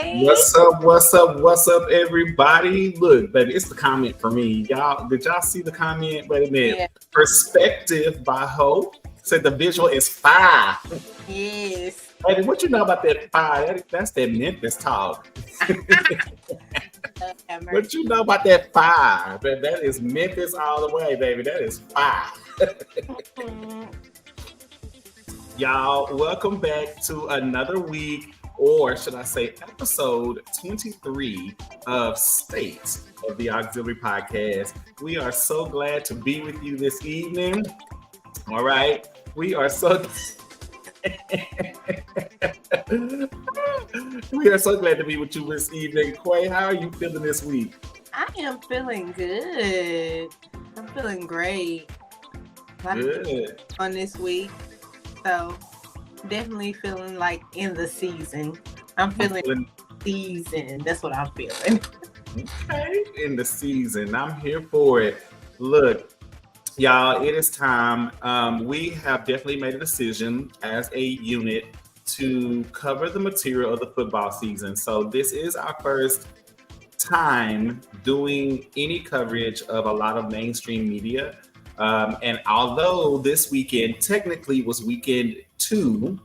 Hey. What's up? What's up? What's up, everybody? Look, baby, it's the comment for me. Did y'all see the comment? Wait a minute. Yeah. Perspective by Hope said the visual is fire. Yes. Baby, what you know about that fire? That's that Memphis talk. What you know about that fire? That is Memphis all the way, baby. That is fire. Y'all, welcome back to another week, or should I say episode 23 of State of the Auxiliary Podcast. We are so glad to be with you this evening. All right. We are so we are so glad to be with you this evening. Quay, how are you feeling this week? I am feeling good. I'm feeling great. Good. On this week. So definitely feeling like in the season. I'm feeling season. That's what I'm feeling. Okay, in the season. I'm here for it. Look, y'all, it is time. We have definitely made a decision as a unit to cover the material of the football season. So this is our first time doing any coverage of a lot of mainstream media. And although this weekend technically was weekend 2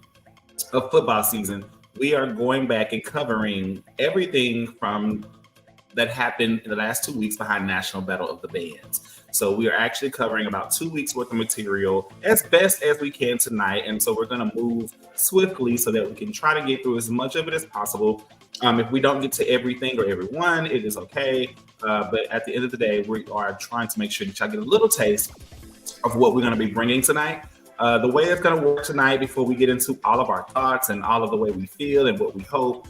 of football season, we are going back and covering everything from that happened in the last 2 weeks behind National Battle of the Bands. So we are actually covering about 2 weeks worth of material as best as we can tonight. And so we're going to move swiftly so that we can try to get through as much of it as possible. If we don't get to everything or everyone, it is okay. But at the end of the day, we are trying to make sure that y'all get a little taste of what we're going to be bringing tonight. The way it's going to work tonight, before we get into all of our thoughts and all of the way we feel and what we hope,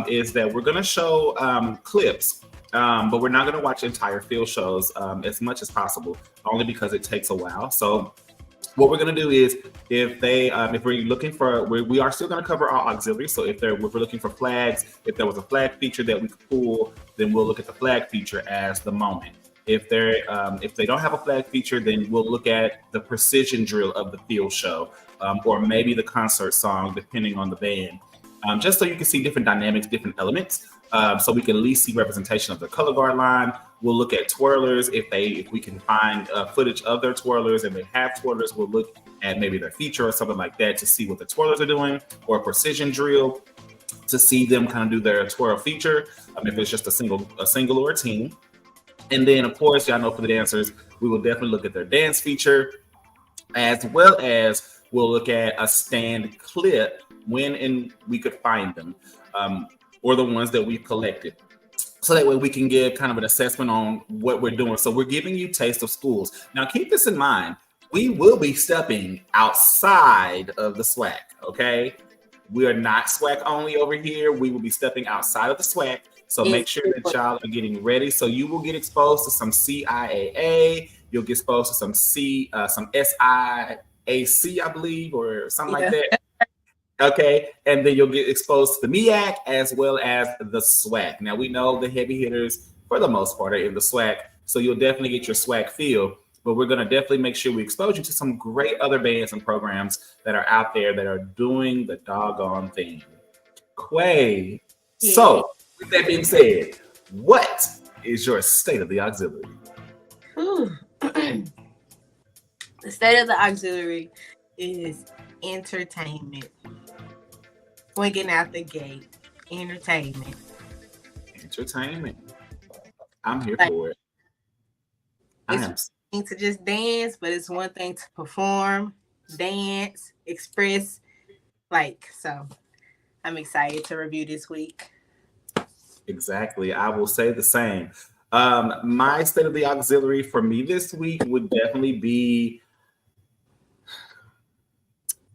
is that we're going to show clips, but we're not going to watch entire field shows as much as possible, only because it takes a while. So what we're going to do is, if we're looking for, we are still going to cover our auxiliaries. So if we're looking for flags, if there was a flag feature that we could pull, then we'll look at the flag feature as the moment. If they don't have a flag feature, then we'll look at the precision drill of the field show, or maybe the concert song, depending on the band, just so you can see different dynamics, different elements. So we can at least see representation of the color guard line. We'll look at twirlers. If we can find footage of their twirlers and they have twirlers, we'll look at maybe their feature or something like that to see what the twirlers are doing, or a precision drill to see them kind of do their twirl feature. If it's just a single or a team. And then, of course, y'all know, for the dancers, we will definitely look at their dance feature, as well as we'll look at a stand clip when and we could find them, or the ones that we've collected. So that way we can give kind of an assessment on what we're doing. So we're giving you taste of schools. Now, keep this in mind. We will be stepping outside of the SWAC, okay? We are not SWAC only over here. We will be stepping outside of the SWAC. So make sure that y'all are getting ready. So you will get exposed to some CIAA. You'll get exposed to some SIAC, I believe, or something like that. Okay. And then you'll get exposed to the MEAC as well as the SWAC. Now, we know the heavy hitters, for the most part, are in the SWAC. So you'll definitely get your SWAC feel. But we're going to definitely make sure we expose you to some great other bands and programs that are out there that are doing the doggone thing. Quay. Yeah. So, with that being said, what is your state of the auxiliary? The state of the auxiliary is entertainment. We're getting out the gate. Entertainment. I'm here for it. It's one thing to just dance, but it's one thing to perform, dance, express. So I'm excited to review this week. Exactly. I will say the same. My state of the auxiliary for me this week would definitely be,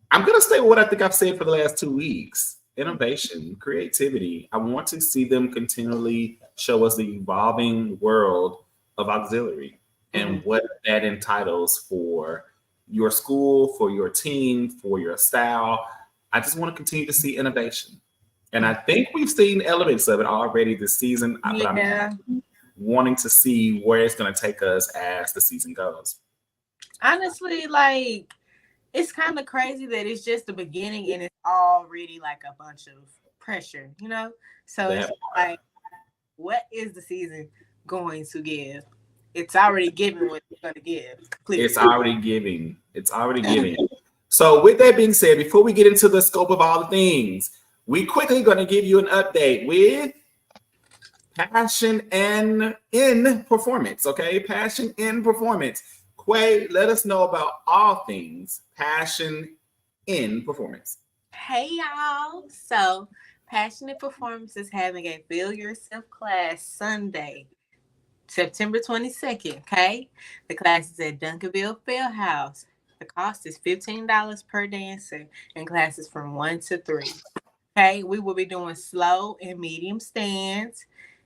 I'm going to say what I think I've said for the last 2 weeks. Innovation, creativity. I want to see them continually show us the evolving world of auxiliary and what that entitles for your school, for your team, for your style. I just want to continue to see innovation. And I think we've seen elements of it already this season. But I'm wanting to see where it's going to take us as the season goes. Honestly, it's kind of crazy that it's just the beginning and it's already a bunch of pressure, you know? So That it's like, what is the season going to give? It's already giving what it's going to give. Completely. it's already giving. It's already giving. So with that being said, before we get into the scope of all the things, we quickly going to give you an update with passion and in performance. Okay, passion in performance. Quay, let us know about all things passion in performance. Hey, y'all. So, Passionate Performance is having a Feel Yourself class Sunday, September 22nd. Okay, the class is at Duncanville Fieldhouse. The cost is $15 per dancer, and classes from 1 to 3. Okay, we will be doing slow and medium stands.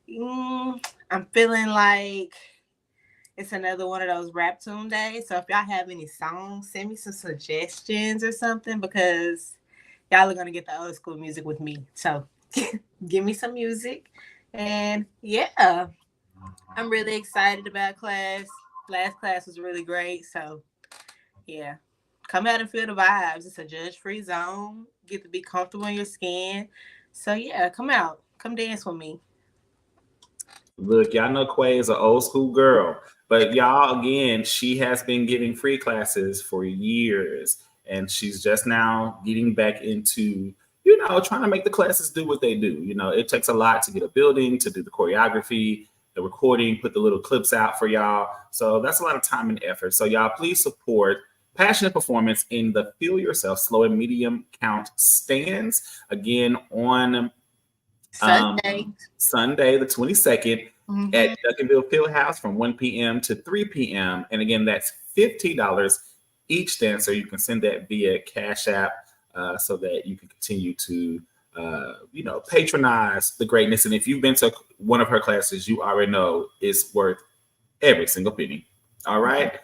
I'm feeling like it's another one of those rap tune days. So if y'all have any songs, send me some suggestions or something, because y'all are gonna get the old school music with me. So give me some music. And yeah, I'm really excited about class. Last class was really great. So yeah. Come out and feel the vibes. It's a judge-free zone. Get to be comfortable in your skin. So yeah, come out. Come dance with me. Look, y'all know Quay is an old school girl, but y'all, again, she has been giving free classes for years, and she's just now getting back into, trying to make the classes do what they do. It takes a lot to get a building, to do the choreography, the recording, put the little clips out for y'all. So that's a lot of time and effort. So y'all, please support Passionate Performance in the Feel Yourself Slow and Medium Count stands. Again, on Sunday, the 22nd, at Duncanville Fieldhouse from 1 p.m. to 3 p.m. And again, that's $15 each dancer. You can send that via Cash App so that you can continue to, patronize the greatness. And if you've been to one of her classes, you already know it's worth every single penny. All right.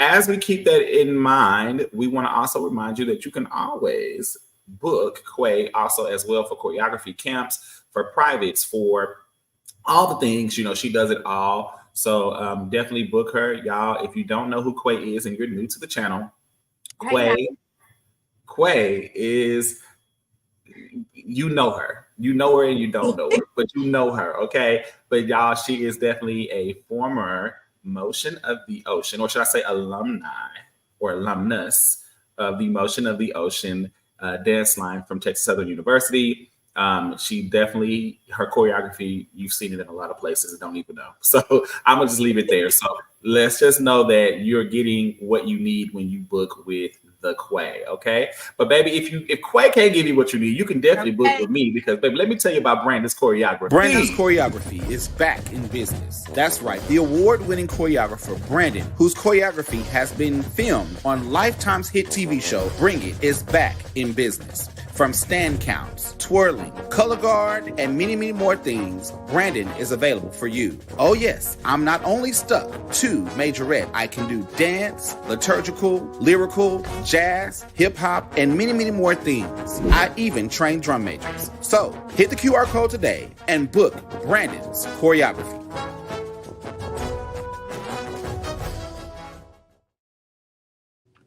As we keep that in mind, we want to also remind you that you can always book Quay also as well for choreography camps, for privates, for all the things. She does it all. So definitely book her, y'all. If you don't know who Quay is and you're new to the channel, Quay is, you know her and you don't know her, but you know her. Okay, but y'all, she is definitely a former Motion of the Ocean, or should I say alumni or alumnus of the Motion of the Ocean dance line from Texas Southern University. She definitely, her choreography, you've seen it in a lot of places and don't even know. So I'm gonna just leave it there. So let's just know that you're getting what you need when you book with the Quay, okay? But baby, if Quay can't give you what you need, you can definitely book with me, because baby, let me tell you about Brandon's Choreography. Brandon's Choreography is back in business. That's right, the award-winning choreographer Brandon, whose choreography has been filmed on Lifetime's hit TV show Bring It, is back in business. From stand counts, twirling, color guard, and many, many more things, Brandon is available for you. Oh yes, I'm not only stuck to majorette. I can do dance, liturgical, lyrical, jazz, hip-hop, and many, many more things. I even train drum majors. So hit the QR code today and book Brandon's Choreography.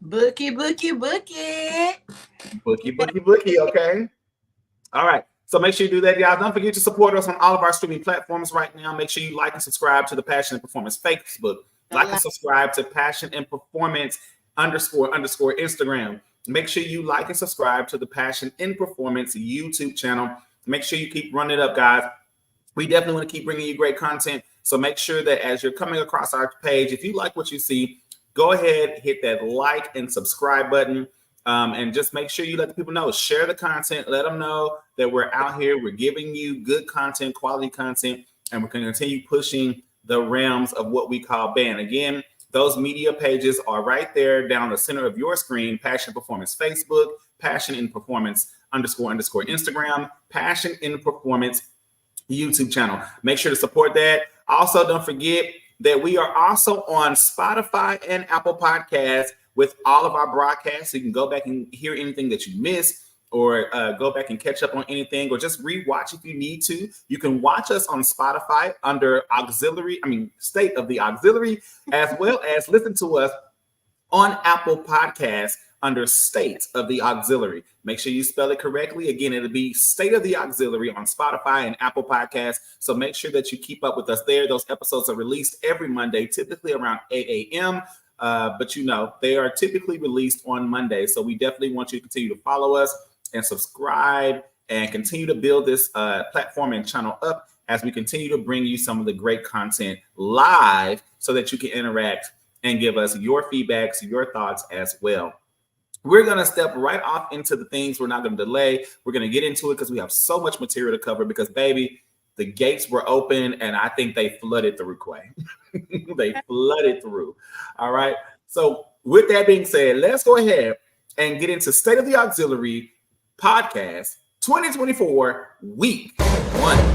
Book it. Bookie, okay? All right. So make sure you do that, y'all. Don't forget to support us on all of our streaming platforms right now. Make sure you like and subscribe to the Passion and Performance Facebook. Like and subscribe to Passion and Performance _ Instagram. Make sure you like and subscribe to the Passion in Performance YouTube channel. Make sure you keep running it up, guys. We definitely want to keep bringing you great content. So make sure that as you're coming across our page, if you like what you see, go ahead, hit that like and subscribe button. And just make sure you let the people know. Share the content. Let them know that we're out here. We're giving you good content, quality content, and we're going to continue pushing the realms of what we call band. Again, those media pages are right there down the center of your screen. Passion Performance Facebook, Passion in Performance _ Instagram, Passion in Performance YouTube channel. Make sure to support that. Also, don't forget that we are also on Spotify and Apple Podcasts with all of our broadcasts. So you can go back and hear anything that you missed, or go back and catch up on anything, or just rewatch if you need to. You can watch us on Spotify under State of the Auxiliary, as well as listen to us on Apple Podcasts under State of the Auxiliary. Make sure you spell it correctly. Again, it'll be State of the Auxiliary on Spotify and Apple Podcasts. So make sure that you keep up with us there. Those episodes are released every Monday, typically around 8 a.m. But they are typically released on Monday. So we definitely want you to continue to follow us and subscribe and continue to build this platform and channel up as we continue to bring you some of the great content live so that you can interact and give us your feedbacks, your thoughts as well. We're going to step right off into the things. We're not going to delay. We're going to get into it because we have so much material to cover because, baby, the gates were open and I think they flooded through, Quay. They flooded through. All right. So with that being said, let's go ahead and get into State of the Auxiliary Podcast 2024 Week 1.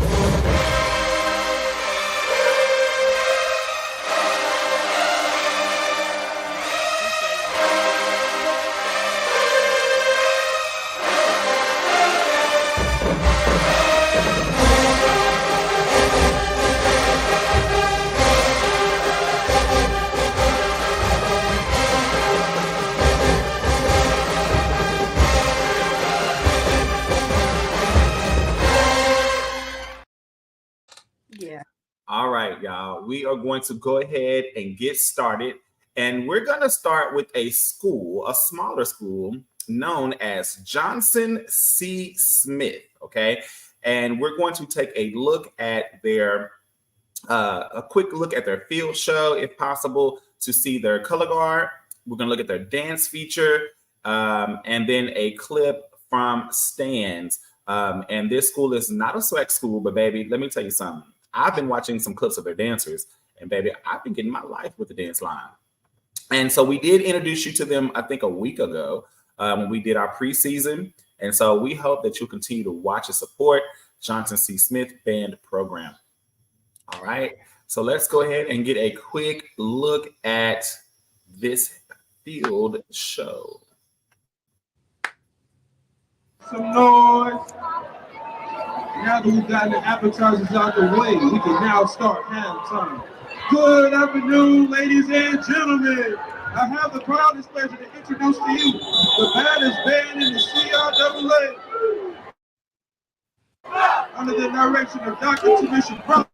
All right, y'all. We are going to go ahead and get started. And we're going to start with a smaller school known as Johnson C. Smith. Okay. And we're going to take a look at a quick look at their field show, if possible, to see their color guard. We're going to look at their dance feature and then a clip from stands. And this school is not a swag school, but baby, let me tell you something. I've been watching some clips of their dancers, and baby, I've been getting my life with the dance line. And so we did introduce you to them, I think, a week ago when we did our preseason. And so we hope that you'll continue to watch and support Johnson C. Smith Band Program. All right. So let's go ahead and get a quick look at this field show. Some noise. Now that we've gotten the appetizers out the way, we can now start halftime. Good afternoon, ladies and gentlemen. I have the proudest pleasure to introduce to you the baddest band in the CRAA. Under the direction of Dr. Tamisha Brown,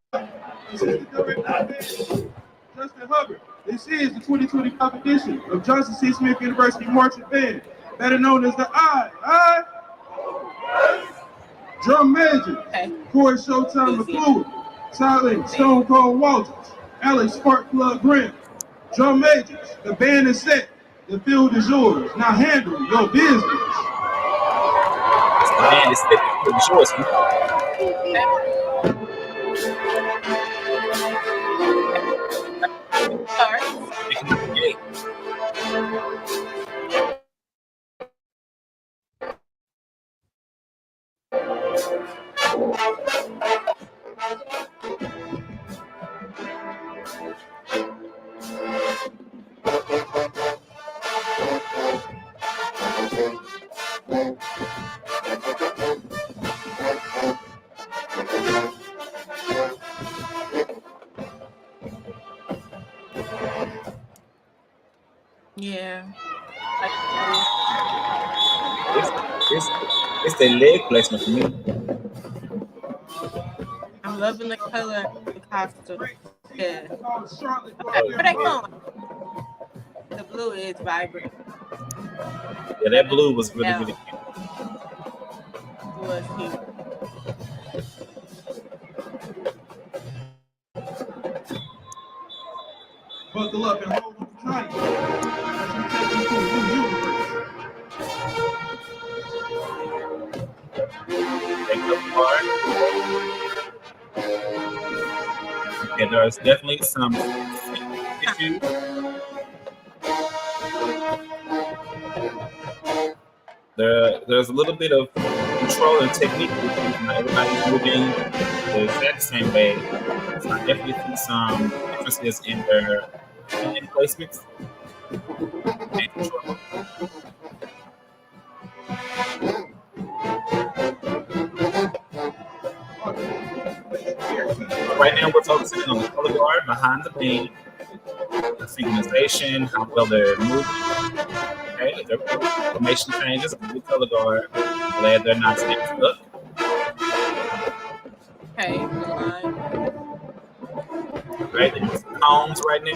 Assistant Director of Band, Justin Hubbard. This is the 2025 edition of Johnson C. Smith University Marching Band, better known as the I. Drum Major, Corey Showtime McClure, Tyler Stone Cold Walters, Alex Sparkplug Grant. Drum Majors, the band is set, the field is yours. Now handle your business. The band is set, the field is yours. Yeah. It's the leg placement for me. I'm loving the color of the costume. Yeah. Where they going? The blue is vibrant. Yeah, that blue was really, really cute. It was cute. Buckle up and hold on tight as we take you to a new universe. Take the part. Okay, there's definitely some issues. There's a little bit of control and technique. Not everybody's moving the exact same way. So I definitely see some differences in their hand placements and control. Right now, we're focusing on the color guard behind the paint. synchronization, how well they're moving. Okay, if their formation changes, a good color guard. Glad they're not staying stuck. Okay, the line. Right, they're using combs right now.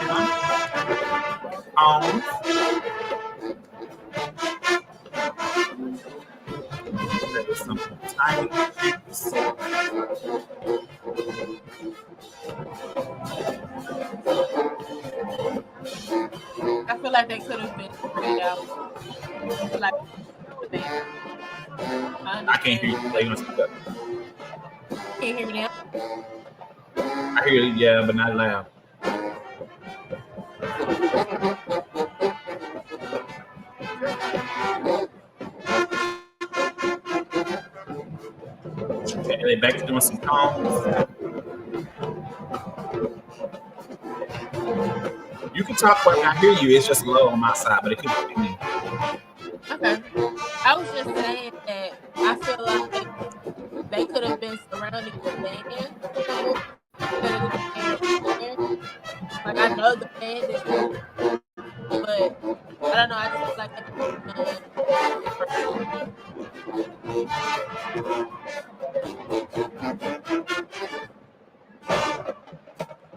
Combs. There's some timing issues. I feel like they could have been spread out. Like the band. I can't hear you. Play on speak up. Can you hear me now? I hear you, yeah, but not loud. Okay, they back to doing some combs. You can talk, but I hear you. It's just low on my side, but it could be me. Okay. I was just saying that I feel like they could have been surrounding the band more instead of the band. Like I know the band is cool, but I don't know. I just feel like they could have done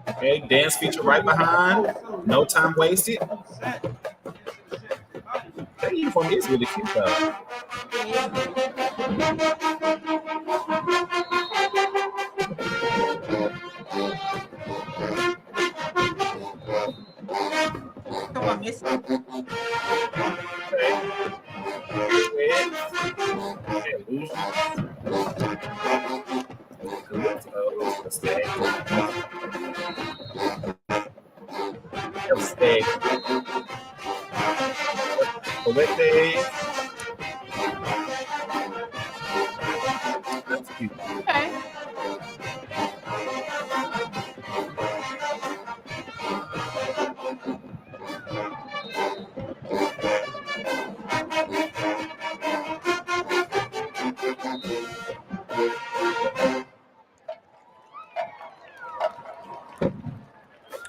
Okay, dance feature right behind. No time wasted. That uniform is really cute though. Come on, Miss. Okay.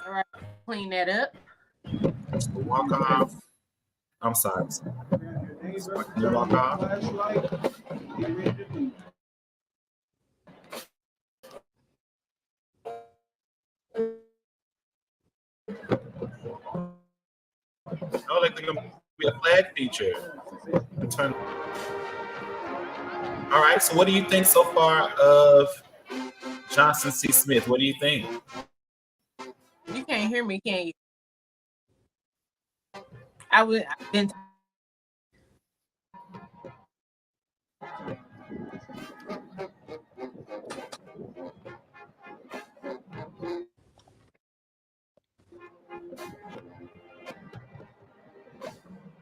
All right, clean that up. Walk off. I'm sorry. You walk off. Oh, like they're gonna be a flag feature. Turn. All right. So, what do you think so far of Johnson C. Smith? What do you think? You can't hear me, can you? I've been.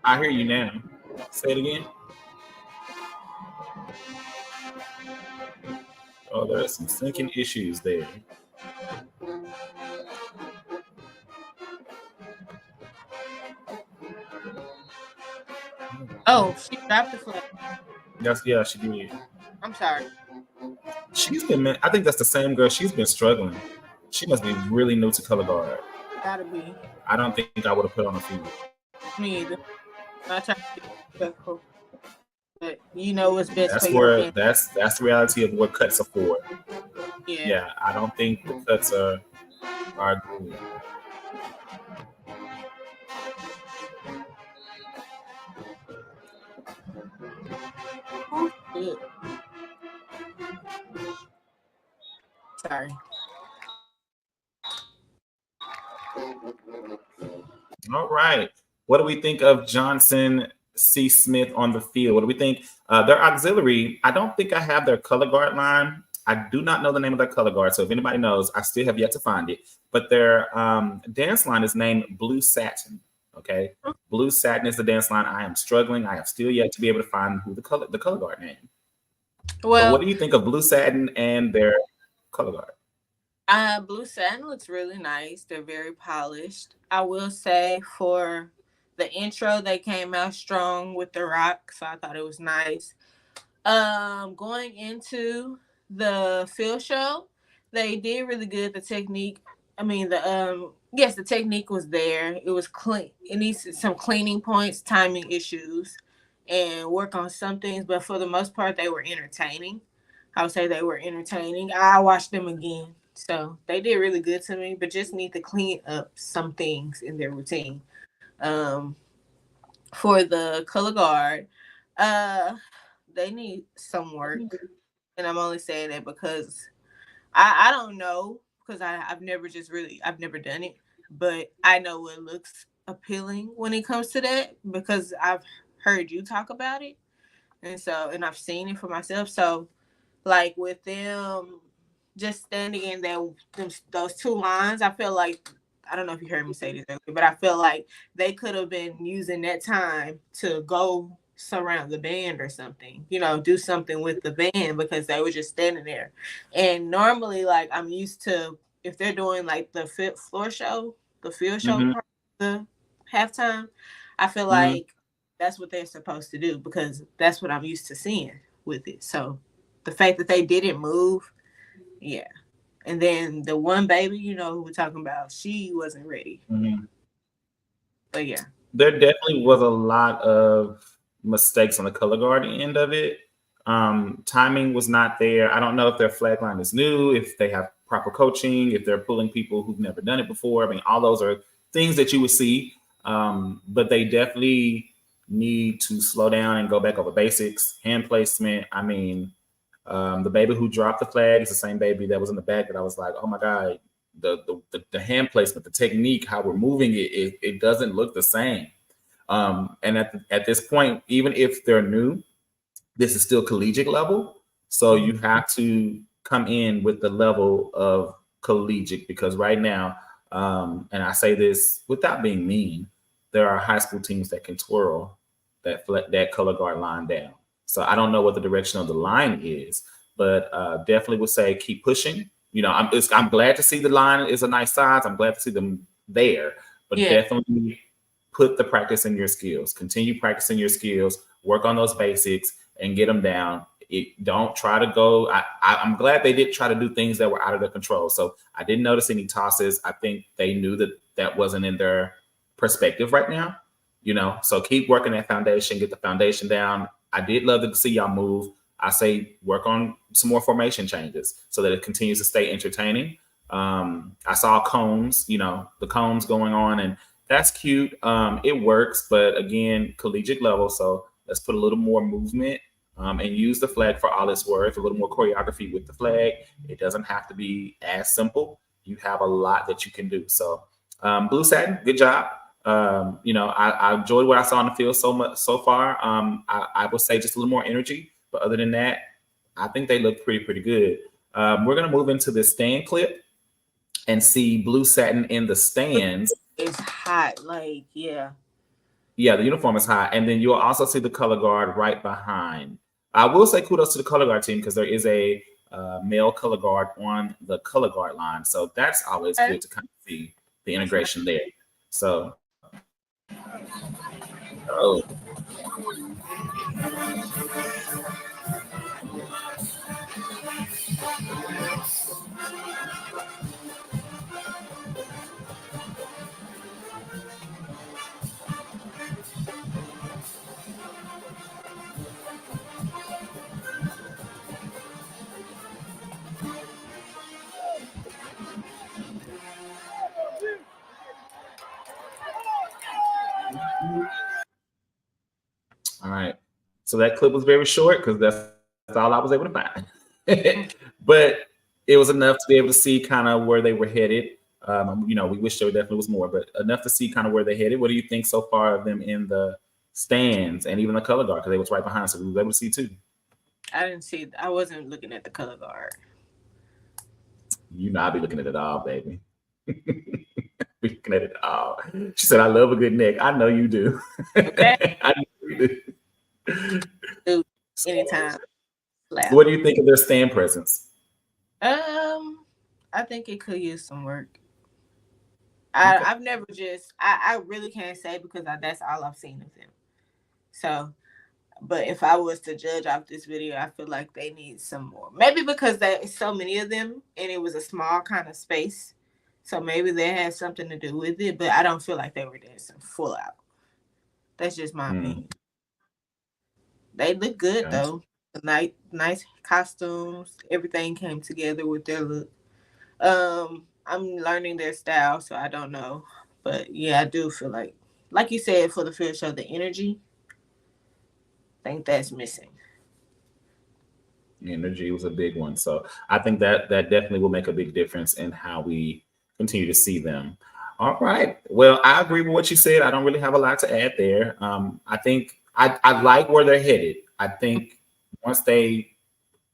I hear you now. Say it again. Oh, there are some syncing issues there. Oh, she dropped the flag. Yes, yeah, she did. I'm sorry. She's been. I think that's the same girl. She's been struggling. She must be really new to color guard. Gotta be. I don't think I would have put on a field. Me either. I try to be respectful, but you know what's best That's for where your that's the reality of what cuts are for. Yeah. Yeah, I don't think the cuts are good. Good. Sorry. All right. What do we think of Johnson C. Smith on the field? What do we think? Their auxiliary, I don't think I have their color guard line. I do not know the name of their color guard. So if anybody knows, I still have yet to find it. But their dance line is named Blue Satin. Okay. Blue Satin is the dance line. I am struggling. I have still yet to be able to find who the color guard name. Well, but what do you think of Blue Satin and their color guard? Blue Satin looks really nice. They're very polished. I will say for the intro, they came out strong with the rock, so I thought it was nice. Going into the field show, they did really good. The technique, I mean the yes, the technique was there. It was clean. It needs some cleaning points, timing issues, and work on some things. But for the most part, they were entertaining. I would say they were entertaining. I watched them again. So they did really good to me, but just need to clean up some things in their routine. Um, for the color guard, uh, they need some work. And I'm only saying that because I don't know because I've never done it, but I know it looks appealing when it comes to that because I've heard you talk about it, and I've seen it for myself. So like with them just standing in those two lines, I feel like I don't know if you heard me say this earlier, but I feel like they could have been using that time to go surround the band or something, do something with the band because they were just standing there. And normally, like I'm used to if they're doing like the the field show Mm-hmm. part of the halftime, I feel Mm-hmm. like that's what they're supposed to do because that's what I'm used to seeing with it. So the fact that they didn't move, yeah. And then the one baby, who we're talking about, she wasn't ready. Mm-hmm. But yeah. There definitely was a lot of mistakes on the color guard end of it. Timing was not there. I don't know if their flag line is new, if they have proper coaching, if they're pulling people who've never done it before. I mean, all those are things that you would see, but they definitely need to slow down and go back over basics, hand placement. I mean, the baby who dropped the flag is the same baby that was in the back that I was like, oh my God, the hand placement, the technique, how we're moving it doesn't look the same. And at this point, even if they're new, this is still collegiate level. So you have to come in with the level of collegiate because right now, and I say this without being mean, there are high school teams that can twirl that color guard line down. So I don't know what the direction of the line is, but definitely would say keep pushing. I'm glad to see the line is a nice size. I'm glad to see them there, but Yeah. definitely put the practice in your skills. Continue practicing your skills. Work on those basics and get them down. Don't try to go. I'm glad they did try to do things that were out of their control. So I didn't notice any tosses. I think they knew that wasn't in their perspective right now. So keep working that foundation, get the foundation down. I did love to see y'all move. I say work on some more formation changes so that it continues to stay entertaining. I saw cones, the cones going on, and that's cute. It works, but again, collegiate level. So let's put a little more movement and use the flag for all it's worth. A little more choreography with the flag. It doesn't have to be as simple. You have a lot that you can do. So, Blue Satin, good job. I enjoyed what I saw on the field so much so far. I would say just a little more energy, but other than that, I think they look pretty good. We're gonna move into the stand clip and see Blue Satin in the stands. It's hot. Like, yeah. Yeah, the uniform is high. And then you'll also see the color guard right behind. I will say kudos to the color guard team because there is a male color guard on the color guard line. So that's always good to kind of see the integration there. So, oh. All right. So that clip was very short because that's all I was able to find. But it was enough to be able to see kind of where they were headed. We wish there definitely was more, but enough to see kind of where they're headed. What do you think so far of them in the stands and even the color guard? Because they was right behind us, so we were able to see too. I wasn't looking at the color guard. I'll be looking at it all, baby. Be looking at it all. She said, I love a good neck. I know you do. Okay. I know you do. Anytime. What do you think of their stand presence? I think it could use some work. I've never I really can't say because that's all I've seen of them. So, but if I was to judge off this video, I feel like they need some more. Maybe because there's so many of them and it was a small kind of space. So maybe that has something to do with it, but I don't feel like they were dancing full out. That's just my opinion. They look good though. Nice costumes. Everything came together with their look. I'm learning their style, so I don't know. But yeah, I do feel like you said, for the field show, the energy, I think that's missing. Energy was a big one. So I think that definitely will make a big difference in how we continue to see them. All right. Well, I agree with what you said. I don't really have a lot to add there. I think I like where they're headed. I think once they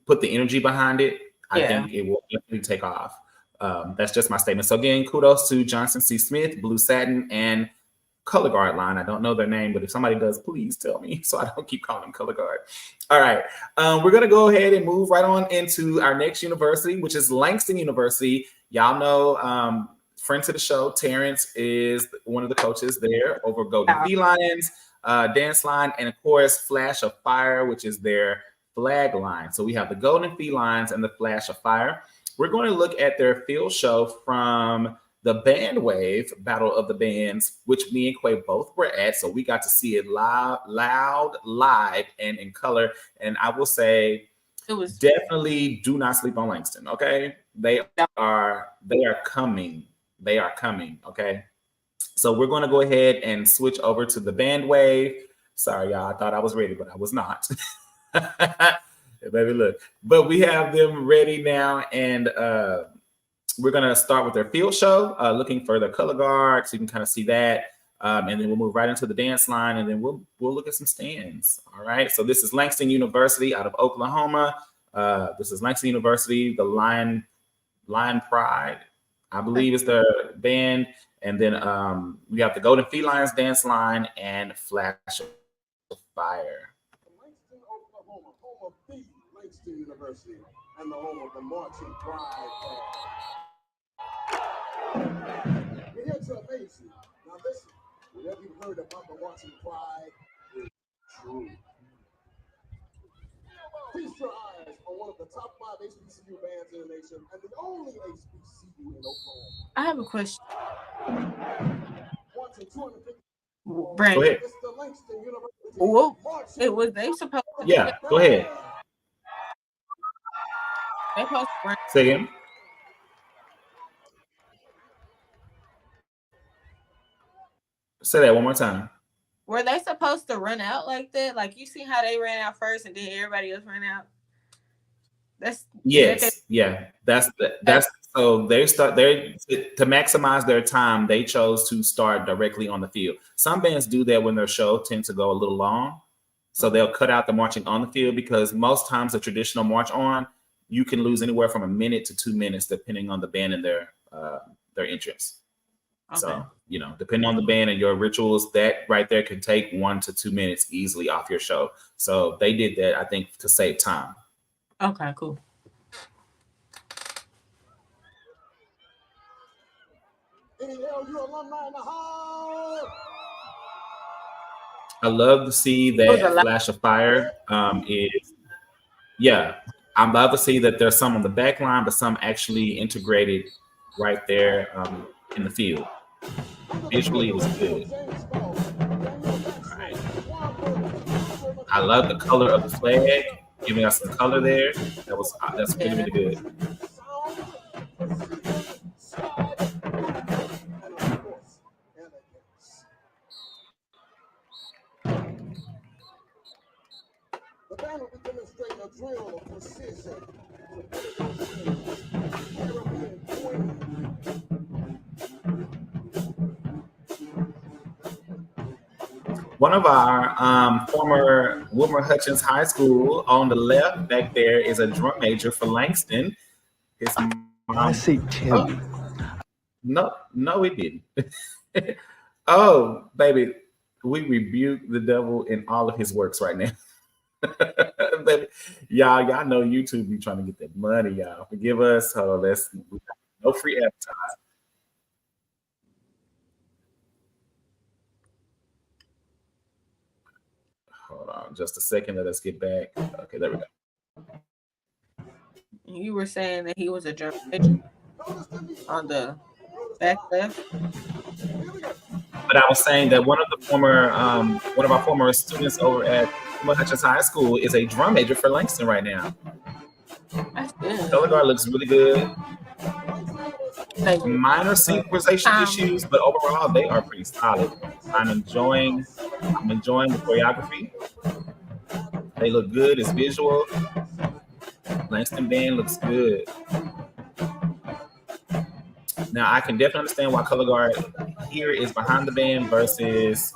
put the energy behind it, I think it will definitely take off. That's just my statement. So again, kudos to Johnson C. Smith, Blue Satin, and Color Guard line. I don't know their name, but if somebody does, please tell me so I don't keep calling them Color Guard. All right. We're going to go ahead and move right on into our next university, which is Langston University. Y'all know, friend to the show, Terrence is one of the coaches there over Golden Felines, dance line, and of course, Flash of Fire, which is their flag line. So we have the Golden Felines and the Flash of Fire. We're going to look at their field show from the Band Wave Battle of the Bands, which me and Quay both were at. So we got to see it live, and in color. And I will say, it was definitely do not sleep on Langston. Okay, they are coming. They are coming. Okay, so we're going to go ahead and switch over to the Band Wave. Sorry, y'all. I thought I was ready, but I was not. Baby, look. But we have them ready now, and we're going to start with their field show, looking for the color guard, so you can kind of see that. And then we'll move right into the dance line, and then we'll look at some stands. All right. So this is Langston University out of Oklahoma. This is Langston University, the Lion Pride, I believe is their band. And then we have the Golden Felines dance line and Flash of Fire. Langston, Oklahoma, home of the Langston University, and the home of the Marching Pride. We're here to amaze you. Now listen, whatever you've heard about the Marching Pride is true. Feast your eyes on one of the top 5 HBCU bands in the nation, and the only HBCU in Oklahoma. I have a question. Brandon. It's the Langston University. Whoa. Was they supposed to? Yeah, go ahead. They supposed to say again. Say that one more time. Were they supposed to run out like that? Like, you see how they ran out first and then everybody else ran out? That's so they to maximize their time, they chose to start directly on the field. Some bands do that when their show tends to go a little long. So they'll cut out the marching on the field, because most times a traditional march on, you can lose anywhere from a minute to 2 minutes, depending on the band and their entrance. Okay. So, depending on the band and your rituals, that right there can take 1 to 2 minutes easily off your show. So they did that, I think, to save time. Okay, cool. I love to see that Flash of Fire I love to see that there's some on the back line, but some actually integrated right there in the field. Visually, it was good. All right. I love the color of the flag, giving us some color there. That's really, really good. The band will be demonstrating a drill of precision. One of our former Wilmer Hutchins High School on the left back there is a drum major for Langston. His mom. I say Tim. No, it didn't. Oh, baby, we rebuke the devil in all of his works right now. Baby, y'all know YouTube be trying to get that money, y'all. Forgive us. So no free advertising. Hold on just a second. Let us get back. Okay, there we go. You were saying that he was a drum major on the Back left. But I was saying that one of our former students over at Hutchins High School is a drum major for Langston right now. That's good. Color guard looks really good. Like, Minor synchronization issues, but overall they are pretty solid. I'm enjoying the choreography. They look good. It's visual. Langston band looks good. Now I can definitely understand why color guard here is behind the band versus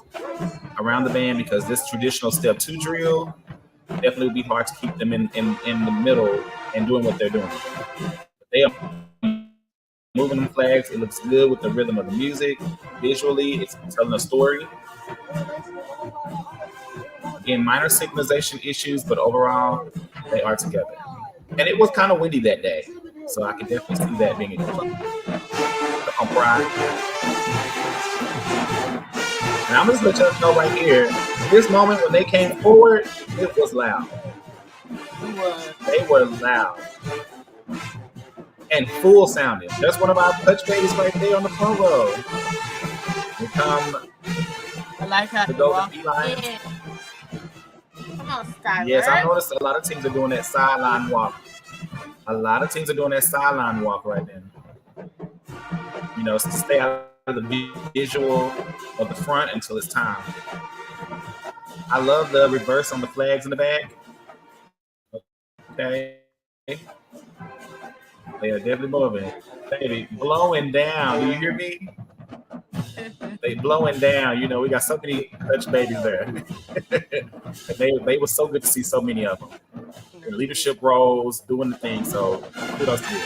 around the band, because this traditional step 2 drill definitely would be hard to keep them in the middle and doing what they're doing. They are moving them flags. It looks good with the rhythm of the music. Visually, it's telling a story. Again, minor synchronization issues, but overall, they are together. And it was kind of windy that day, so I can definitely see that being a on Pride. And I'm just gonna let you know right here, this moment when they came forward, it was loud. They were loud and full sounding. That's one of our touch babies right there on the front row. We come. I like how to go to beeline. Come on, Skylar. Yes, I noticed a lot of teams are doing that sideline walk. A lot of teams are doing that sideline walk right now. You know, to stay out of the visual of the front until it's time. I love the reverse on the flags in the back. Okay. They are definitely moving. Baby, blowing down. Do you hear me? They blowing down. You know, we got so many Dutch babies there. they were so good to see so many of them. In leadership roles, doing the thing. So kudos to you.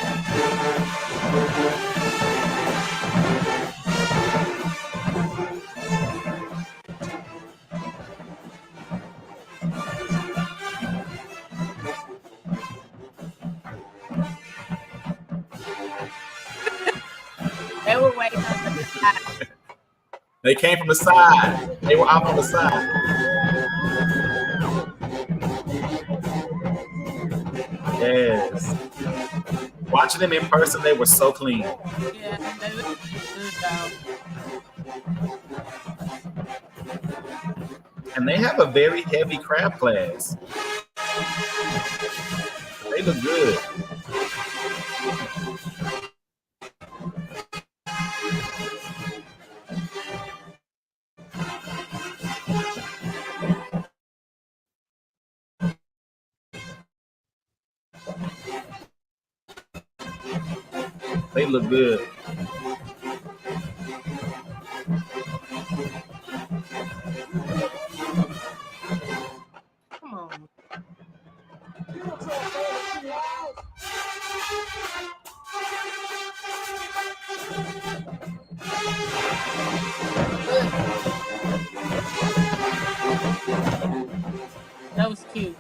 They were waiting on the side. They came from the side. They were out on the side. Yes. Watching them in person, they were so clean. Yeah, they look good though. And they have a very heavy crab class. They look good. They look good. Come on. That was cute.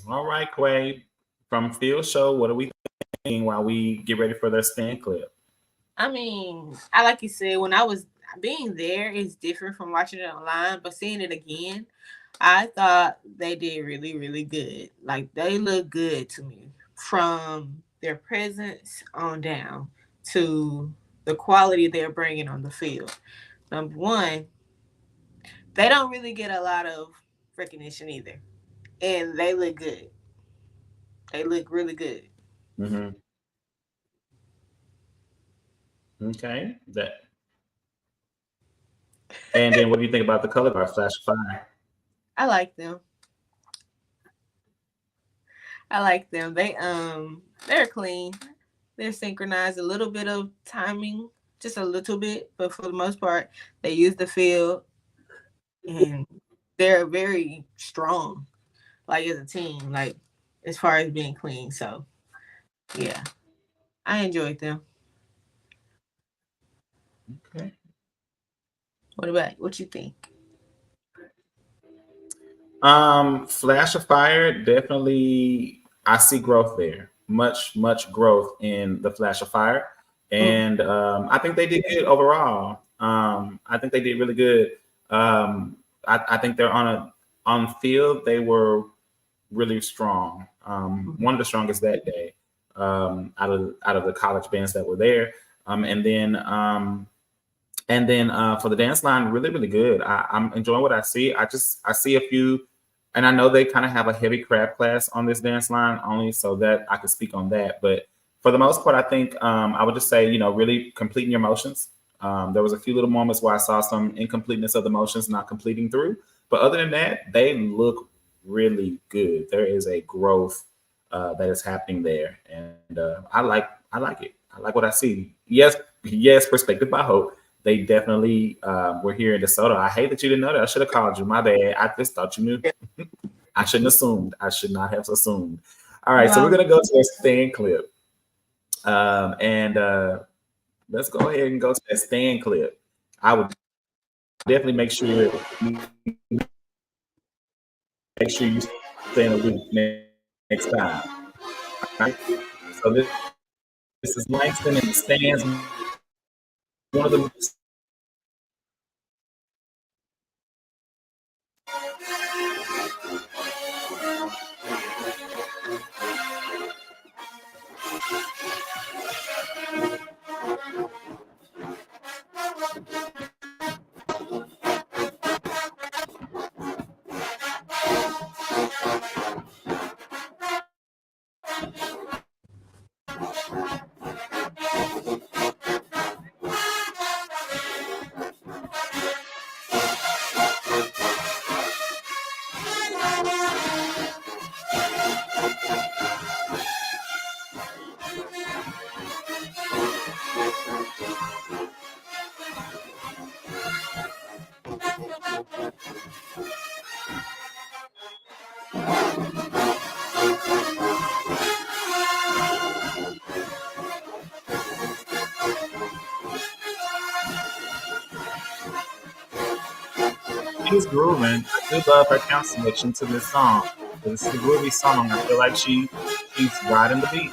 All right, Quay. From Field Show, what are we thinking while we get ready for their stand clip? I mean, I like you said, when I was being there is different from watching it online, but seeing it again, I thought they did really, really good. Like, they look good to me from their presence on down to the quality they're bringing on the field. Number one, they don't really get a lot of recognition either, and they look good. They look really good. Mm-hmm. Okay. And then what do you think about the color guard Flash Fire? I like them. They're clean. They're synchronized. A little bit of timing just a little bit, but for the most part, they use the field and they're very strong, like as a team, like as far as being clean. So yeah, I enjoyed them. Okay. What you think? Flash of Fire, definitely I see growth there. Much growth in the Flash of Fire. Mm. And I think they did good overall. I think they did really good. I think they're on field, they were really strong. One of the strongest that day, out of the college bands that were there. And then for the dance line, really, really good. I'm enjoying what I see. I see a few, and I know they kind of have a heavy crab class on this dance line only, so that I could speak on that. But for the most part, I think I would just say, really completing your motions. There was a few little moments where I saw some incompleteness of the motions not completing through, but other than that, they look really good. There is a growth that is happening there, and I like it. I like what I see. Yes, perspective by hope. They definitely were here in DeSoto. I hate that you didn't know that. I should have called you. My bad. I just thought you knew. I shouldn't assumed. I should not have assumed. All right, so we're Well, gonna go to a stand clip, and let's go ahead and go to that stand clip. I would definitely make sure you stay in a week next time. All right. So this is Langston in the stands. One of the she's grooving. I do love her count selection to this song. This is a groovy song. I feel like she's riding the beat.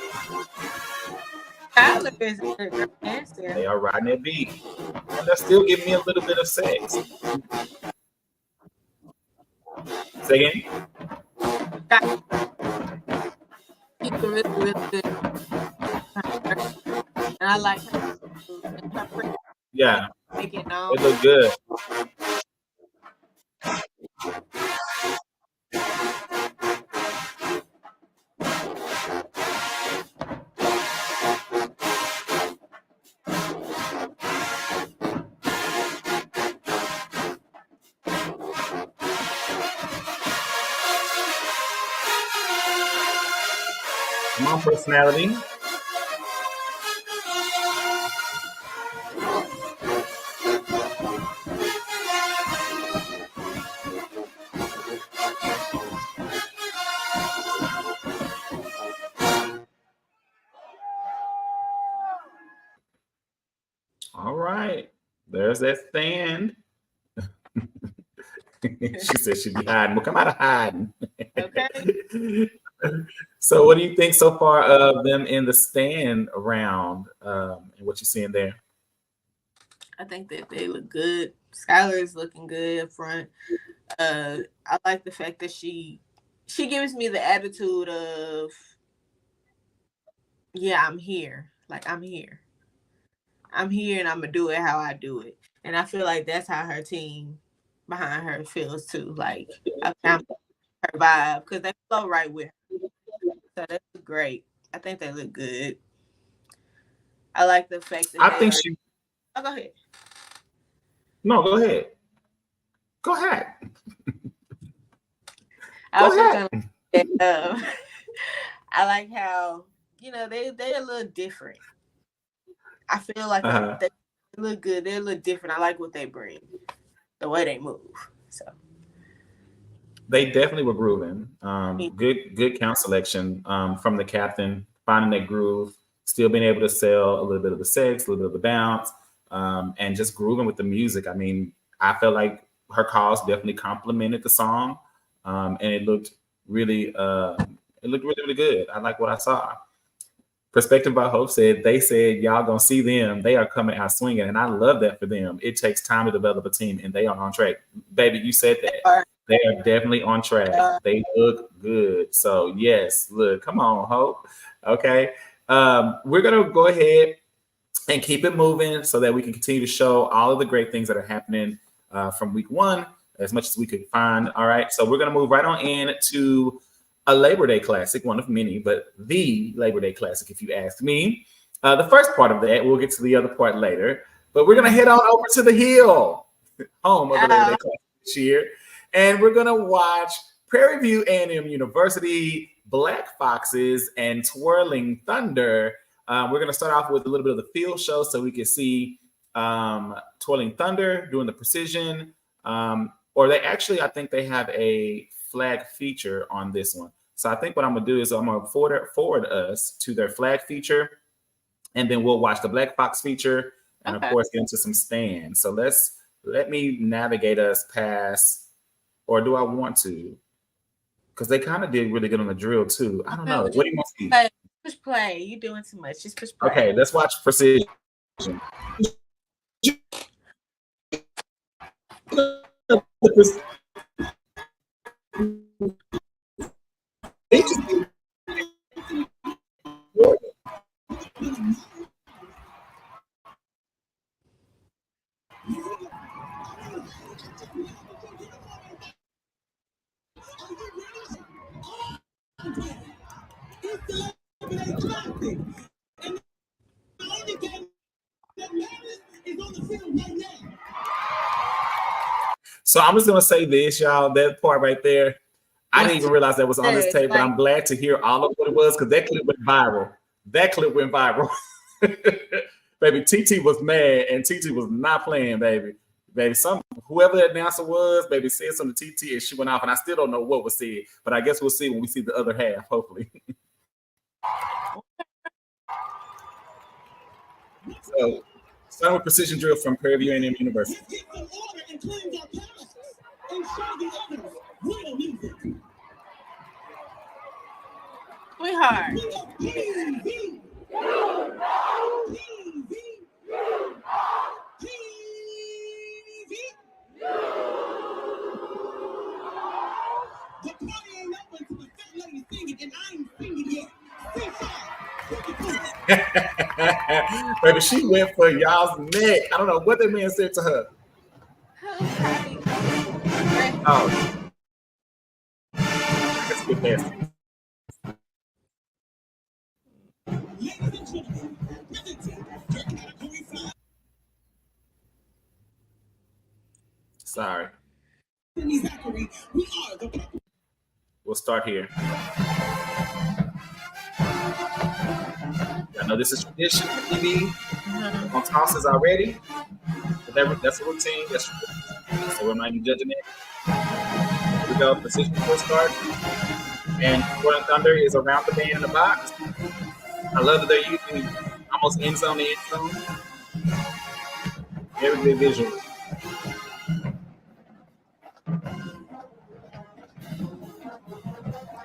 Tyler is a good dancer. They are riding that beat, and they're still giving me a little bit of sex. Say again? She's a really, really good dancer. And I like her. And her presence, Yeah, make it it known. look good. Come on, personality. All right. There's that stand. She said she'd be hiding. Well, come out of hiding. Okay. So, what do you think so far of them in the stand around and what you're seeing there? I think that they look good. Skylar is looking good up front. I like the fact that she gives me the attitude of, yeah, I'm here. Like I'm here. I'm here and I'm gonna do it how I do it. And I feel like that's how her team behind her feels too. Like I found her vibe because they flow right with her. So that's great. I think they look good. I like the fact that I they think are. she. Oh, go ahead. No, go ahead. Go ahead. I Go was just ahead. gonna say, I like how they're a little different. I feel like Uh-huh. they They look good. They look different. I like what they bring, the way they move. So They definitely were grooving. Good count selection from the captain, finding that groove, still being able to sell a little bit of the sex, a little bit of the bounce, and just grooving with the music. I mean, I felt like her calls definitely complemented the song, and it looked really, really good. I like what I saw. Perspective by Hope said, they said, y'all gonna see them. They are coming out swinging. And I love that for them. It takes time to develop a team, and they are on track. Baby, you said that. They are definitely on track. They look good. So, yes, look, come on, Hope. Okay. We're going to go ahead and keep it moving so that we can continue to show all of the great things that are happening from week one as much as we could find. All right. So, we're going to move right on in to a Labor Day classic, one of many, but the Labor Day classic, if you ask me. The first part of that, we'll get to the other part later, but we're going to head on over to the Hill, home of the Labor Day classic this year, and we're going to watch Prairie View A&M University, Black Foxes, and Twirling Thunder. We're going to start off with a little bit of the field show so we can see Twirling Thunder doing the precision, or they actually, I think they have a flag feature on this one. So I think what I'm gonna do is I'm gonna forward us to their flag feature, and then we'll watch the Black Fox feature, and of course get into some stands. So let me navigate us past, or do I want to? Because they kind of did really good on the drill too. I don't know. What do you want to see? Push play. You're doing too much. Just push play. Okay, let's watch precision. So I'm just gonna say this, y'all. That part right there, I didn't even realize that was on this tape, but I'm glad to hear all of what it was because that clip went viral. Baby, TT was mad, and TT was not playing, baby. Whoever the announcer was, baby, said something to TT, and she went off, and I still don't know what was said, but I guess we'll see when we see the other half, hopefully. So, starting with precision drill from Prairie View A&M University. Let's get some order and cleanse our palaces and show the others real music. Sweetheart. The party ain't up until the fat lady singing, and I ain't singing yet. Baby, she went for y'all's neck. I don't know what that man said to her. Oh. Let's get nasty. Sorry. We'll start here. I know this is tradition for TV. On tosses already. But that's a routine. That's so we're not even judging it. Here we go. Precision full start. And Twirling Thunder is around the band in the box. I love that they're using almost end zone to end zone. Very good visual.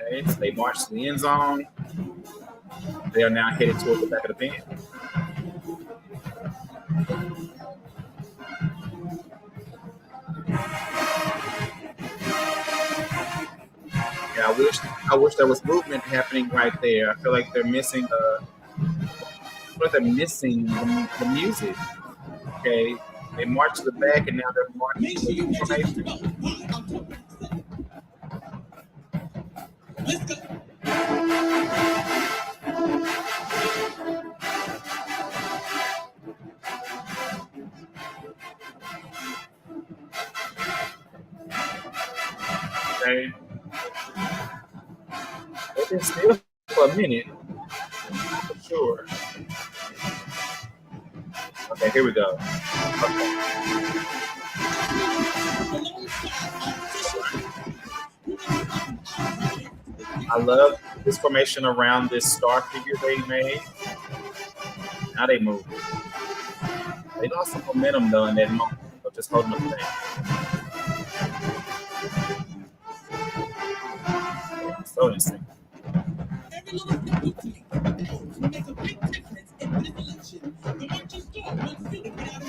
Okay, so they march to the end zone. They are now headed toward the back of the band. Yeah, I wish there was movement happening right there. I feel like they're missing the music. Okay, they march to the back and now they're marching to the formation. Let's go. Okay. They've been still for a minute, for sure. Okay, here we go. Okay. I love this formation around this star figure they made. Now they move. They lost some momentum though in that moment. So just holding them back. So insane. Every little step you take makes a big difference in this election. The march you start won't see it without a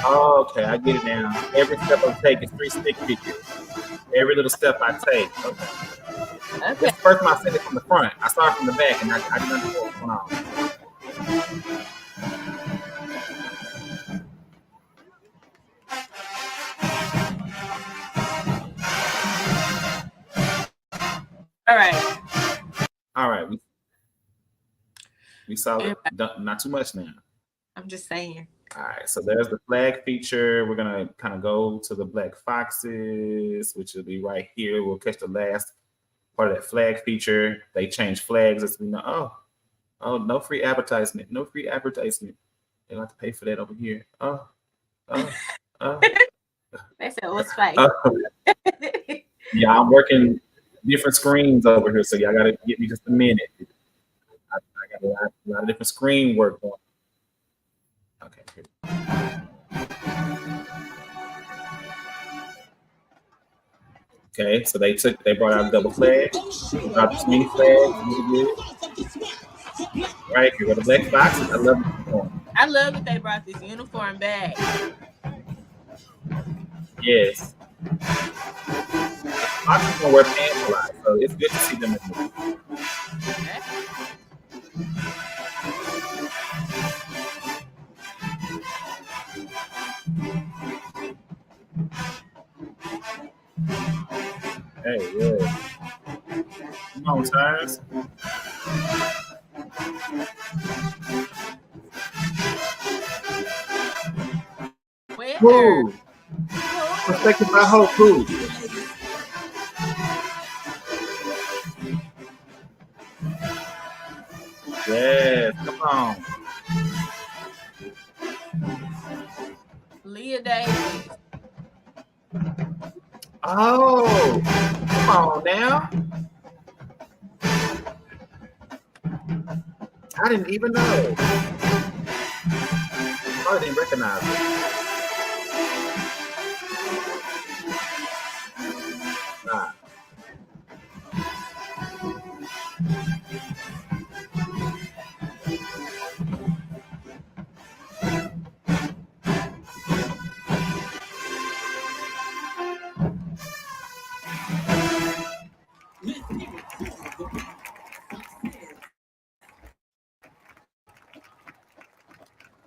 Oh, okay, I get it now. Every step I take is 3 stick figures. Every little step I take. Okay. Okay. This first time I sent it from the front. I started from the back and I didn't know what was going on. All right. We saw it. Not too much now. I'm just saying. All right, so there's the flag feature. We're gonna kind of go to the black foxes, which will be right here. We'll catch the last part of that flag feature. They change flags as we know. Oh, no free advertisement. No free advertisement. They don't have to pay for that over here. They said it was fake. Yeah, I'm working different screens over here, so y'all gotta give me just a minute. I got a lot of different screen work on. Okay. Okay, so they brought out a double flag, brought the swing flag, really good. Right, here with the black boxes. I love it. I love that they brought this uniform back. Yes. Boxes gonna wear pants a lot, so it's good to see them in the movie. Okay. Hey, yeah. Come on, Tires. Where? Woo! Respected by whole crew. Yes, come on. Leah Davis. Oh, come on now. I didn't even know. I didn't recognize it. Nah.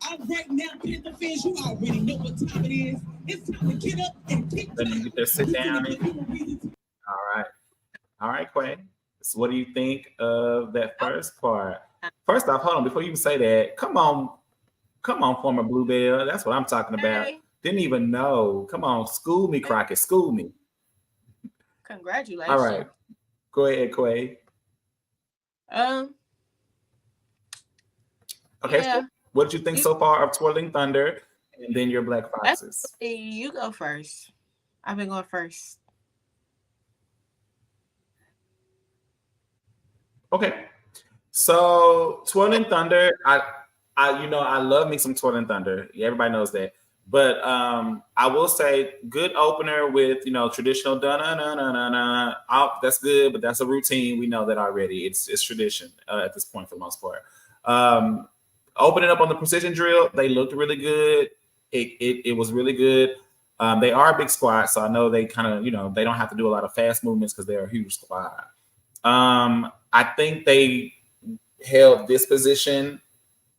All right now, Panther fans, you already know what time it is. It's time to get up and kick Let me get there, sit down. All right, Quay. So what do you think of that first part? First off, hold on, before you even say that, come on, former Bluebell. That's what I'm talking about. Hey. Didn't even know. Come on, school me, Crockett. School me. Congratulations. All right. Go ahead, Quay. Okay, Yeah. so what did you think so far of Twirling Thunder and then your Black Foxes? You go first. I've been going first. Okay. So Twirling Thunder, I love me some Twirling Thunder. Yeah, everybody knows that. But I will say good opener with, traditional da-na-na-na-na-na. That's good, but that's a routine. We know that already. It's tradition at this point for the most part. Opening up on the precision drill, they looked really good. It was really good. They are a big squad, so I know they kind of, they don't have to do a lot of fast movements because they're a huge squad. I think they held this position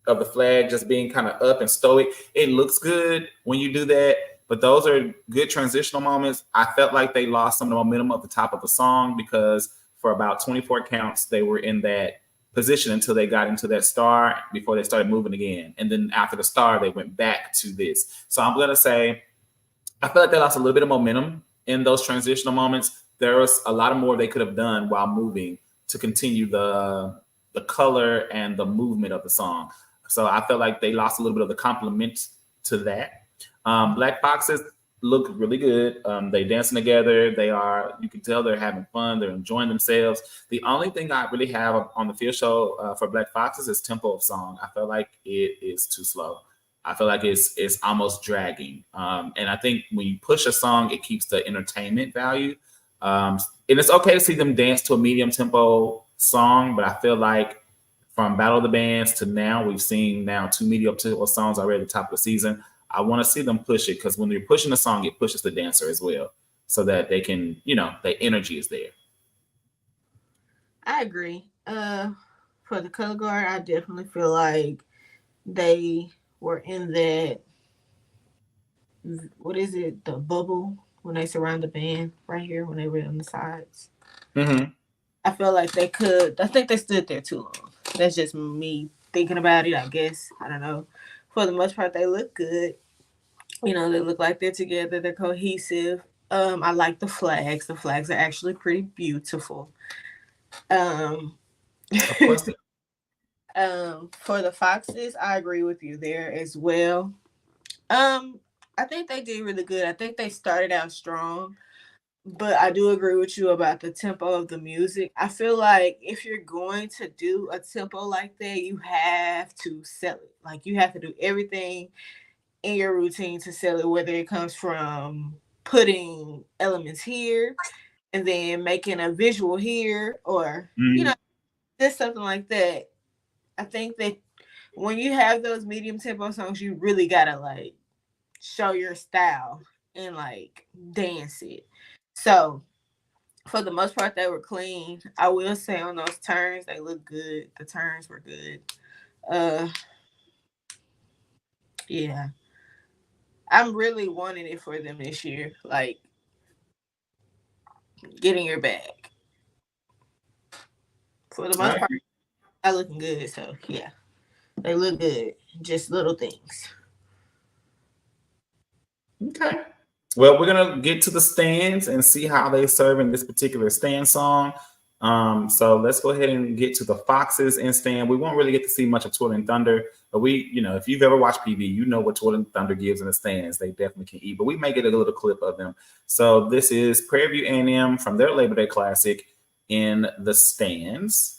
of the flag just being kind of up and stoic. It looks good when you do that, but those are good transitional moments. I felt like they lost some of the momentum at the top of the song because for about 24 counts, they were in that position until they got into that star before they started moving again. And then after the star, they went back to this. So I'm going to say, I feel like they lost a little bit of momentum in those transitional moments. There was a lot more they could have done while moving to continue the color and the movement of the song. So I felt like they lost a little bit of the compliment to that. Black Foxes look really good. They dancing together. You can tell they're having fun. They're enjoying themselves. The only thing I really have on the field show for Black Foxes is tempo of song. I feel like it is too slow. I feel like it's almost dragging. And I think when you push a song, it keeps the entertainment value. And it's okay to see them dance to a medium tempo song, but I feel like from Battle of the Bands to now, we've seen now 2 medium tempo songs already at the top of the season. I want to see them push it because when they're pushing a song, it pushes the dancer as well so that they can, the energy is there. I agree. For the color guard, I definitely feel like they were in that, what is it, the bubble when they surround the band right here when they were on the sides. Mm-hmm. I feel like I think they stood there too long. That's just me thinking about it, I guess. I don't know. For the most part, they look good. They look like they're together. They're cohesive. I like the flags. The flags are actually pretty beautiful. Of course. For the Foxes, I agree with you there as well. I think they did really good. I think they started out strong, but I do agree with you about the tempo of the music. I feel like if you're going to do a tempo like that, you have to sell it. Like you have to do everything in your routine to sell it, whether it comes from putting elements here and then making a visual here or, just something like that. I think that when you have those medium tempo songs, you really gotta like show your style and like dance it. So for the most part, they were clean. I will say on those turns, they look good. The turns were good. Yeah. I'm really wanting it for them this year. Like getting your bag. For the most part, they're looking good. So yeah. They look good. Just little things. Okay. Well, we're gonna get to the stands and see how they serve in this particular stand song. So let's go ahead and get to the Foxes in stand. We won't really get to see much of Twirling Thunder, but if you've ever watched PV, you know what Twirling Thunder gives in the stands. They definitely can eat, but we may get a little clip of them. So this is Prairie View A&M from their Labor Day Classic in the stands.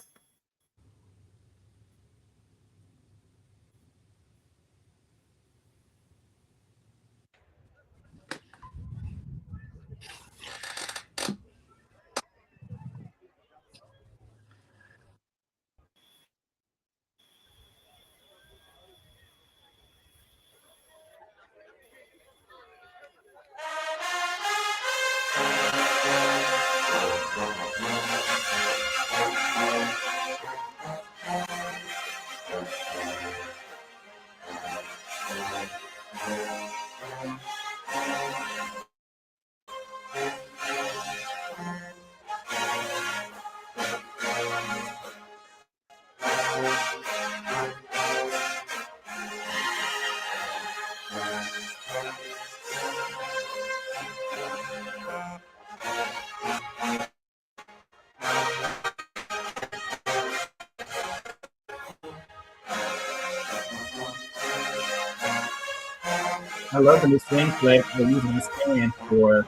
I love the swing flag they're using the stand for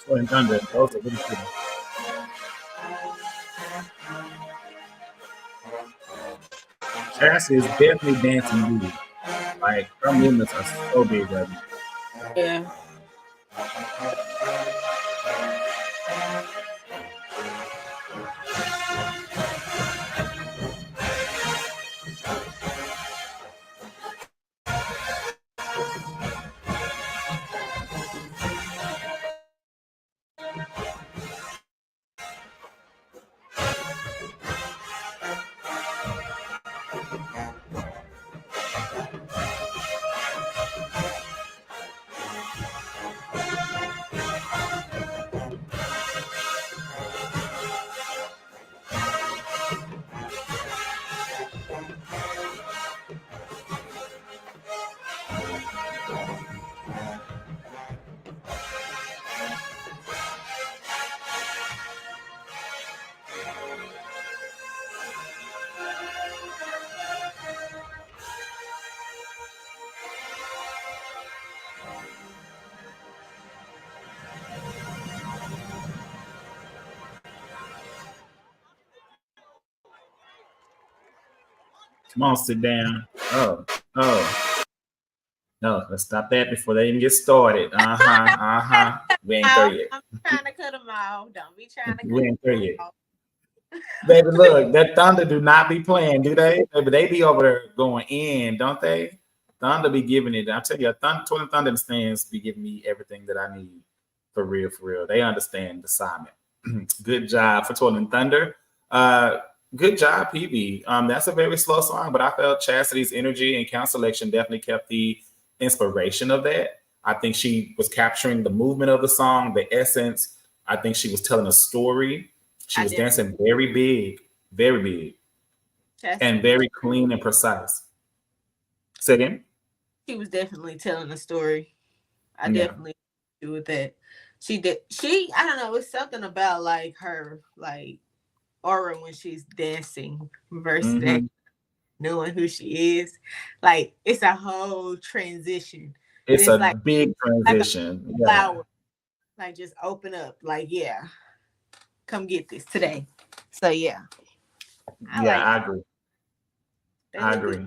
Twirling Thunder. Those are really cool. Cassie is definitely dancing booty. Like her movements are so big right now. Yeah. Come on, sit down. Oh. No, let's stop that before they even get started. We ain't there yet. I'm trying to cut them off. Don't be trying to cut We ain't there them yet. off. Baby, look, that Thunder do not be playing, do they? Baby, they be over there going in, don't they? Thunder be giving it. I tell you, Thunder in the stands be giving me everything that I need. For real, for real. They understand the assignment. Good job for Twirling Thunder. Good job, PB. That's a very slow song, but I felt Chastity's energy and count selection definitely kept the inspiration of that. I think she was capturing the movement of the song, the essence. I think she was telling a story. She was dancing very big, and very clean and precise. Say again? She was definitely telling a story. I definitely do with that. She did. I don't know. It's something about like her like aura when she's dancing versus knowing who she is. Like it's a whole transition. It's a like, big transition. Like a flower. Like just open up. Like come get this today. So yeah. I agree. I agree.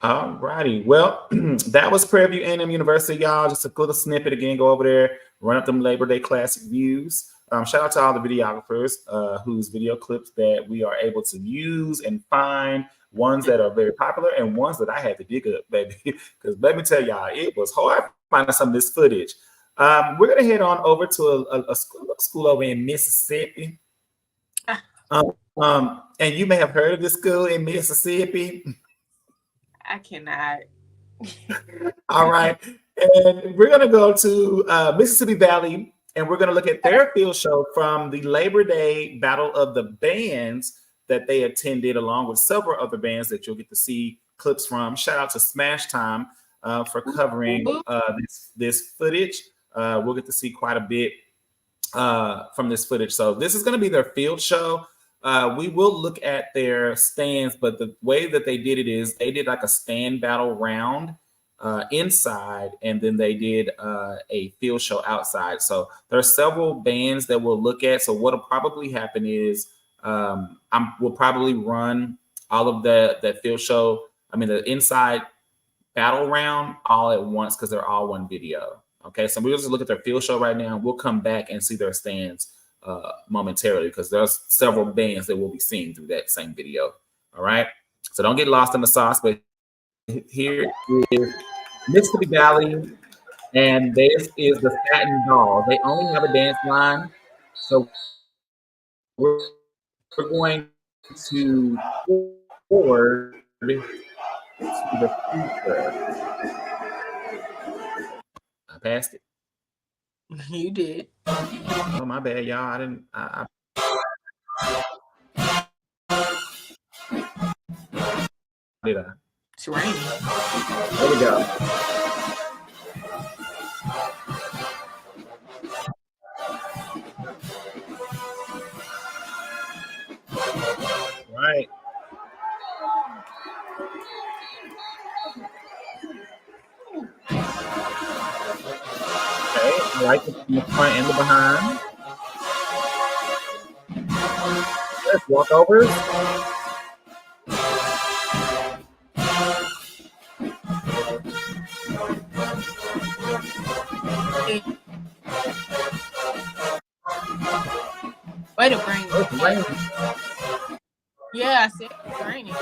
All righty. Well, that was Prairie View A&M University, y'all. Just a little snippet again. Go over there, run up them Labor Day classic views. Shout out to all the videographers whose video clips that we are able to use and find, ones that are very popular and ones that I had to dig up, baby. Because let me tell y'all, it was hard finding some of this footage. We're going to head on over to a school over in Mississippi. And you may have heard of this school in Mississippi. I cannot. All right. And we're going to go to Mississippi Valley, and we're going to look at their field show from the Labor Day Battle of the Bands that they attended, along with several other bands that you'll get to see clips from. Shout out to Smash Time for covering this footage. We'll get to see quite a bit from this footage. So this is going to be their field show. We will look at their stands, but the way that they did it is they did like a stand battle round inside, and then they did a field show outside. So there are several bands that we'll look at. So what'll probably happen is we'll probably run all of that field show. I mean, the inside battle round all at once because they're all one video. Okay, so we'll just look at their field show right now. We'll come back and see their stands momentarily because there's several bands that we'll be seeing through that same video. All right, so don't get lost in the sauce. But here is Mississippi Valley, and this is the Satin Doll. They only have a dance line, so we're going to forward to the future. I passed it. You did. Oh, my bad, y'all. I didn't. Did I? It's raining. There we go. Right. Okay, I like it from the front and the behind. Let's walkovers. Way to bring It's raining. Yeah, I said it's raining.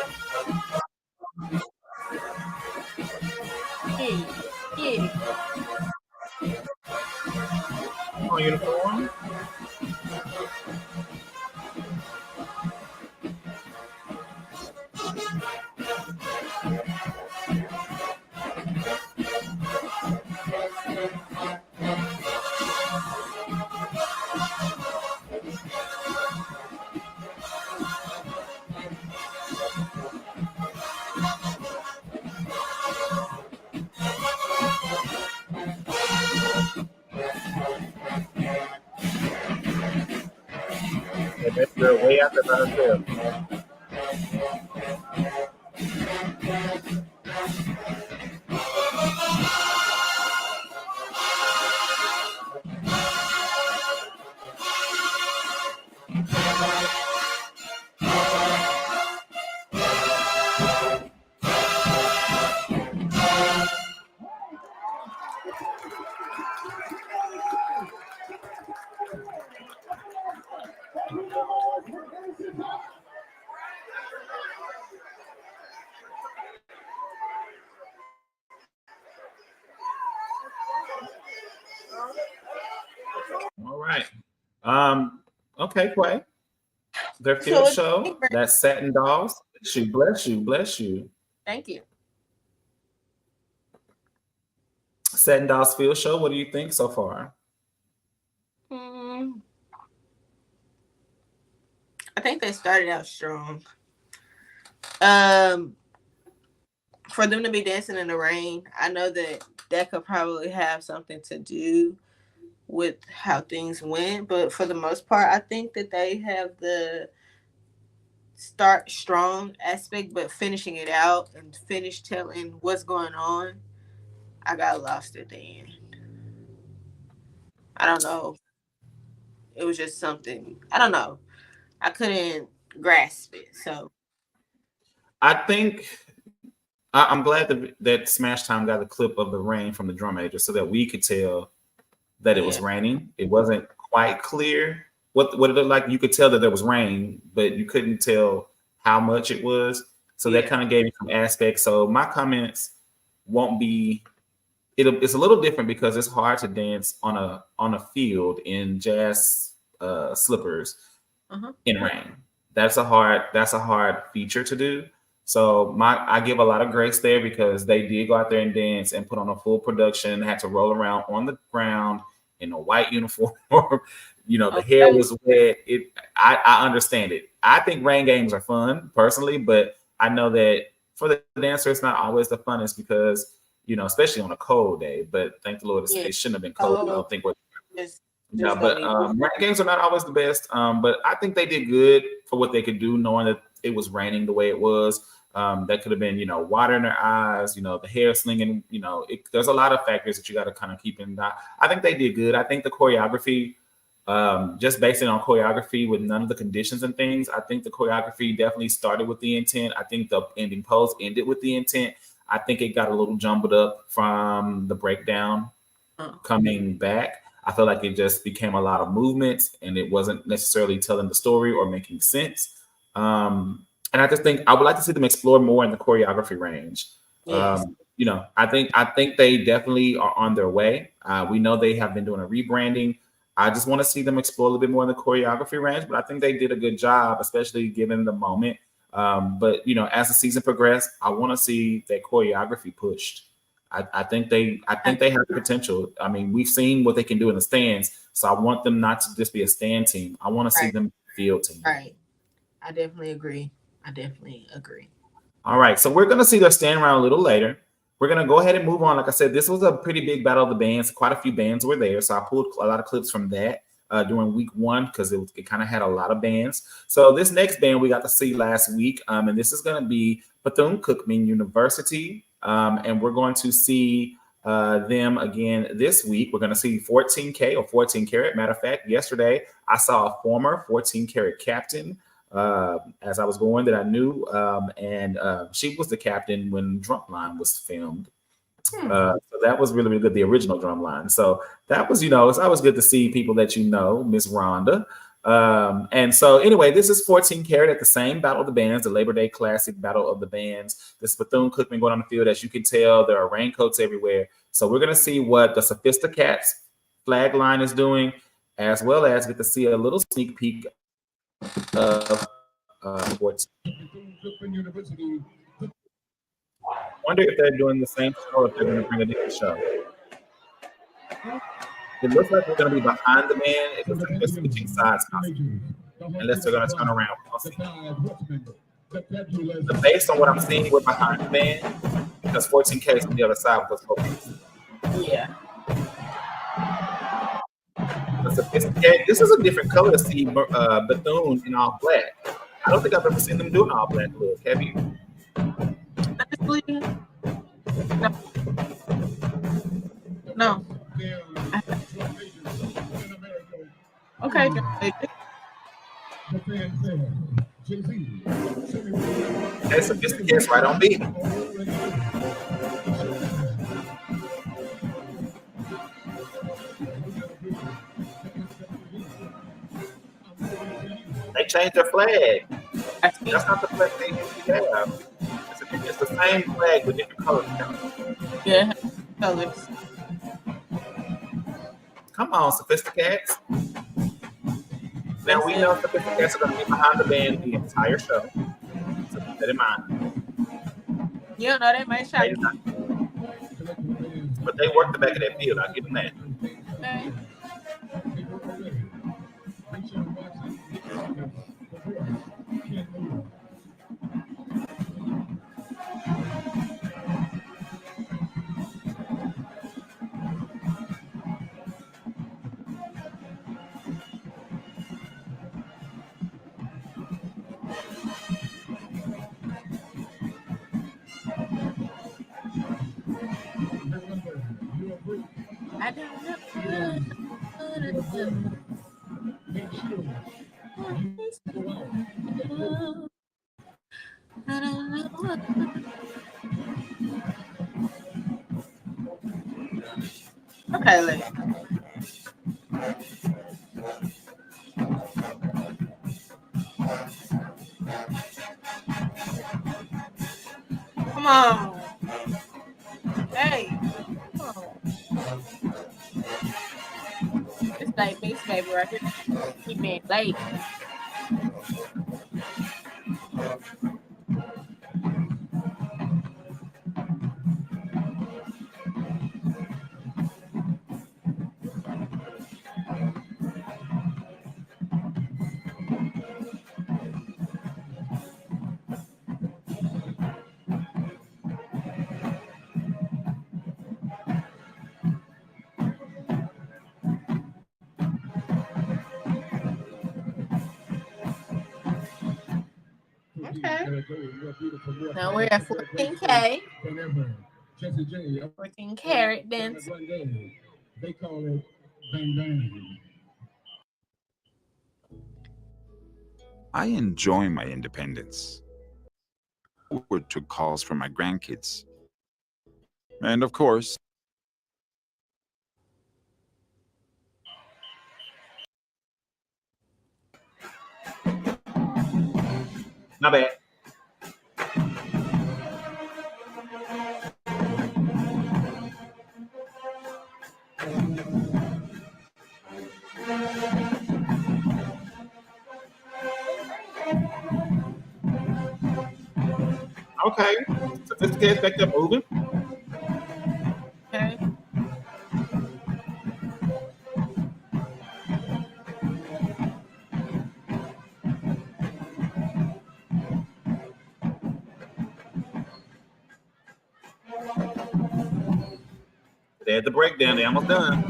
Yeah. On uniform. They're way out there by themselves. right. Okay, Quay. Their So field it's show. That's Satin Dolls. Bless you, bless you. Thank you. Satin Dolls field show. What do you think so far? I think they started out strong. For them to be dancing in the rain, I know that could probably have something to do with how things went, but for the most part, I think that they have the start strong aspect, but finishing it out and finish telling what's going on, I got lost at the end. I don't know. It was just something. I don't know. I couldn't grasp it. So I think I'm glad that Smash Time got a clip of the rain from the drum major so that we could tell that it was raining. It wasn't quite clear what it looked like. You could tell that there was rain, but you couldn't tell how much it was. So that kind of gave me some aspects. So my comments won't be. It's a little different because it's hard to dance on a field in jazz slippers in rain. That's a hard feature to do. So I give a lot of grace there because they did go out there and dance and put on a full production, had to roll around on the ground in a white uniform. The hair was wet. I understand it. I think rain games are fun personally, but I know that for the dancer, it's not always the funnest because, especially on a cold day, but thank the Lord, it shouldn't have been cold. I don't think rain games are not always the best. But I think they did good for what they could do, knowing that it was raining the way it was. That could have been, water in their eyes, the hair slinging, there's a lot of factors that you got to kind of keep in mind. I think they did good. I think the choreography, just based it on choreography with none of the conditions and things, I think the choreography definitely started with the intent. I think the ending pose ended with the intent. I think it got a little jumbled up from the breakdown coming back. I feel like it just became a lot of movements and it wasn't necessarily telling the story or making sense. And I just think I would like to see them explore more in the choreography range. Yes. I think they definitely are on their way. We know they have been doing a rebranding. I just want to see them explore a little bit more in the choreography range, but I think they did a good job, especially given the moment. But as the season progressed, I want to see that choreography pushed. I think they have the potential. I mean, we've seen what they can do in the stands, so I want them not to just be a stand team. I want to see them field team. Right. I definitely agree. All right, so we're going to see their stand round a little later. We're going to go ahead and move on. Like I said, this was a pretty big battle of the bands. Quite a few bands were there, so I pulled a lot of clips from that during week one because it kind of had a lot of bands. So this next band we got to see last week, and this is going to be Bethune-Cookman University, and we're going to see them again this week. We're going to see 14K or 14 Karat. Matter of fact, yesterday I saw a former 14 Karat captain as I was going that I knew, and she was the captain when Drumline was filmed. So that was really, really good, the original Drumline. So that was, it's always good to see people that Miss Rhonda. And so anyway, this is 14 Karat at the same Battle of the Bands, the Labor Day Classic Battle of the Bands. This Bethune-Cookman going on the field. As you can tell, there are raincoats everywhere. So we're going to see what the Sophisticats flag line is doing, as well as get to see a little sneak peek of sports. Wonder if they're doing the same show or if they're going to bring a different show. It looks like we're going to be behind the band. It looks like they're switching sides constantly. Unless they're going to turn around. We'll see. But based on what I'm seeing, we're behind the band because 14K is on the other side with those focus. Yeah. The Sophisticated. This is a different color to see Bethune in all black. I don't think I've ever seen them do an all black look. Have you? No. Okay. That's Sophisticated right on beat. They changed their flag. That's not the flag they usually have. It's the same flag with different colors now. Yeah, colors. Come on, Sophisticats. Now we know Sophisticates are going to be behind the band the entire show. So keep that in mind. You don't know they might shock you. But they work the back of that field. I'll give them that. Okay. I don't know. I don't know. Okay, lady. Come on. Hey. Come on. It's like Mix Baby right here. He being late. Okay. Now we're at 14K. 14 karat dance. They call it bang bang. I enjoy my independence. I look forward to calls from my grandkids. And of course, Not bad. Okay. Sophisticated back there moving. Okay. They had the breakdown. They almost done.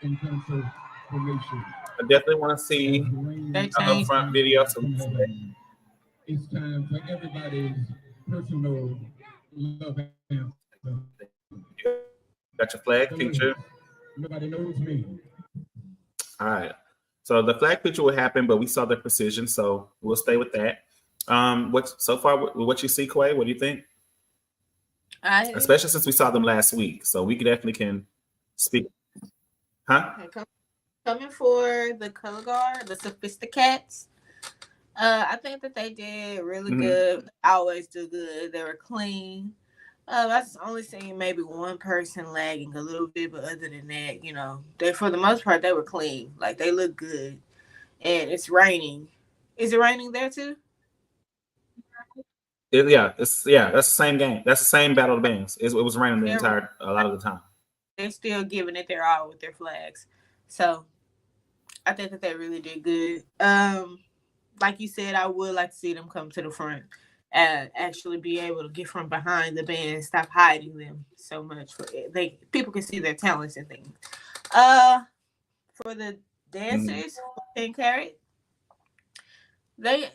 In concert formation. I definitely want to see They an changed. upfront video. So It's time for everybody's personal love anthem. got your flag feature. Nobody knows me. All right. So the flag picture will happen, but we saw the precision, so we'll stay with that. What you see, Quay? What do you think? Especially since we saw them last week, so we definitely can speak. Huh? Okay, coming for the color guard, the Sophisticates. I think that they did really good. I always do good. They were clean. I've only seen maybe one person lagging a little bit, but other than that, you know, they for the most part they were clean. Like they look good. And it's raining. Is it raining there too? That's the same game. That's the same Battle of the Bands. It was raining a lot of the time. They're still giving it their all with their flags. So I think that they really did good. Like you said, I would like to see them come to the front and actually be able to get from behind the band and stop hiding them so much. People can see their talents and things. For the dancers, 10 karat, they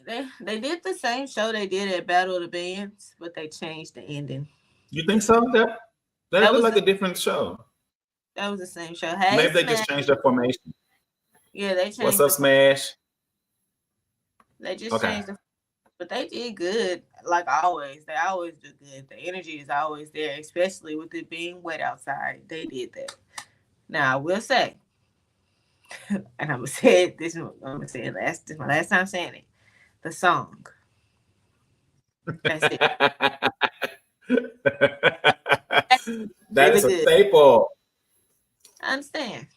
did the same show they did at Battle of the Bands, but they changed the ending. You think so? That was like a different show. That was the same show. Hey, maybe they just changed their formation. Yeah, they changed. What's up, Smash? They just changed the, but they did good, like always. They always do good. The energy is always there, especially with it being wet outside. They did that. Now I will say, and I'm gonna say it. This is my last time saying it. The song. That's it. That Really is a good. staple. I understand.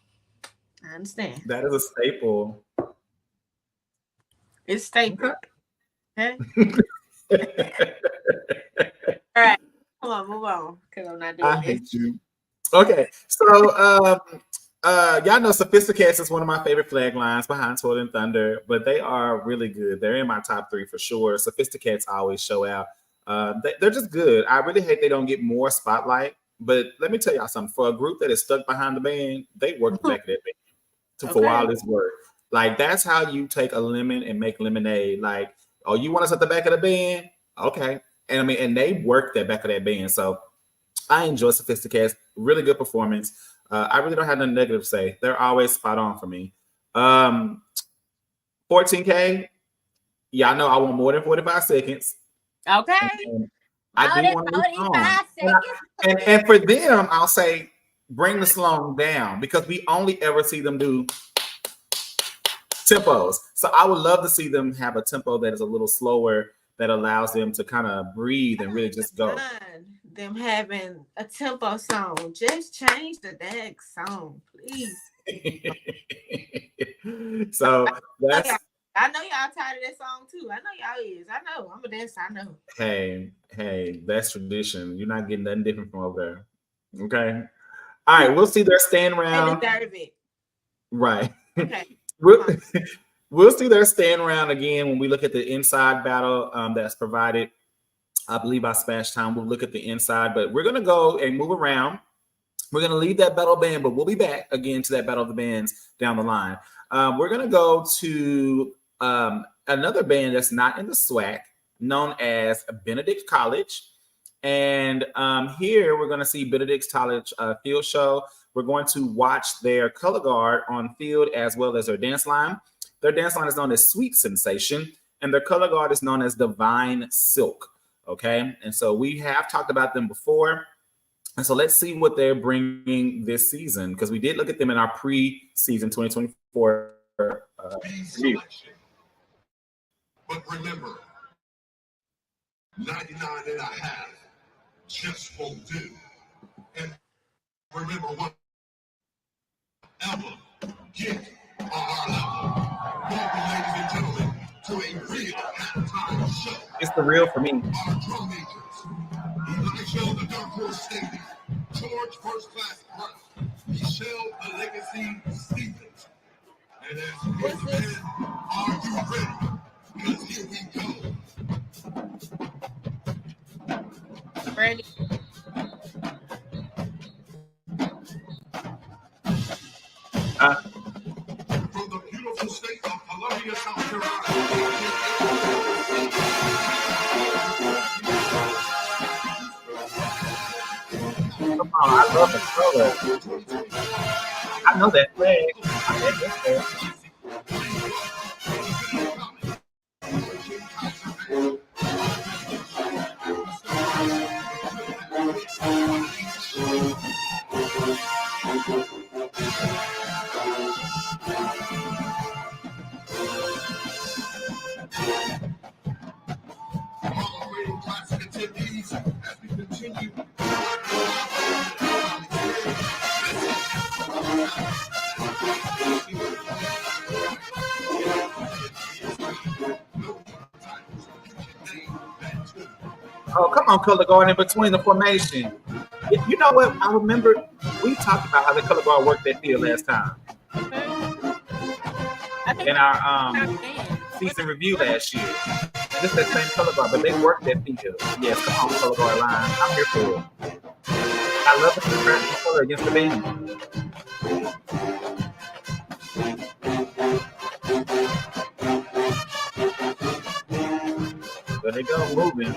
That is a staple. It's staple. Okay. All right. Come on, move on. Because I'm not doing I this. hate you. Okay, so y'all know Sophisticates is one of my favorite flag lines behind Toil and Thunder, but they are really good. They're in my top 3 for sure. Sophisticates always show out. They're just good. I really hate they don't get more spotlight, but let me tell y'all something. For a group that is stuck behind the band, they work the back of that band for all this work. Like, that's how you take a lemon and make lemonade. Like, oh, you want us at the back of the band? Okay. And I mean, and they work that back of that band. So I enjoy Sophisticates. Really good performance. I really don't have nothing negative to say. They're always spot on for me. 14K. Y'all know I want more than 45 seconds. Okay. And I do want to 45 seconds. And for them, I'll say bring the song down because we only ever see them do tempos. So I would love to see them have a tempo that is a little slower that allows them to kind of breathe and really just go. Them having a tempo song. Just change the dang song, please. So that's I know y'all tired of that song too. I know y'all is. I know. I'm a dancer. I know. Hey, that's tradition. You're not getting nothing different from over there. Okay. All right, we'll see their stand round. They deserve it. Right. Okay. We'll see their stand round again when we look at the inside battle that's provided, I believe, by Smash Time. We'll look at the inside, but we're going to go and move around. We're going to leave that battle band, but we'll be back again to that battle of the bands down the line. We're going to go to another band that's not in the SWAC, known as Benedict College. And here we're going to see Benedict's College field show. We're going to watch their color guard on field as well as their dance line. Their dance line is known as Sweet Sensation, and their color guard is known as Divine Silk. Okay, and so we have talked about them before. And so let's see what they're bringing this season, because we did look at them in our pre-season 2024 review. But remember, 99 and a half just won't do. And remember, whatever get on our level. Welcome, ladies and gentlemen, to a real halftime show. It's the real for me. Our drum majors, Elijah the Dark Horse Stadium, George First Class Brown, Michelle the Legacy Stevens. And as we begin, are you ready? Because here we go. Ready? From the beautiful state of Columbia, South Carolina. Come on, I love the color. I know that flag. I know that flag. Classic attendees, as we continue. Oh, come on, color guard in between the formation. You know what? I remember we talked about how the color guard worked that field last time in our season review last year. Just that same color guard, but they worked that field. Yes, come on, color guard line. I'm here for it. I love the contrasting color against the band. There they go, moving.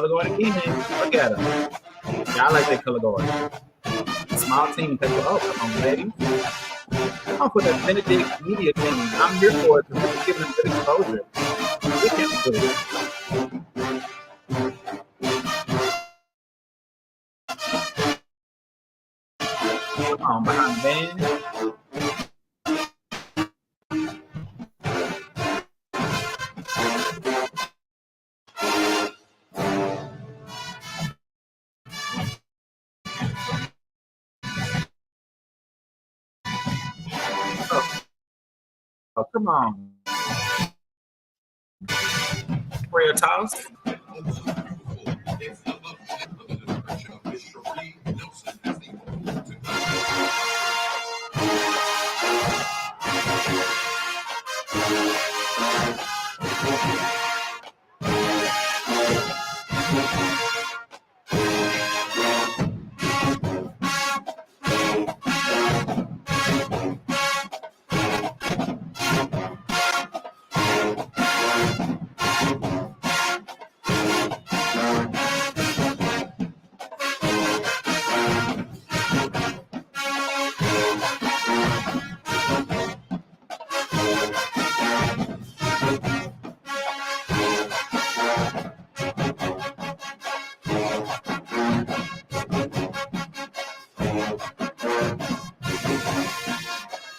color guard again. Look at them. Y'all like that color guard. Small team, take it up. Come on, ladies. I'm for that Benedict media team. I'm here for it because it's giving them good exposure. Look at this. Come on, behind the band. Oh, come on. Prayer toss.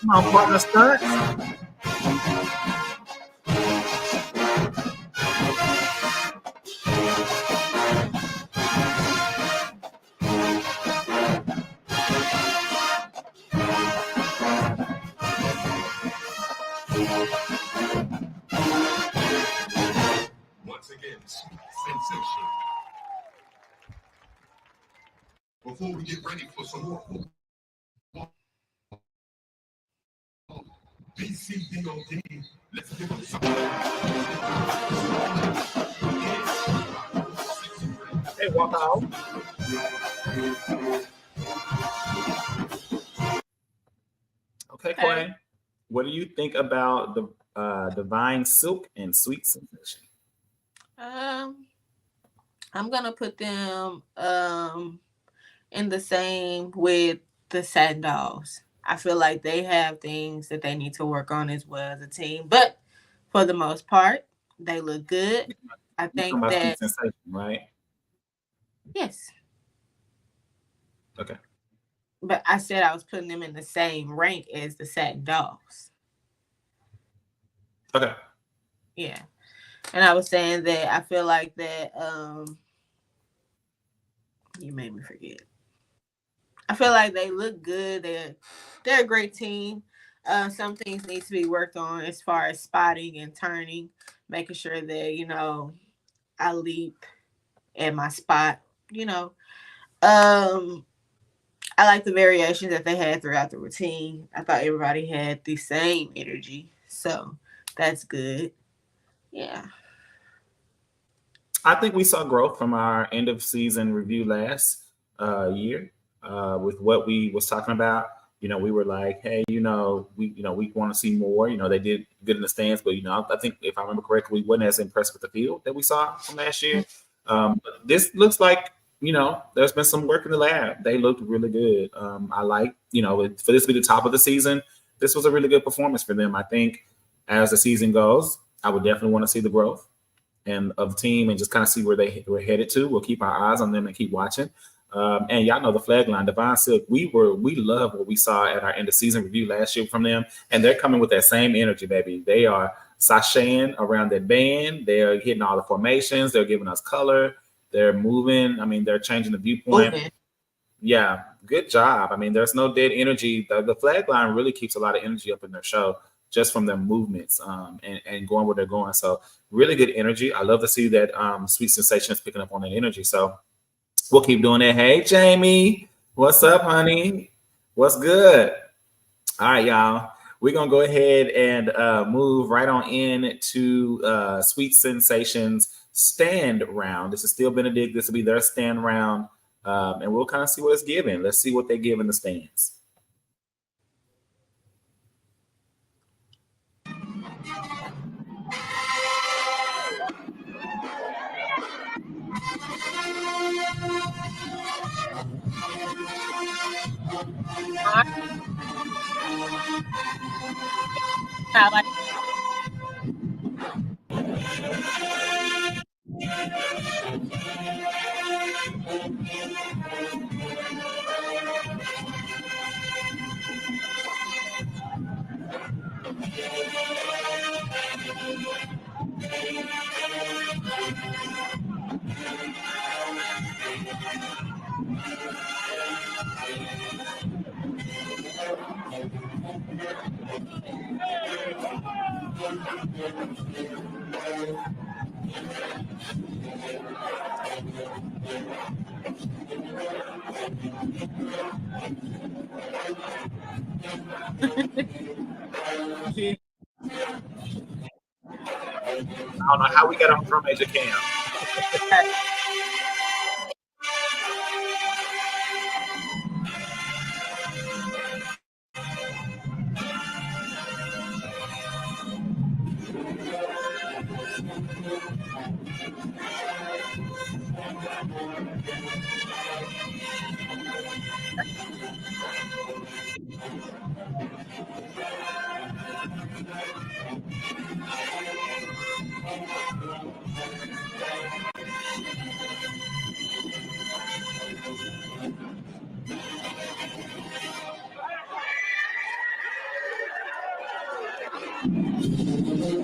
Come on, partner stunts. Once again, sensation. Before we get ready for some more BCDOD, let's give them some. Hey, walk out. Okay, Quay. What do you think about the Divine Silk and Sweet Sensation? I'm gonna put them in the same with the Satin Dolls. I feel like they have things that they need to work on as well as a team, but for the most part, they look good. I think about that Sweet Sensation, right? yes. Okay. But I said I was putting them in the same rank as the Satin Dolls. Okay. Yeah. And I was saying that I feel like that you made me forget. I feel like they look good. They're a great team. Some things need to be worked on as far as spotting and turning, making sure that, I leap at my spot, I like the variations that they had throughout the routine. I thought everybody had the same energy. So that's good. Yeah. I think we saw growth from our end of season review last year with what we was talking about. We were like, hey, we want to see more. They did good in the stands, but I think if I remember correctly, we wasn't as impressed with the field that we saw from last year. But this looks like there's been some work in the lab. They looked really good. I like for this to be the top of the season, this was a really good performance for them. I think as the season goes, I would definitely want to see the growth and of the team and just kind of see where we're headed to. We'll keep our eyes on them and keep watching. And y'all know the flag line, Divine Silk. We love what we saw at our end of season review last year from them, and they're coming with that same energy, baby. They are sashaying around that band. They're hitting all the formations. They're giving us color. They're moving. I mean, they're changing the viewpoint. Okay. Yeah, good job. I mean, there's no dead energy. The flag line really keeps a lot of energy up in their show just from their movements and going where they're going. So really good energy. I love to see that Sweet Sensation is picking up on that energy. So we'll keep doing that. Hey, Jamie, what's up, honey? What's good? All right, y'all. We're going to go ahead and move right on in to Sweet Sensations stand round. This is still Benedict. This will be their stand round. And we'll kind of see what it's giving. Let's see what they give in the stands. I like I don't know how we got on from Major Cam.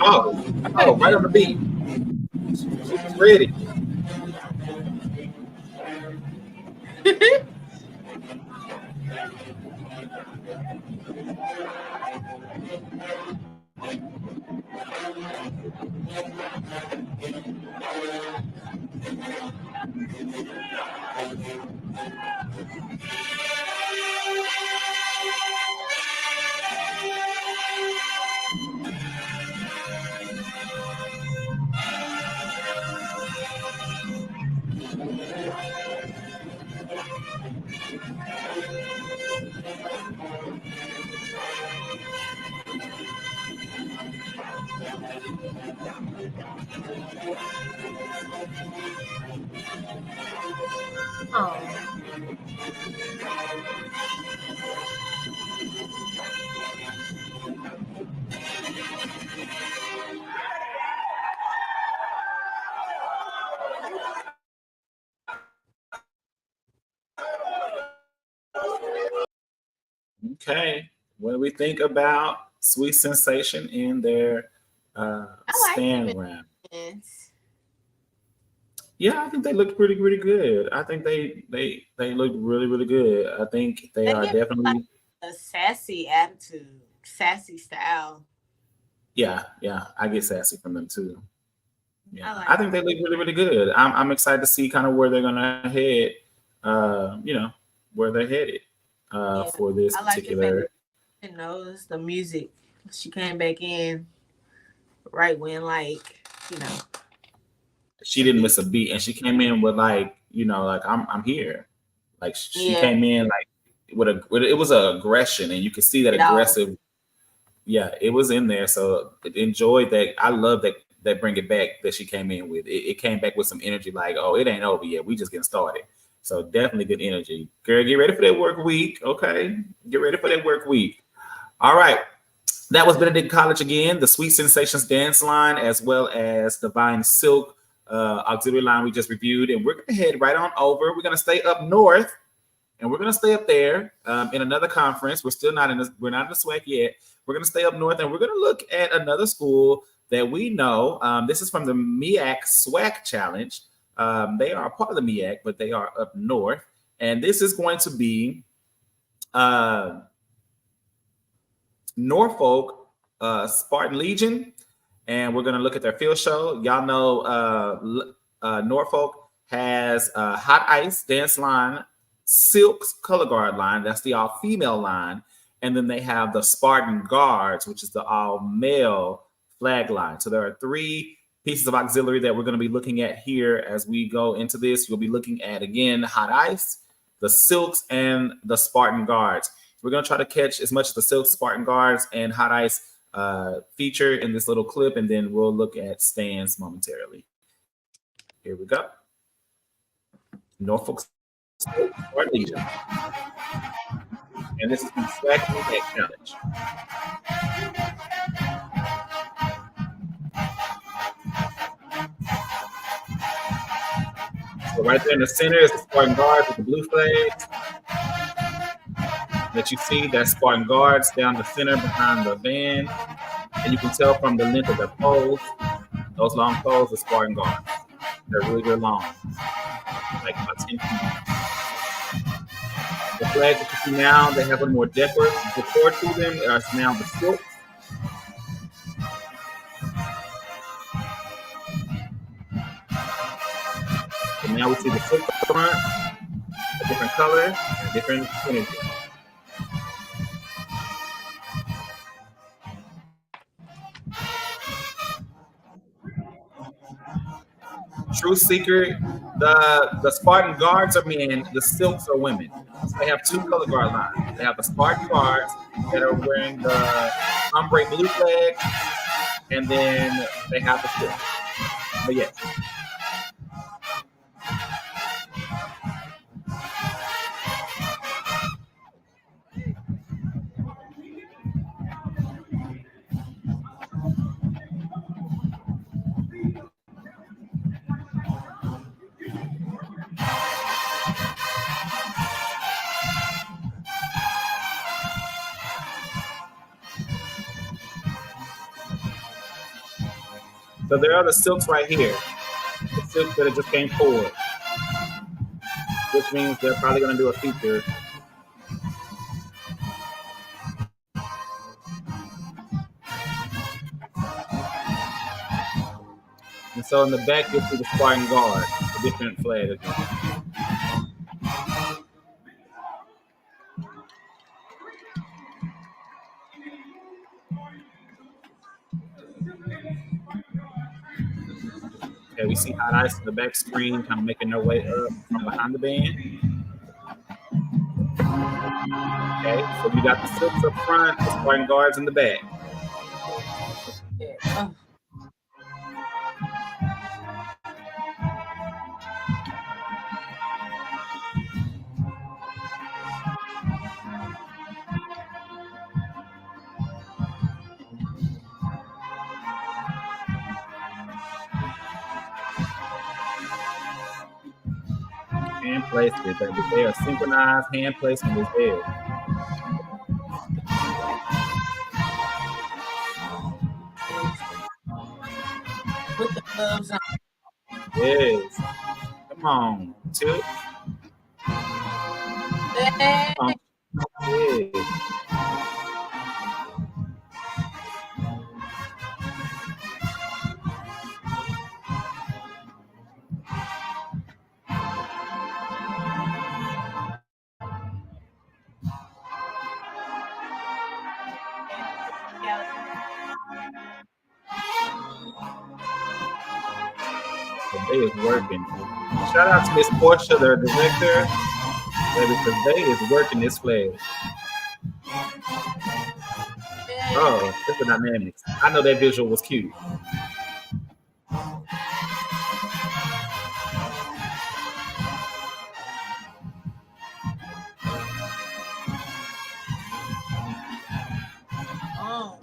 Oh, right on the beat. She was ready. oh. Okay. What do we think about Sweet Sensation in their I like stand them. round? Yes. Yeah, I think they looked pretty good. I think they looked really good. I think they They are give me like definitely a sassy attitude, sassy style. yeah. I get sassy from them too. I Yeah, like I think they look really good. I'm excited to see kind of where they're gonna head. Where they're headed yeah. for this I like the fact particular. that she knows the music. She came back in right when you know She the didn't beat. miss a beat, and she came in with like I'm here. Like she Yeah, came in like with it was a aggression, and you could see that it all. aggressive. Yeah, it was in there. So enjoyed that. I love that bring it back that she came in with. It came back with some energy, like, oh, it ain't over yet. We just getting started. So definitely good energy. Girl, get ready for that work week. Okay. Get ready for that work week. All right. That was Benedict College again, the Sweet Sensations dance line, as well as Divine Silk auxiliary line we just reviewed. And we're going to head right on over. We're going to stay up north, and we're going to stay up there in another conference. We're still not in this, we're not in the SWAC yet. We're going to stay up north, and we're going to look at another school that we know. This is from the MEAC SWAC Challenge. They are a part of the MEAC, but they are up north. And this is going to be Norfolk Spartan Legion, and we're going to look at their field show. Y'all know Norfolk has Hot Ice dance line, Silk's color guard line. That's the all female line, and then they have the Spartan Guards, which is the all male flag line. So there are three pieces of auxiliary that we're going to be looking at here as we go into this. You'll be looking at again Hot Ice, the Silks, and the Spartan Guards. We're going to try to catch as much of the Silk, Spartan Guards, and Hot Ice feature in this little clip, and then we'll look at stands momentarily. Here we go. Norfolk Spartan Legion. And this is the SWAC Challenge. So right there in the center is the Spartan Guards with the blue flags. That you see, that's Spartan Guards down the center behind the band. And you can tell from the length of their poles, those long poles are Spartan Guards. They're really long, like about 10 feet. The flags that you see now, they have a more decor to them. It's now the silks. And now we see the silk front, a different color, and a different energy. True secret, the Spartan Guards are men, the silks are women. So they have two color guard lines. They have the Spartan Guards that are wearing the ombre blue flag, and then they have the silk. But yes. So there are the silks right here. The silks that just came forward. Which means they're probably going to do a feature. And so in the back, you'll see the Spartan Guard, a different flag again. Okay, we see hot ice in the back screen kind of making their way up from behind the band. Okay, so you got the silks up front, the Spartan Guards in the back. Hand placement, baby. They are synchronized hand placement is there. With the gloves on. Yes. Come on, Tilt. Hey. Come on. Yeah. They is working. Shout out to Miss Portia, the director, because they is working this flag. Oh, that's the dynamics. I know that visual was cute. Oh.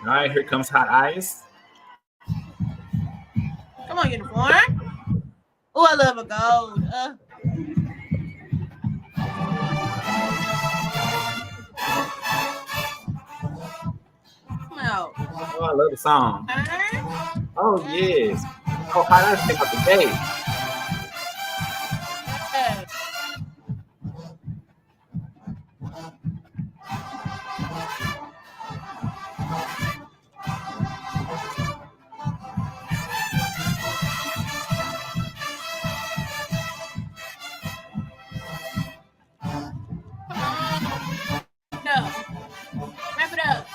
All right, here comes hot ice. Come on, uniform. Oh, I love a gold. Come out. Oh, I love the song. Oh, yes. Oh, hot ice came out the gate. Hey. No. Wrap it up.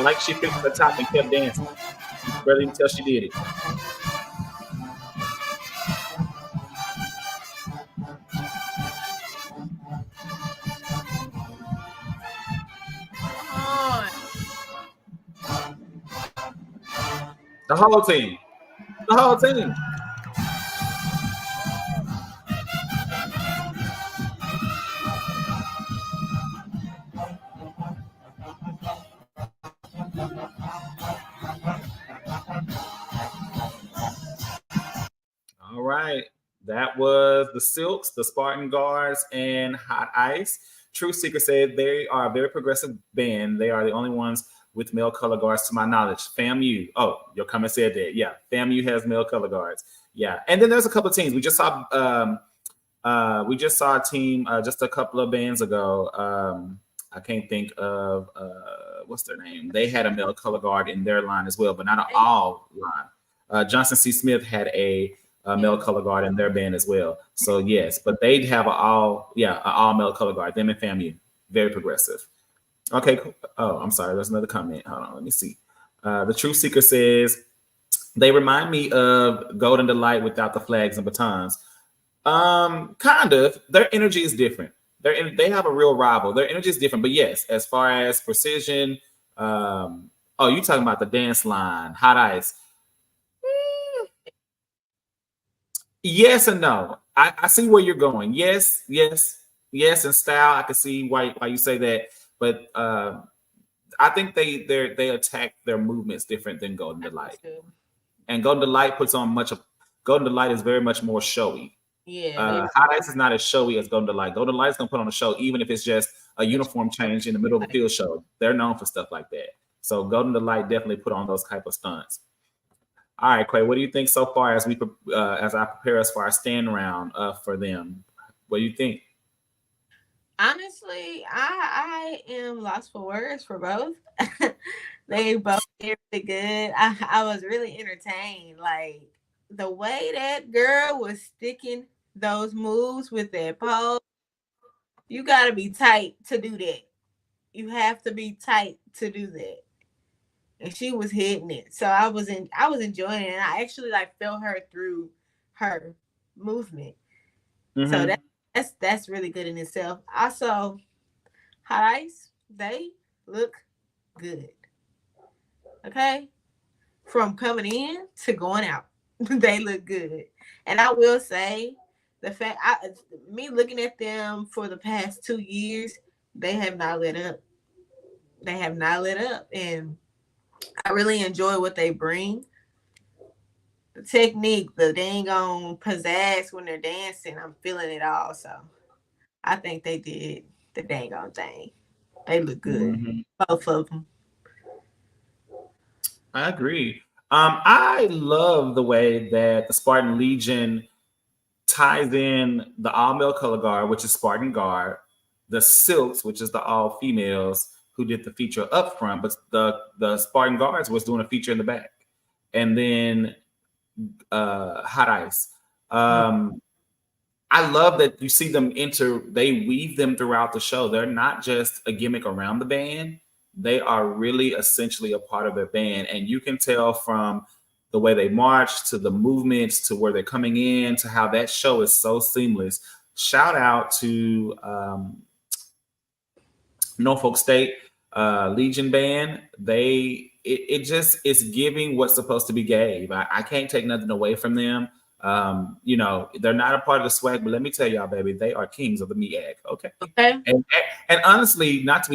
like she picked the top and kept dancing. Barely even tell she did it. The whole team. The whole team. All right. That was the Silks, the Spartan Guards, and Hot Ice. Truth Seeker said they are a very progressive band. They are the only ones with male color guards to my knowledge. FAMU. Oh, your comment said that. Yeah, FAMU has male color guards. Yeah, and then there's a couple of teams. We just saw a team just a couple of bands ago. I can't think of what's their name. They had a male color guard in their line as well, but not an all line. Johnson C. Smith had a male color guard in their band as well. So yes, but they'd have an all male color guard. Them and FAMU, very progressive. Okay. Oh, I'm sorry. There's another comment. Hold on. Let me see. The Truth Seeker says they remind me of Golden Delight without the flags and batons. Kind of. Their energy is different. They have a real rival. Their energy is different. But yes, as far as precision, you talking about the dance line, Hot Ice. Yes and no. I see where you're going. Yes, in style. I can see why you say that. But I think they attack their movements different than Golden Delight. And Golden Delight puts on Golden Delight is very much more showy. Yeah. Hot Ice is not as showy as Golden Delight. Golden Delight is gonna put on a show, even if it's just a uniform change in the middle of the field show. They're known for stuff like that. So Golden Delight definitely put on those type of stunts. All right, Quay, what do you think so far as I prepare us for our stand round for them? What do you think? Honestly, I am lost for words for both. They both did really good. I was really entertained. Like the way that girl was sticking those moves with that pose, you got to be tight to do that. You have to be tight to do that. And she was hitting it. So I was enjoying it. And I actually felt her through her movement. Mm-hmm. So that's really good in itself. Also, Hot Ice, they look good. Okay? From coming in to going out, they look good. And I will say, me looking at them for the past 2 years, they have not lit up. They have not lit up. And I really enjoy what they bring. The technique, the dang on pizzazz when they're dancing, I'm feeling it all. So I think they did the dang on thing. They look good. Mm-hmm. Both of them. I agree. I love the way that the Spartan Legion ties in the all-male color guard, which is Spartan Guard, the Silks, which is the all-females, who did the feature up front, but the Spartan Guards was doing a feature in the back. And then Hot Ice. I love that you see them they weave them throughout the show. They're not just a gimmick around the band. They are really essentially a part of their band. And you can tell from the way they march to the movements to where they're coming in to how that show is so seamless. Shout out to Norfolk State Legion Band. It just is giving what's supposed to be gave. I can't take nothing away from them. They're not a part of the swag, but let me tell y'all, baby, they are kings of the MEAG. Okay. And honestly, not to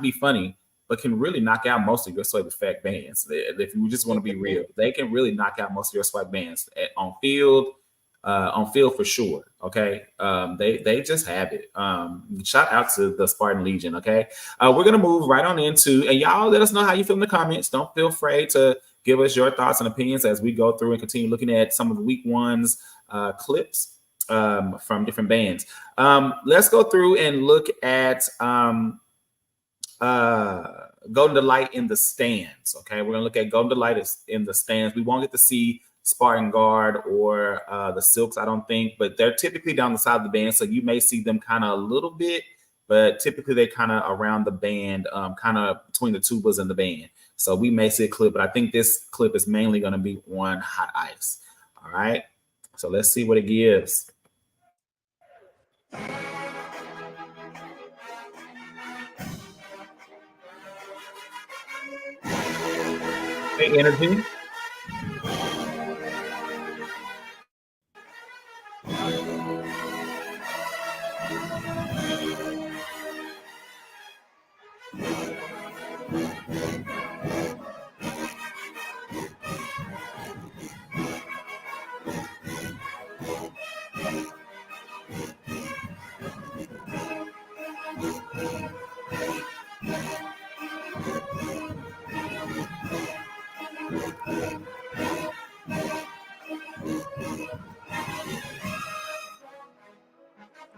be funny, but can really knock out most of your swag effect bands. If you just want to be real, they can really knock out most of your swag bands on field for sure. Okay. They just have it. Shout out to the Spartan Legion. Okay. We're going to move right on into, and y'all let us know how you feel in the comments. Don't feel afraid to give us your thoughts and opinions as we go through and continue looking at some of the week one's clips from different bands. Let's go through and look at Golden Delight in the stands. Okay. We're going to look at Golden Delight in the stands. We won't get to see Spartan Guard or the Silks, I don't think, but they're typically down the side of the band, so you may see them kind of a little bit but typically they kind of around the band, kind of between the tubas and the band. So we may see a clip, but I think this clip is mainly going to be on hot ice. All right. So let's see what it gives. Hey, energy.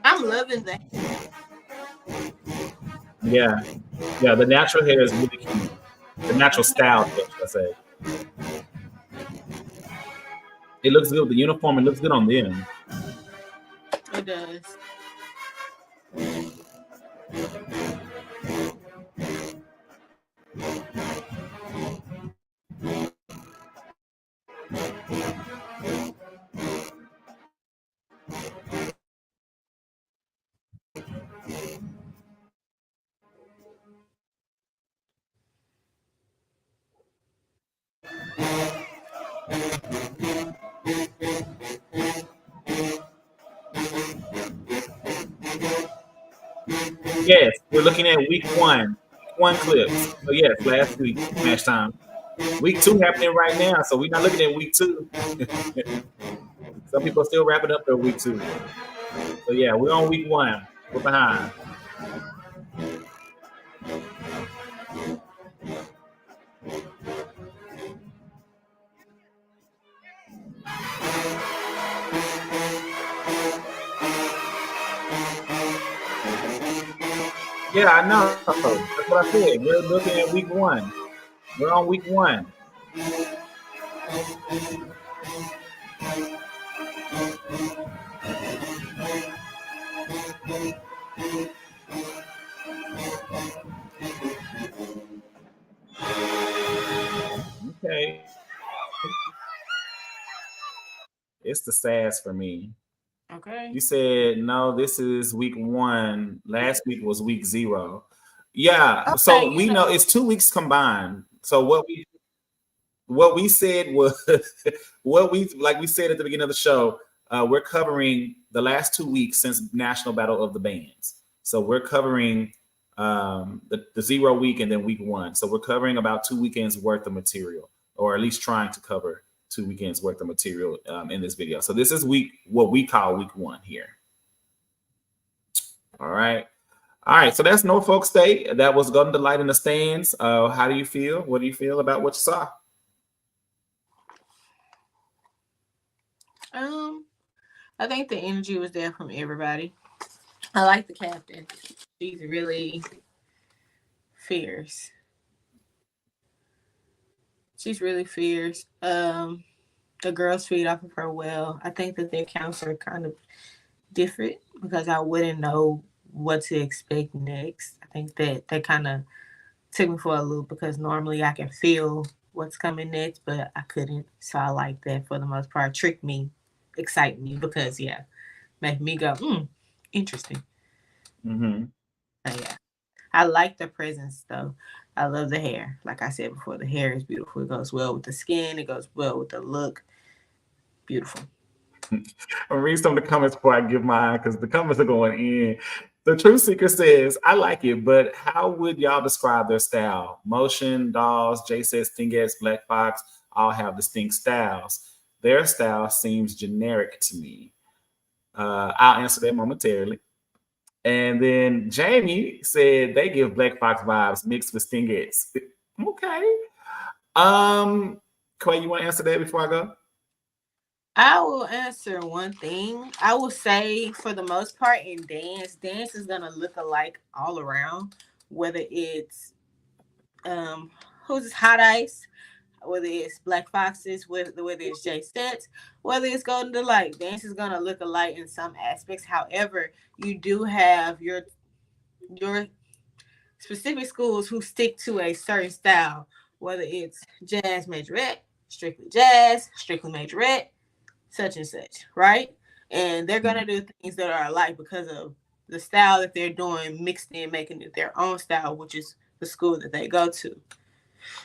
I'm loving that. Yeah. Yeah. The natural hair is really cute. The natural style, should I say. It looks good. The uniform, it looks good on them. It does. Yes, we're looking at week one. Week one clips. So yes, last week, match time. Week two happening right now, so we're not looking at week two. Some people are still wrapping up their week two. So yeah, we're on week one. We're behind. Yeah, I know. That's what I said. We're looking at week one. We're on week one. Okay. It's the sass for me. Okay. You said no, this is week one. Last week was week 0. Yeah, Okay, so you we know know. it's 2 weeks combined. So what we said was what we like we said at the beginning of the show, we're covering the last 2 weeks since National Battle of the Bands. So we're covering the 0 week and then week one. So we're covering about 2 weekends worth of material, or at least trying to cover 2 weekends worth of material in this video. So this is what we call week one here. All right. All right. So that's Norfolk State. That was Golden Delight in the stands. How do you feel? What do you feel about what you saw? I think the energy was there from everybody. I like the captain. She's really fierce. She's really fierce. The girls feed off of her well. I think that their counts are kind of different because I wouldn't know what to expect next. I think that they kind of took me for a loop because normally I can feel what's coming next, but I couldn't. So I like that for the most part. Trick me, excite me because make me go, interesting. Mm-hmm. So yeah. I like the presence though. I love the hair. Like I said before, the hair is beautiful. It goes well with the skin. It goes well with the look. Beautiful. I'll read some of the comments before I give mine because the comments are going in. The Truth Seeker says, I like it, but how would y'all describe their style? Motion, Dolls, Jay says, Stingettes, Black Fox all have distinct styles. Their style seems generic to me. I'll answer that momentarily. And then Jamie said they give Black Fox vibes mixed with Stingettes. Okay. Quay, you want to answer that before I go? I will answer one thing. I will say for the most part in dance is gonna look alike all around. Whether it's who's this Hot Ice, whether it's Black Foxes, whether it's J Sets, whether it's Golden Delight, dance is gonna look alike in some aspects. However, you do have your your specific schools who stick to a certain style, whether it's jazz majorette, strictly majorette, such and such, right? And they're gonna do things that are alike because of the style that they're doing, mixed in, making it their own style, which is the school that they go to.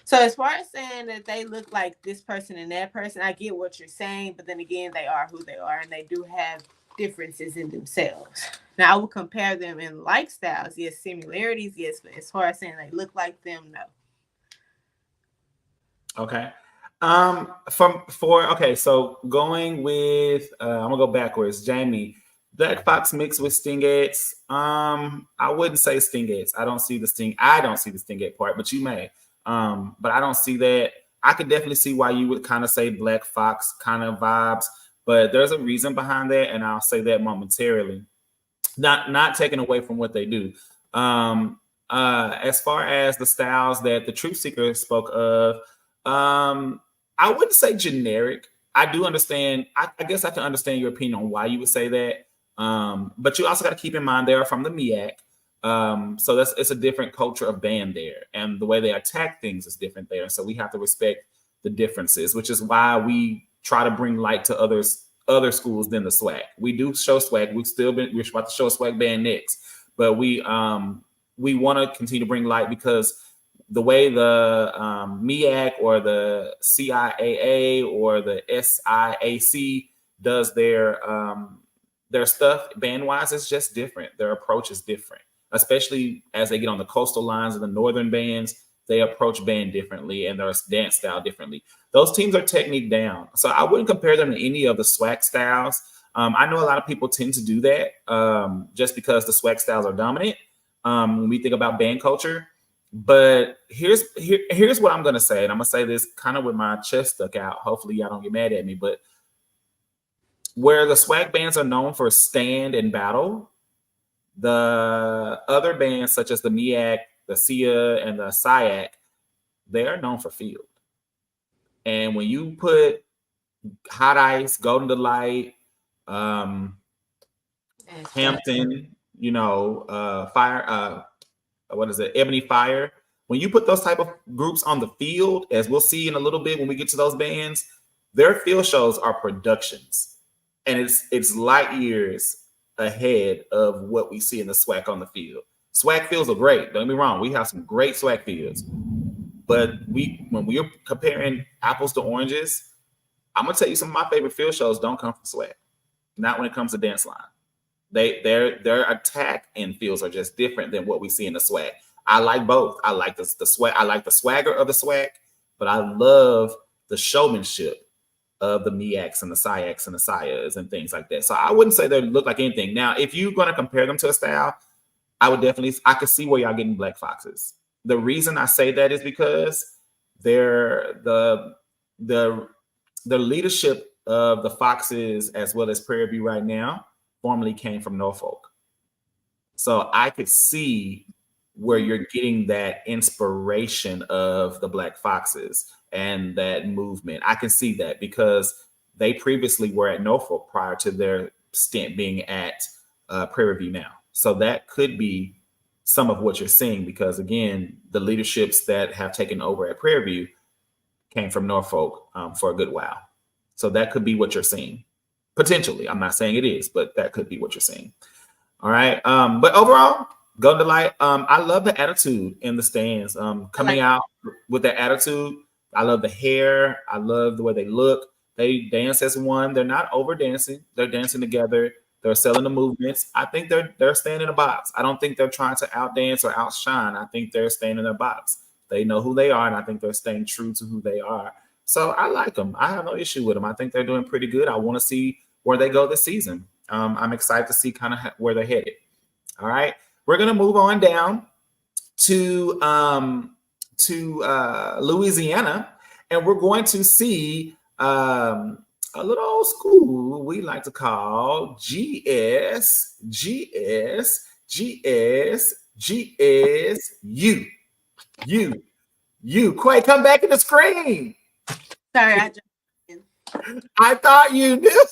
So as far as saying that they look like this person and that person, I get what you're saying, but then again, they are who they are, and they do have differences in themselves. Now I would compare them in like styles, yes, similarities, yes, but as far as saying they look like them, no. Okay. Okay, so going with I'm gonna go backwards. Jamie, Black Fox mixed with Stingettes. I wouldn't say Stingettes. I don't see the Stingette part, but you may. But I don't see that. I could definitely see why you would kind of say Black Fox kind of vibes, but there's a reason behind that, and I'll say that momentarily. Not taken away from what they do. As far as the styles that the Truth Seeker spoke of, I wouldn't say generic. I do understand. I guess I can understand your opinion on why you would say that. But you also got to keep in mind they are from the MEAC. So it's a different culture of band there, and the way they attack things is different there. So we have to respect the differences, which is why we try to bring light to other schools than the SWAC. We do show SWAC. We're about to show a SWAC band next, but we want to continue to bring light because the way the MEAC or the CIAA or the SIAC does their stuff band wise is just different. Their approach is different, especially as they get on the coastal lines of the northern bands. They approach band differently and their dance style differently. Those teams are technique down. So I wouldn't compare them to any of the SWAC styles. I know a lot of people tend to do that just because the SWAC styles are dominant when we think about band culture. But here's what I'm going to say. And I'm going to say this kind of with my chest stuck out. Hopefully y'all don't get mad at me. But where the SWAC bands are known for stand and battle, the other bands such as the MEAC, the SIA, and the SIAC, they are known for field. And when you put Hot Ice, Golden Delight, Hampton, Fire, Ebony Fire, when you put those type of groups on the field, as we'll see in a little bit when we get to those bands, their field shows are productions. And it's light years ahead of what we see in the SWAC on the field. SWAC fields are great. Don't get me wrong. We have some great SWAC fields. But when we're comparing apples to oranges, I'm gonna tell you some of my favorite field shows don't come from SWAC. Not when it comes to dance line. Their attack in fields are just different than what we see in the SWAC. I like both. I like the SWAC. I like the swagger of the SWAC, but I love the showmanship of the MEACs and the SIACs and the SIAs and things like that. So I wouldn't say they look like anything. Now, if you're going to compare them to a style, I could see where y'all getting Black Foxes. The reason I say that is because the leadership of the Foxes as well as Prairie View right now formerly came from Norfolk. So I could see where you're getting that inspiration of the Black Foxes and that movement. I can see that because they previously were at Norfolk prior to their stint being at Prairie View now. So that could be some of what you're seeing because, again, the leaderships that have taken over at Prairie View came from Norfolk for a good while. So that could be what you're seeing. Potentially. I'm not saying it is, but that could be what you're seeing. All right. But overall, Golden Delight, I love the attitude in the stands. Coming out with that attitude. I love the hair. I love the way they look. They dance as one. They're not over dancing. They're dancing together. They're selling the movements. I think they're staying in a box. I don't think they're trying to outdance or outshine. I think they're staying in their box. They know who they are, and I think they're staying true to who they are. So I like them. I have no issue with them. I think they're doing pretty good. I want to see where they go this season. I'm excited to see kind of where they're headed. All right. We're going to move on down to Louisiana, and we're going to see a little old school we like to call GS, you. Quay, come back in the screen. Sorry, I jumped in. I thought you knew.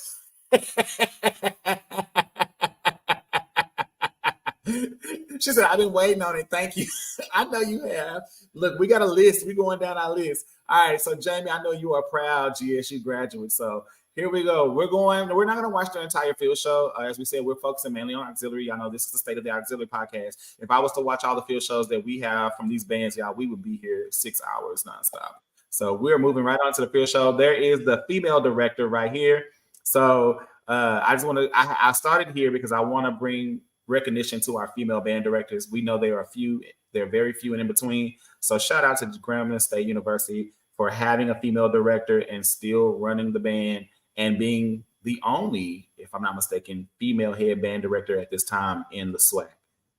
She said, I've been waiting on it. Thank you. I know you have. Look, we got a list. We're going down our list. All right. So, Jamie, I know you are proud GSU graduate. So here we go. We're not going to watch the entire field show. As we said, we're focusing mainly on auxiliary. I know this is the State of the Auxiliary podcast. If I was to watch all the field shows that we have from these bands, y'all, we would be here 6 hours nonstop. So we're moving right on to the field show. There is the female director right here. So I just want to, I started here because I want to bring recognition to our female band directors. We know there are few, they're very few and in between. So shout out to Grambling State University for having a female director and still running the band and being the only, if I'm not mistaken, female head band director at this time in the SWAC.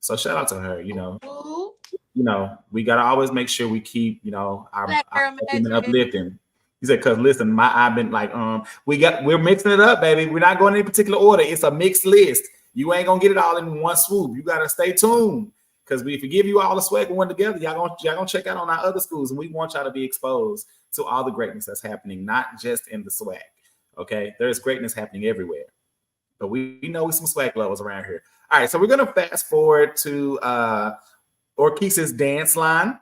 So shout out to her. You know, we got to always make sure we keep, our women uplifting. He said, because listen, I've been like, we're mixing it up, baby. We're not going in any particular order. It's a mixed list. You ain't gonna get it all in one swoop. You gotta stay tuned. Because if we give you all the swag and one together, y'all gonna check out on our other schools. And we want y'all to be exposed to all the greatness that's happening, not just in the swag. Okay, there's greatness happening everywhere. But we know we some swag lovers around here. All right, so we're gonna fast forward to Orkesa's dance line.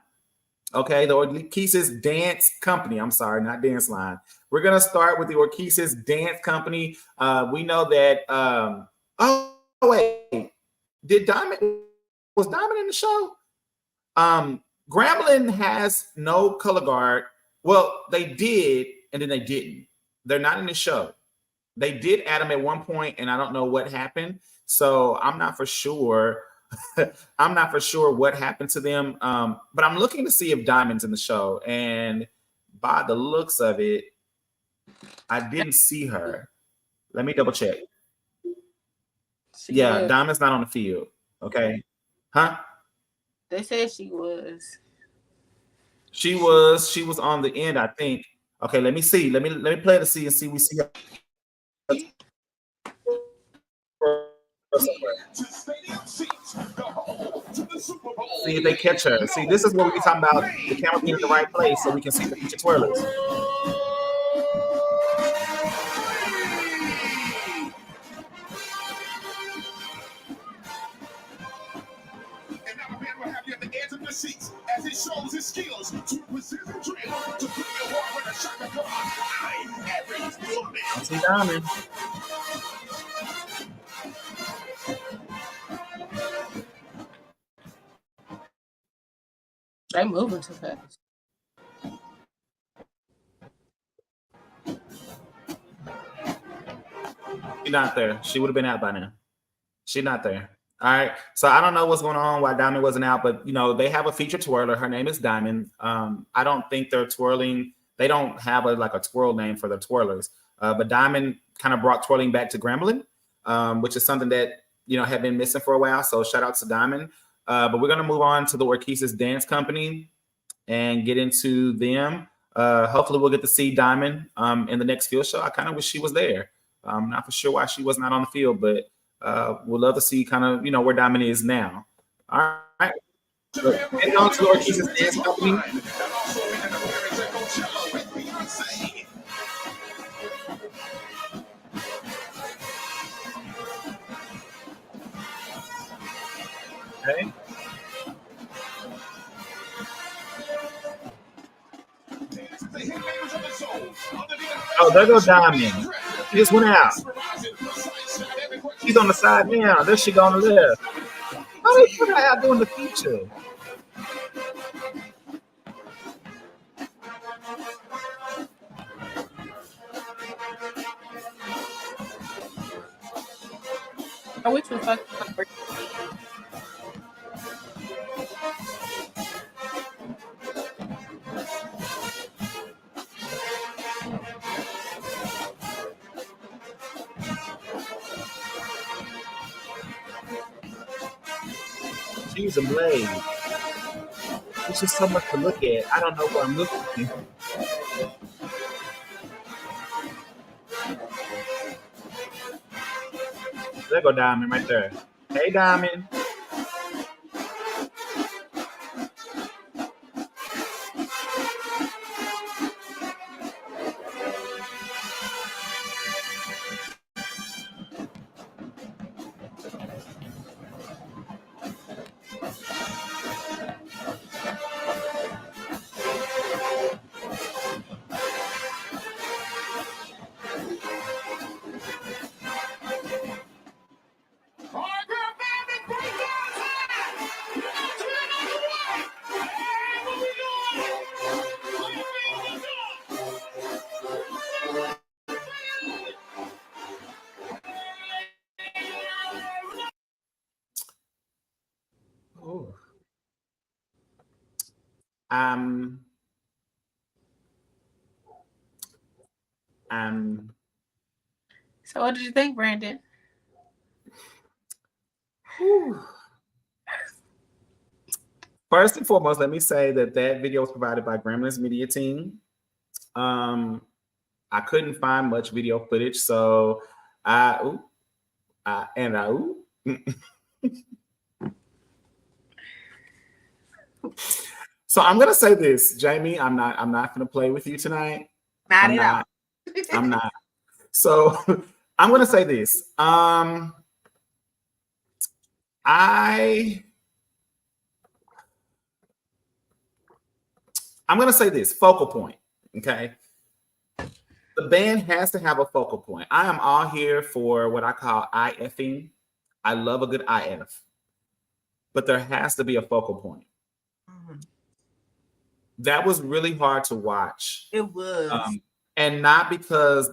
Okay, the Orkesa's dance company. I'm sorry, not dance line. We're gonna start with the Orkesa's dance company. We know that. Oh wait, was Diamond in the show? Grambling has no color guard. Well, they did, and then they didn't. They're not in the show. They did add them at one point, and I don't know what happened. So I'm not for sure. I'm not for sure what happened to them. But I'm looking to see if Diamond's in the show. And by the looks of it, I didn't see her. Let me double check. Yeah, Diamond's not on the field. Okay. Huh? They said she was. She was on the end, I think. Okay, let me see. Let me play to see and see we see her. See if they catch her. See, this is what we're talking about. The camera being in the right place so we can see the future twirlers. Seats as it shows his skills to precision drill to put your heart with a shot of God. Every woman. I see Diamond. They moving too fast. She's not there. She would have been out by now. She's not there. All right. So I don't know what's going on, why Diamond wasn't out, but they have a featured twirler. Her name is Diamond. I don't think they're twirling. They don't have a twirl name for the twirlers. But Diamond kind of brought twirling back to Grambling, which is something that had been missing for a while. So shout out to Diamond. But we're gonna move on to the Orkesa's dance company and get into them. Hopefully we'll get to see Diamond in the next field show. I kind of wish she was there. I'm not for sure why she was not on the field, but we'll love to see kind of where Diamond is now. All right. Heading on to the Orkesa's dance company. Okay. Oh, there goes Diamond. She just went out. She's on the side now. There she go on the left. How they put her out doing the feature? Oh, which was fucking. She's a blade. There's just so much to look at. I don't know what I'm looking at. There go Diamond right there. Hey, Diamond. Um, um, So what did you think, Brandon? whew. First and foremost, let me say that video was provided by Gremlin's Media Team. I couldn't find much video footage, so ooh. So I'm gonna say this, Jamie. I'm not gonna play with you tonight. Not at all. I'm not. So I'm gonna say this. I'm gonna say this, focal point. Okay. The band has to have a focal point. I am all here for what I call IFing. I love a good IF. But there has to be a focal point. Mhm. That was really hard to watch. It was. And not because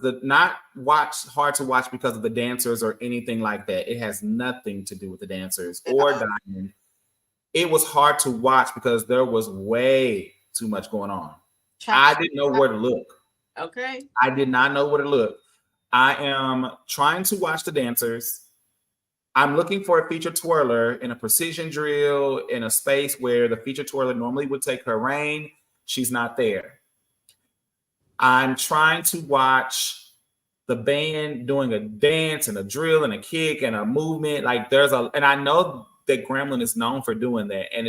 hard to watch because of the dancers or anything like that. It has nothing to do with the dancers or Diamond. It was hard to watch because there was way too much going on. I didn't know where to look. Okay. I did not know where to look. I am trying to watch the dancers. I'm looking for a feature twirler in a precision drill in a space where the feature twirler normally would take her reign. She's not there. I'm trying to watch the band doing a dance and a drill and a kick and a movement. Like and I know that Gremlin is known for doing that. And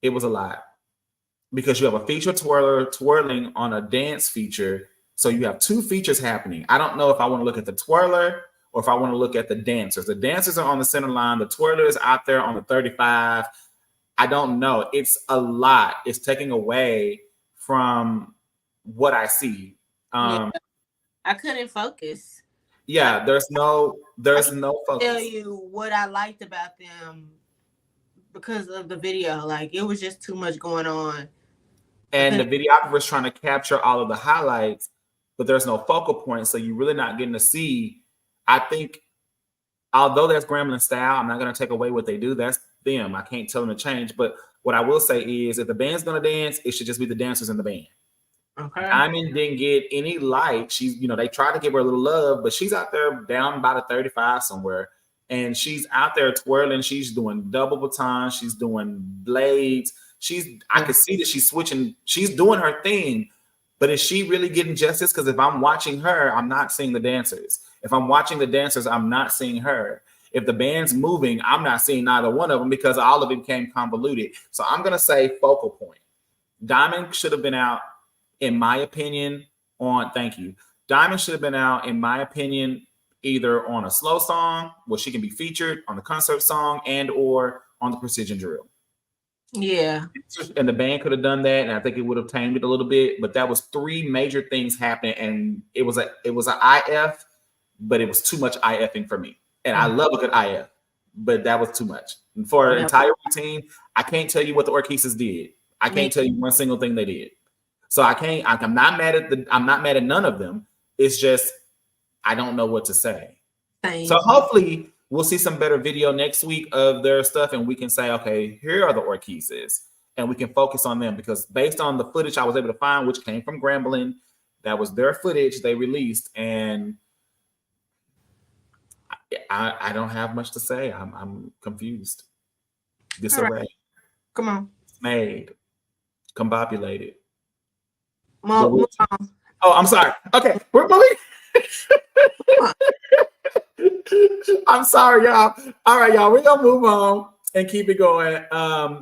it was a lot because you have a feature twirler twirling on a dance feature. So you have two features happening. I don't know if I want to look at the twirler or if I want to look at the dancers. The dancers are on the center line. The twirler is out there on the 35. I don't know. It's a lot. It's taking away from what I see. Yeah. I couldn't focus. Yeah, there's no focus. Tell you what I liked about them because of the video. Like it was just too much going on. And the videographer's trying to capture all of the highlights, but there's no focal point, so you're really not getting to see. I think, although that's Gremlin style, I'm not going to take away what they do. That's them. I can't tell them to change. But what I will say is, if the band's going to dance, it should just be the dancers in the band. Okay. Diamond didn't get any light. She's, they tried to give her a little love, but she's out there down by the 35 somewhere, and she's out there twirling. She's doing double baton. She's doing blades. I can see that she's switching. She's doing her thing, but is she really getting justice? Because if I'm watching her, I'm not seeing the dancers. If I'm watching the dancers, I'm not seeing her. If the band's moving, I'm not seeing neither one of them because all of it became convoluted. So I'm going to say focal point. Diamond should have been out, in my opinion, Diamond should have been out, in my opinion, either on a slow song where she can be featured on the concert song and or on the precision drill. Yeah. And the band could have done that, and I think it would have tamed it a little bit. But that was three major things happening, and it was an IF, but it was too much IFing for me. And I love a good IF, but that was too much. And for an entire routine, I can't tell you what the Orchesis did. I can't tell you one single thing they did. So I'm not mad at none of them. It's just I don't know what to say. So hopefully we'll see some better video next week of their stuff, and we can say, okay, here are the Orchesis, and we can focus on them, because based on the footage I was able to find, which came from Gremlin, that was their footage they released, and I don't have much to say. I'm confused, disarray, right. Come on, dismayed, combobulated. Move on. Oh, I'm sorry. Okay, we're moving. I'm sorry, y'all. All right, y'all. We're gonna move on and keep it going.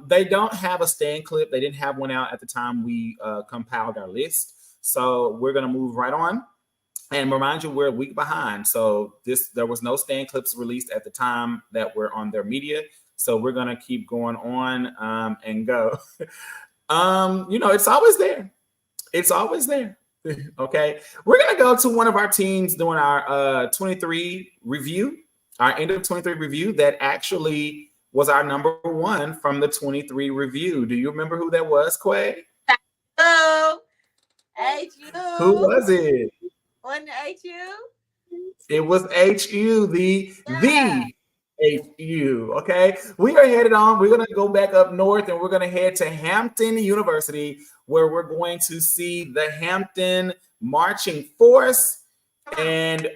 They don't have a stand clip. They didn't have one out at the time we compiled our list. So we're gonna move right on. And remind you, we're a week behind. So there was no stand clips released at the time that were on their media. So we're gonna keep going on and go. It's always there. It's always there. Okay, we're gonna go to one of our teams doing our 23 review, our end of 23 review. That actually was our number one from the 23 review. Do you remember who that was, Quay? Hello, HU. Who was it? Wasn't it HU? It was HU, the HU. Okay, we are headed on. We're going to go back up north and we're going to head to Hampton University, where we're going to see the Hampton Marching Force. And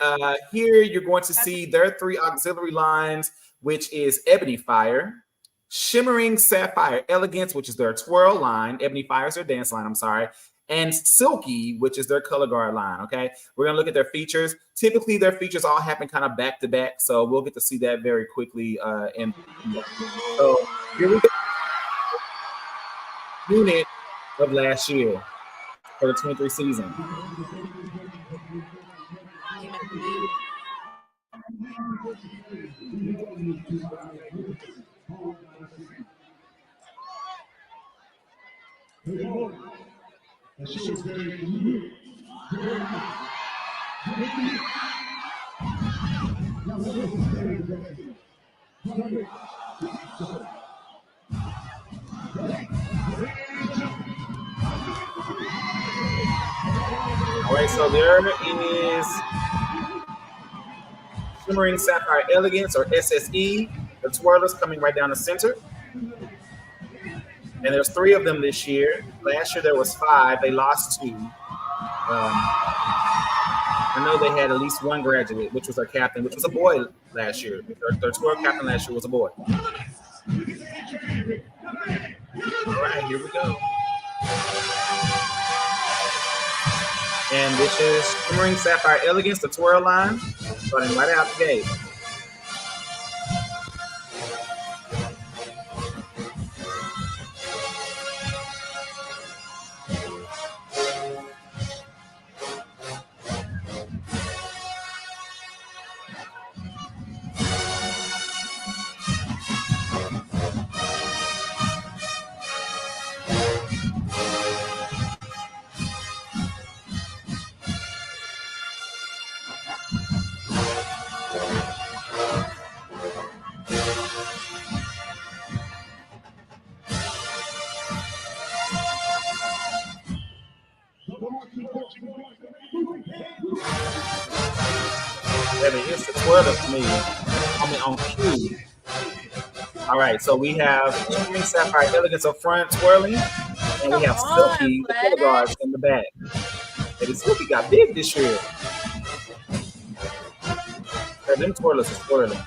here you're going to see their 3 auxiliary lines, which is Ebony Fire, Shimmering Sapphire Elegance, which is their twirl line. Ebony Fire is their dance line, I'm sorry. And Silky, which is their color guard line. Okay, we're gonna look at their features. Typically, their features all happen kind of back to back, so we'll get to see that very quickly. So here we go. Unit of last year for the 23 season. All right, so there is Shimmering Sapphire Elegance, or SSE, the twirlers coming right down the center. And there's 3 of them this year. Last year there was 5. They lost 2. I know they had at least 1 graduate, which was their captain, which was a boy last year. Their twirl captain last year was a boy. All right, here we go. And this is Shimmering Sapphire Elegance, the twirl line, starting right out the gate. It's the twirler for me. On cue. All right, so we have Shimmering Sapphire Elegance up front twirling, and we have Silky, the color guards, in the back. And Silky got big this year. And them twirlers are twirling.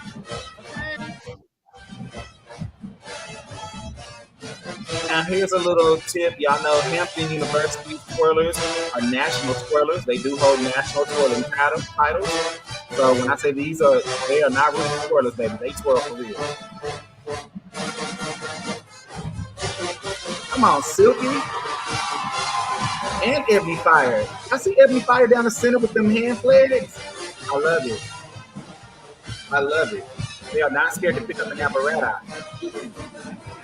Now here's a little tip. Y'all know Hampton University twirlers are national twirlers. They do hold national twirling titles. So when I say they are not really twirlers, baby. They twirl for real. Come on, Silky. And Ebony Fire. I see Ebony Fire down the center with them hand flags. I love it. I love it. They are not scared to pick up an apparatus.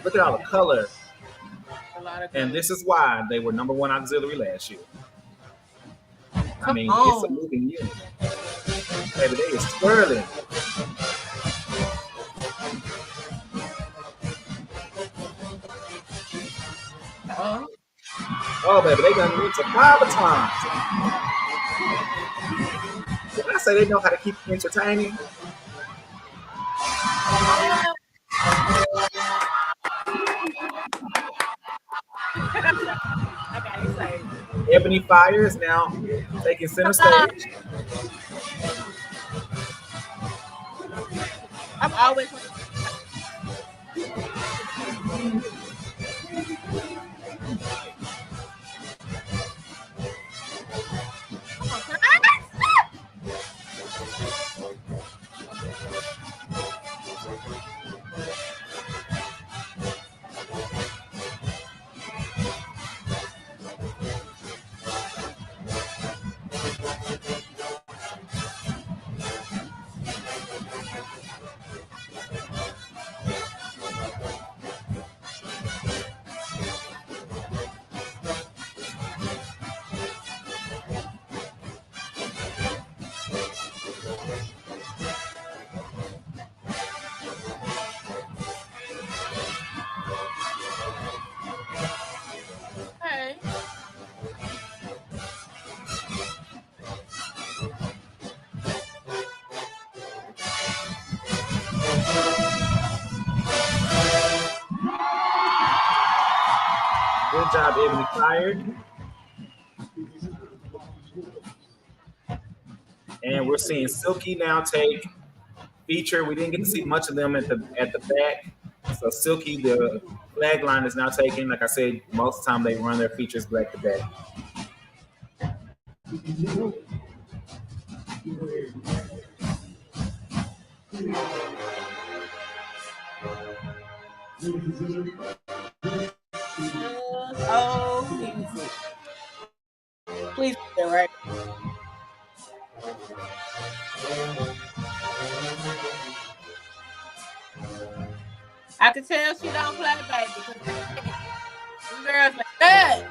Look at all the color. And this is why they were #1 auxiliary last year. I mean, it's a moving unit. Baby, they is twirling. Oh, baby, they done went to 5 times. When I say they know how to keep entertaining. Ebony Fire is now taking center stage. I'm always. Good job, Ebony Fire. And we're seeing Silky now take feature. We didn't get to see much of them at the back. So Silky, the flag line is now taken. Like I said, most of the time they run their features back to back. Oh, music. Please be right. I can tell she don't play, baby, because them girls like that.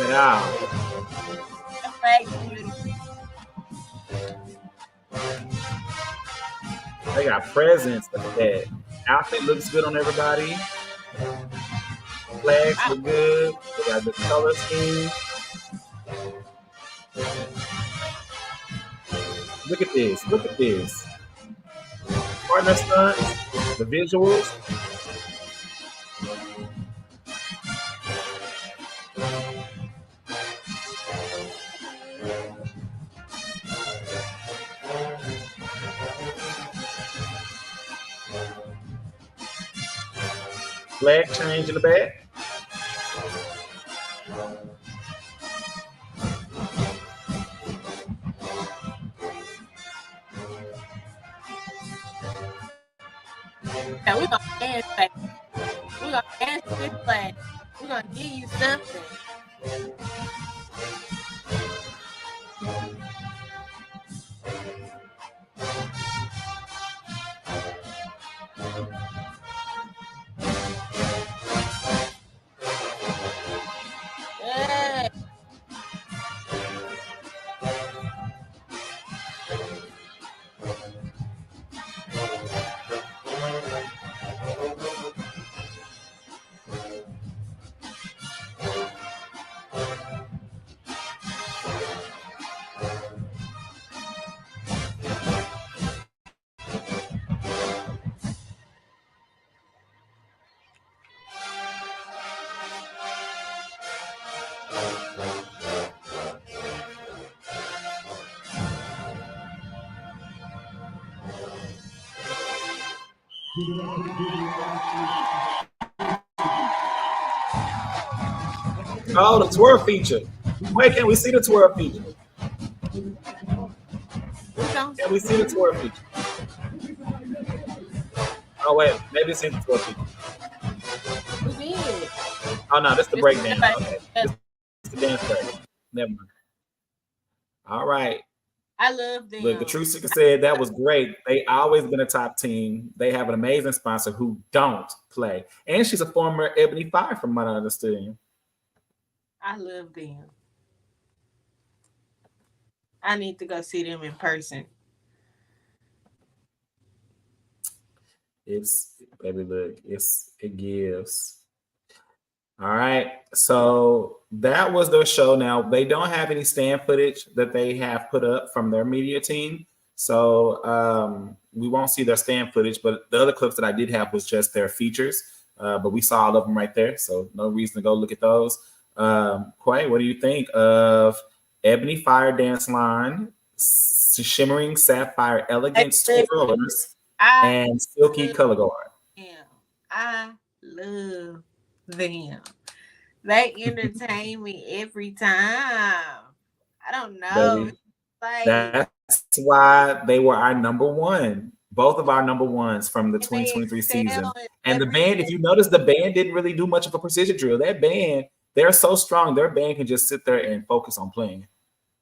Yeah. They got presents. Look at that. Outfit looks good on everybody. Flags look good. They got the color scheme. Look at this. Look at this. Partner stunts. The visuals. Flag change in the back. Now we're gonna dance back. We're gonna dance to this flag. We're gonna give you something. Yeah. Oh, the twirl feature. Wait, can we see the twirl feature? Can we see the twirl feature? Oh, wait. Maybe it's in the twirl feature. We did. Oh, no. That's the breakdown. Okay. It's the dance break. Never mind. All right. I love them. Look, the True Seeker said that was great. They always been a top team. They have an amazing sponsor who don't play. And she's a former Ebony Fire from what I understood. I love them. I need to go see them in person. Baby, look, it gives. All right. So that was their show. Now, they don't have any stand footage that they have put up from their media team. So we won't see their stand footage, but the other clips that I did have was just their features. But we saw all of them right there. So no reason to go look at those. Quay, what do you think of Ebony Fire Dance Line, Shimmering Sapphire Elegance Twirlers, and Silky Color Guard? Yeah, I love them. They entertain me every time. I don't know. Baby, that's why they were our number one. Both of our number ones from the 2023 season. And the band, if you notice, the band didn't really do much of a precision drill. That band, they're so strong, their band can just sit there and focus on playing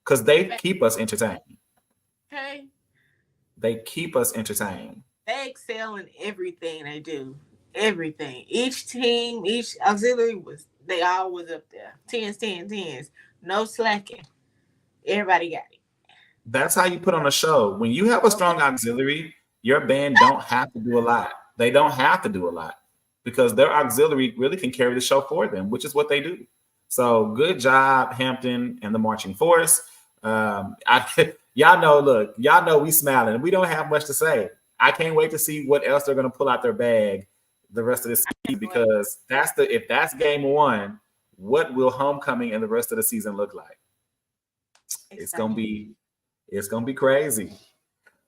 because they keep us entertained. Okay. They keep us entertained. They excel in everything they do. Everything. Each team, each auxiliary they all was up there. 10s, 10s, 10s. No slacking. Everybody got it. That's how you put on a show. When you have a strong auxiliary, your band don't have to do a lot. They don't have to do a lot because their auxiliary really can carry the show for them, which is what they do. So good job, Hampton and the Marching Force. Y'all know we smiling. We don't have much to say. I can't wait to see what else they're going to pull out their bag the rest of the season, because if that's game one, what will homecoming and the rest of the season look like? It's gonna be crazy.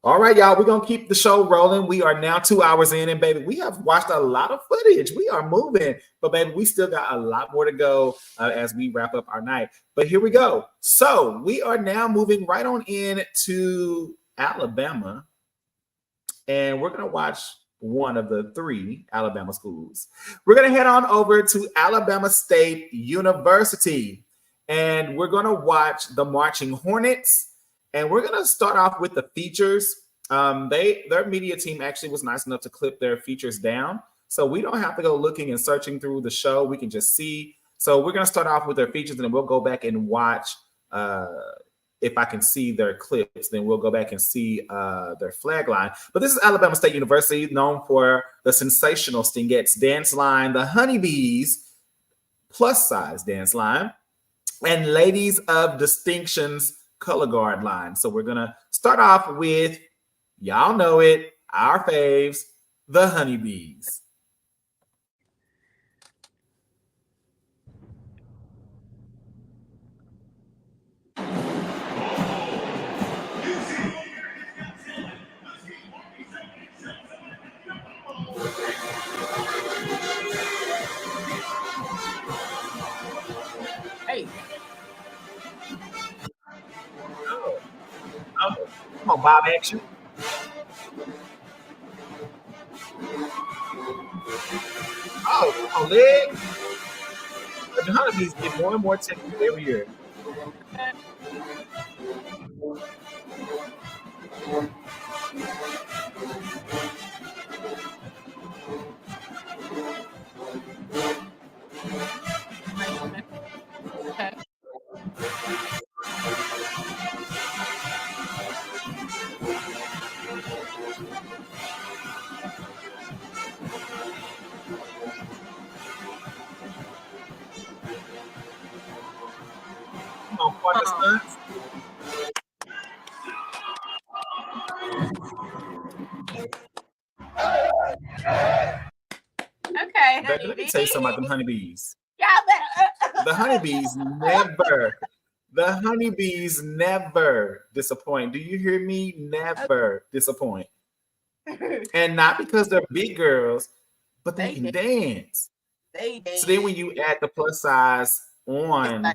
All right, y'all, we're gonna keep the show rolling. We are now 2 hours in, and baby, we have watched a lot of footage. We are moving, but baby, we still got a lot more to go as we wrap up our night. But here we go. So we are now moving right on in to Alabama, and we're gonna watch one of the 3 Alabama schools. We're gonna head on over to Alabama State University, and we're gonna watch the Marching Hornets. And we're going to start off with the features. Their media team actually was nice enough to clip their features down. So we don't have to go looking and searching through the show. We can just see. So we're going to start off with their features, and then we'll go back and watch. If I can see their clips, then we'll go back and see their flag line. But this is Alabama State University, known for the sensational Stingettes dance line, the Honeybees plus size dance line, and Ladies of Distinction's color guard line. So we're gonna start off with, y'all know it, our faves, the Honeybees. Hey. Oh, come on, Bob Action. Oh, come on, leg. The Honeybees get more and more technical every year. Okay. Come on, partner stunts. Okay. Baby, let me tell you something about them honeybees. Y'all better. The honeybees never disappoint. Do you hear me? Never disappoint. And not because they're big girls, but they can dance. So then when you add the plus size on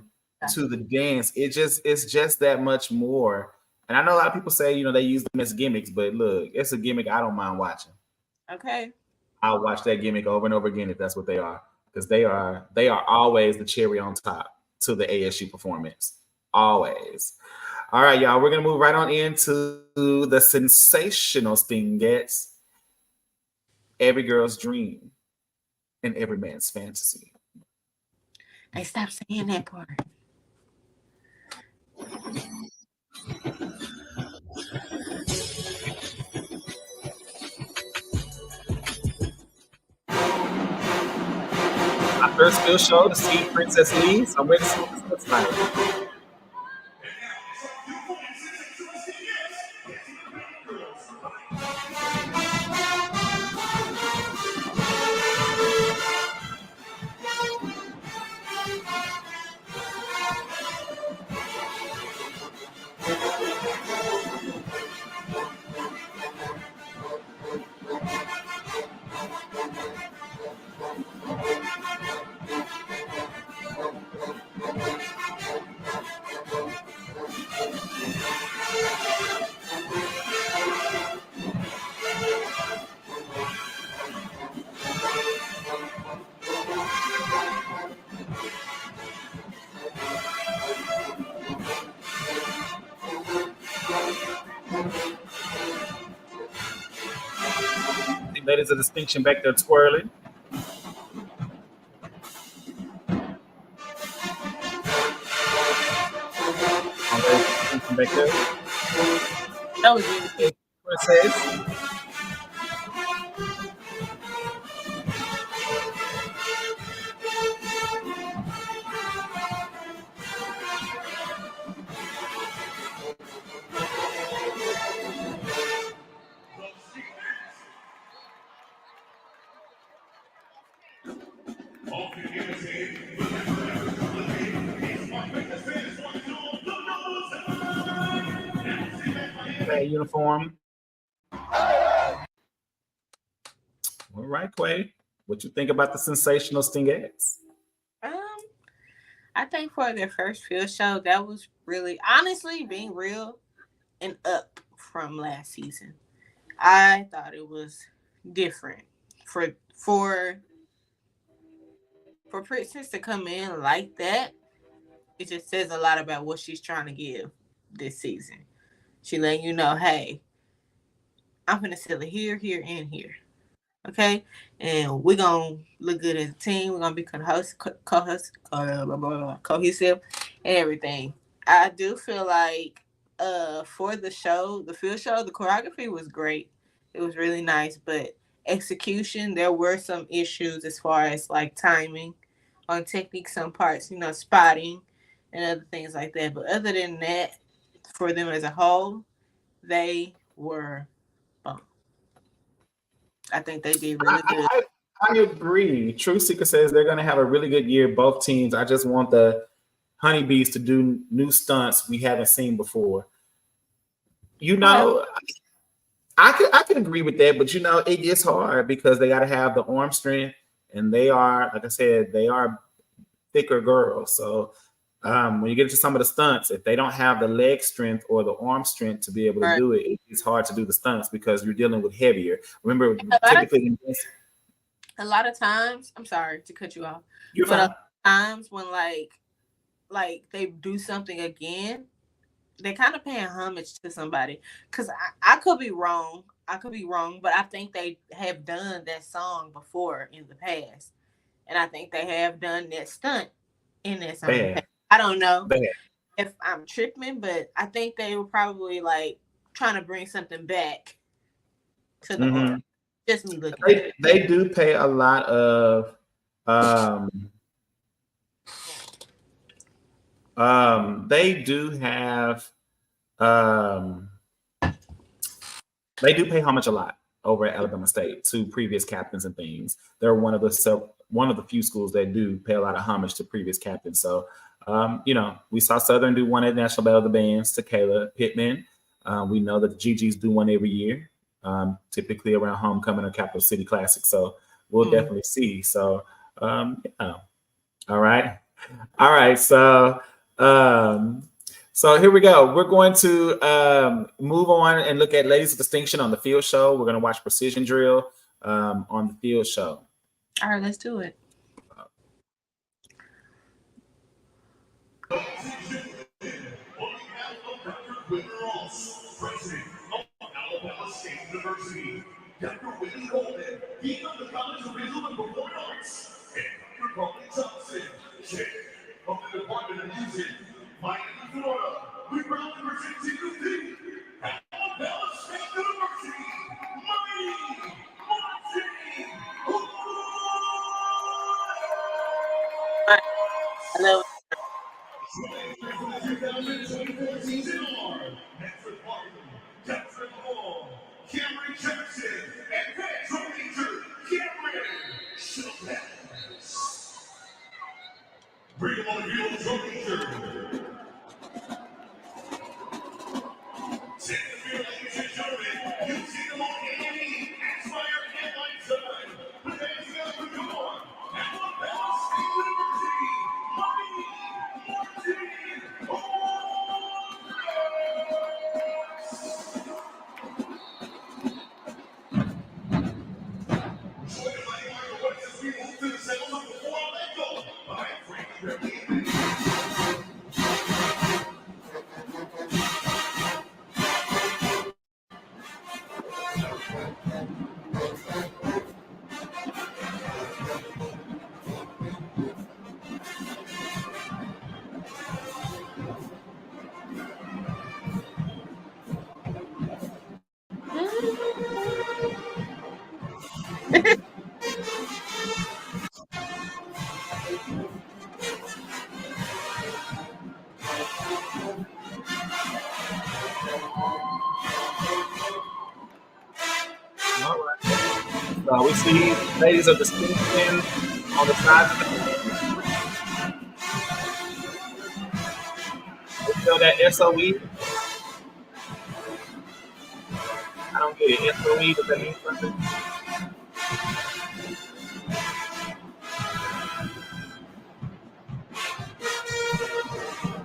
to the dance, it's just that much more. And I know a lot of people say, they use them as gimmicks, but look, it's a gimmick I don't mind watching. Okay. I'll watch that gimmick over and over again if that's what they are, because they are always the cherry on top to the ASU performance. Always. All right, y'all, we're gonna move right on into the sensational Stingettes. Every girl's dream and every man's fantasy. Hey, stop saying that part. My first skill show to see Princess Lee, so I'm ready to see what this looks like. Ladies of Distinction back there twirling. Back there. That was beautiful. Princess. Okay, uniform. All right, Quay. What you think about the sensational Stingettes? I think for their first field show, that was really, honestly, being real, and up from last season. I thought it was different for Princess to come in like that. It just says a lot about what she's trying to give this season. She letting you know, hey, I'm gonna sell it here, here, and here. Okay, and we're gonna look good as a team. We're gonna be cohesive, and everything. I do feel like, for the show, the field show, the choreography was great. It was really nice, but execution, there were some issues as far as like timing on technique, some parts, spotting and other things like that. But other than that, for them as a whole, they were bum. I think they did really good. I agree. True Seeker says they're going to have a really good year, both teams. I just want the honeybees to do new stunts we haven't seen before. I can agree with that, but it gets hard because they got to have the arm strength, and they are, like I said, they are thicker girls. So when you get into some of the stunts, if they don't have the leg strength or the arm strength to be able to do it, it's hard to do the stunts because you're dealing with heavier. Remember, typically a lot of times, I'm sorry to cut you off, but a lot of times when like they do something again, they kind of paying homage to somebody. Because I could be wrong. But I think they have done that song before in the past. And I think they have done that stunt in that song. I don't know if I'm tripping, but I think they were probably like trying to bring something back to the audience. Just me looking. They do pay a lot of they do have they do pay homage a lot over at Alabama State to previous captains and things. They're one of the few schools that do pay a lot of homage to previous captains. So we saw Southern do one at National Battle of the Bands to Kayla Pittman. We know that the GGs do one every year. Typically around homecoming or Capital City Classic. So we'll definitely see. So, all right. So, here we go. We're going to move on and look at Ladies of Distinction on the field show. We're going to watch Precision Drill on the field show. All right, let's do it. Alabama State University, Dr. Willie Coleman, Dean of the College of Visual and Performing Arts, and Dr. Carly Johnson, Chair of the Department of Music, Miami, Florida. We proudly present to you the Alabama State University, Miami Marching Hello. 2024 season on. Next with Martin, Jackson Hall, Cameron Jackson, and Pedro Major, Cameron Shabazz. Bring him on the field, Pedro Major. Take the field, ladies and gentlemen. You've seen them on A&E, Aspire, and Lightside. But that's not the good one. Alabama State University, Miami Martin. All right. So we see Ladies of Distinction on the side of the You know that SOE? I don't get it. SOE, does that mean something?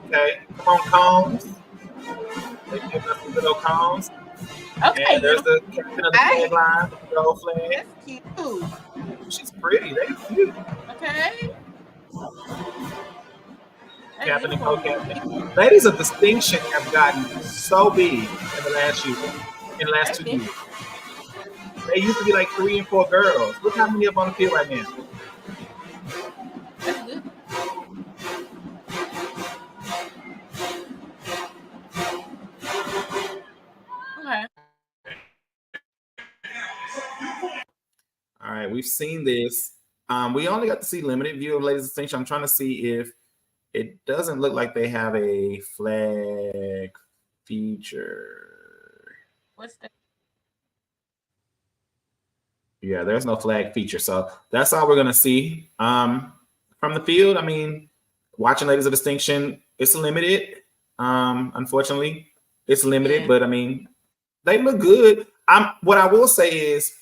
Okay, come on, Combs. They give us some good old Combs. Okay, And there's the captain of the flag line, the old flag. That's cute. She's pretty. They cute. Okay. Captain and co-captain. Ladies of distinction have gotten so big in the last year, in the last 2 years. They used to be like 3 and 4 girls. Look how many of them on the field right now. That's good. Okay. All right, we've seen this. We only got to see limited view of Ladies of Distinction. I'm trying to see if it doesn't look like they have a flag feature. What's that? Yeah, there's no flag feature. So that's all we're going to see. From the field, I mean, watching Ladies of Distinction, it's limited. Unfortunately, it's limited, but I mean, they look good. What I will say is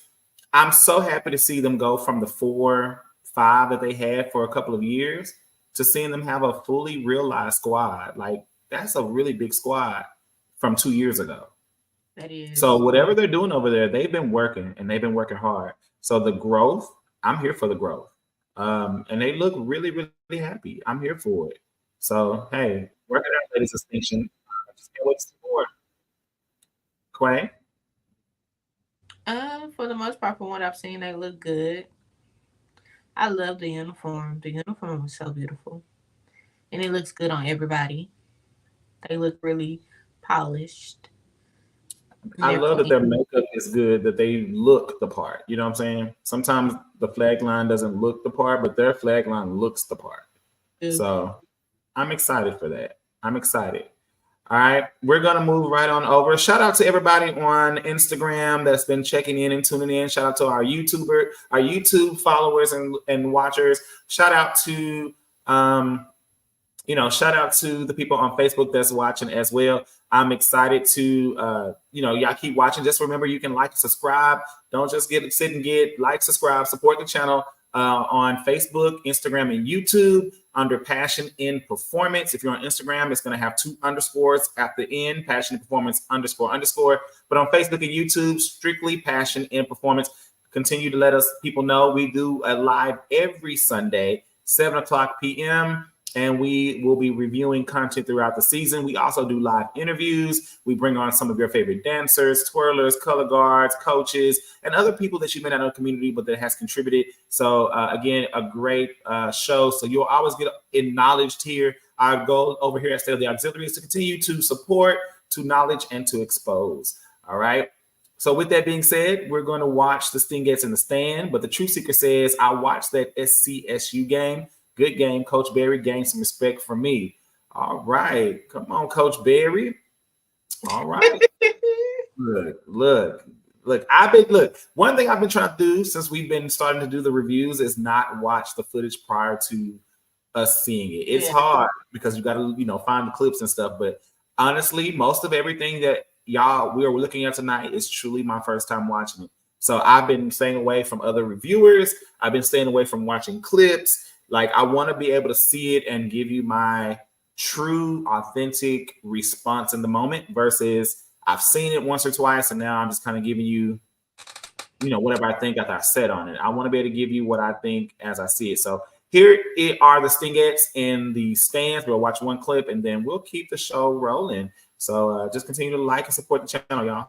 I'm so happy to see them go from the 4-5 that they had for a couple of years to seeing them have a fully realized squad. Like, that's a really big squad from 2 years ago. That is. So whatever they're doing over there, they've been working and they've been working hard. So the growth, I'm here for the growth. And they look really, really happy. I'm here for it. So, hey, working out Ladies Distinction. Just can't wait to see more. Quay? For the most part, from what I've seen, they look good. I love the uniform. The uniform is so beautiful. And it looks good on everybody. They look really polished. I love that their makeup is good, that they look the part. You know what I'm saying? Sometimes the flag line doesn't look the part, but their flag line looks the part. So I'm excited for that. I'm excited. All right, we're going to move right on over. Shout out to everybody on Instagram that's been checking in and tuning in. Shout out to our YouTube followers and watchers. Shout out to, shout out to the people on Facebook that's watching as well. I'm excited to, y'all keep watching. Just remember, you can like, subscribe. Don't just sit and get like, subscribe, support the channel on Facebook, Instagram, and YouTube under Passion in Performance. If you're on Instagram, it's going to have 2 underscores at the end, Passion in Performance __. But on Facebook and YouTube, strictly Passion in Performance. Continue to let people know we do a live every Sunday, 7:00 p.m. And we will be reviewing content throughout the season. We also do live interviews. We bring on some of your favorite dancers, twirlers, color guards, coaches, and other people that you may not know in the community, but that has contributed. So again, a great show. So you'll always get acknowledged here. Our goal over here at State of the Auxiliary is to continue to support, to knowledge, and to expose. All right. So with that being said, we're going to watch the Stingettes in the stand. But the Truth Seeker says, I watched that SCSU game. Good game. Coach Berry gained some respect from me. All right. Come on, Coach Berry. All right. Look. One thing I've been trying to do since we've been starting to do the reviews is not watch the footage prior to us seeing it. It's hard because you got to, find the clips and stuff. But honestly, most of everything that we are looking at tonight is truly my first time watching it. So I've been staying away from other reviewers. I've been staying away from watching clips. Like, I want to be able to see it and give you my true, authentic response in the moment versus I've seen it once or twice and now I'm just kind of giving you, whatever I think after I said on it. I want to be able to give you what I think as I see it. So here are the Stingettes in the stands. We'll watch one clip and then we'll keep the show rolling. So just continue to like and support the channel, y'all.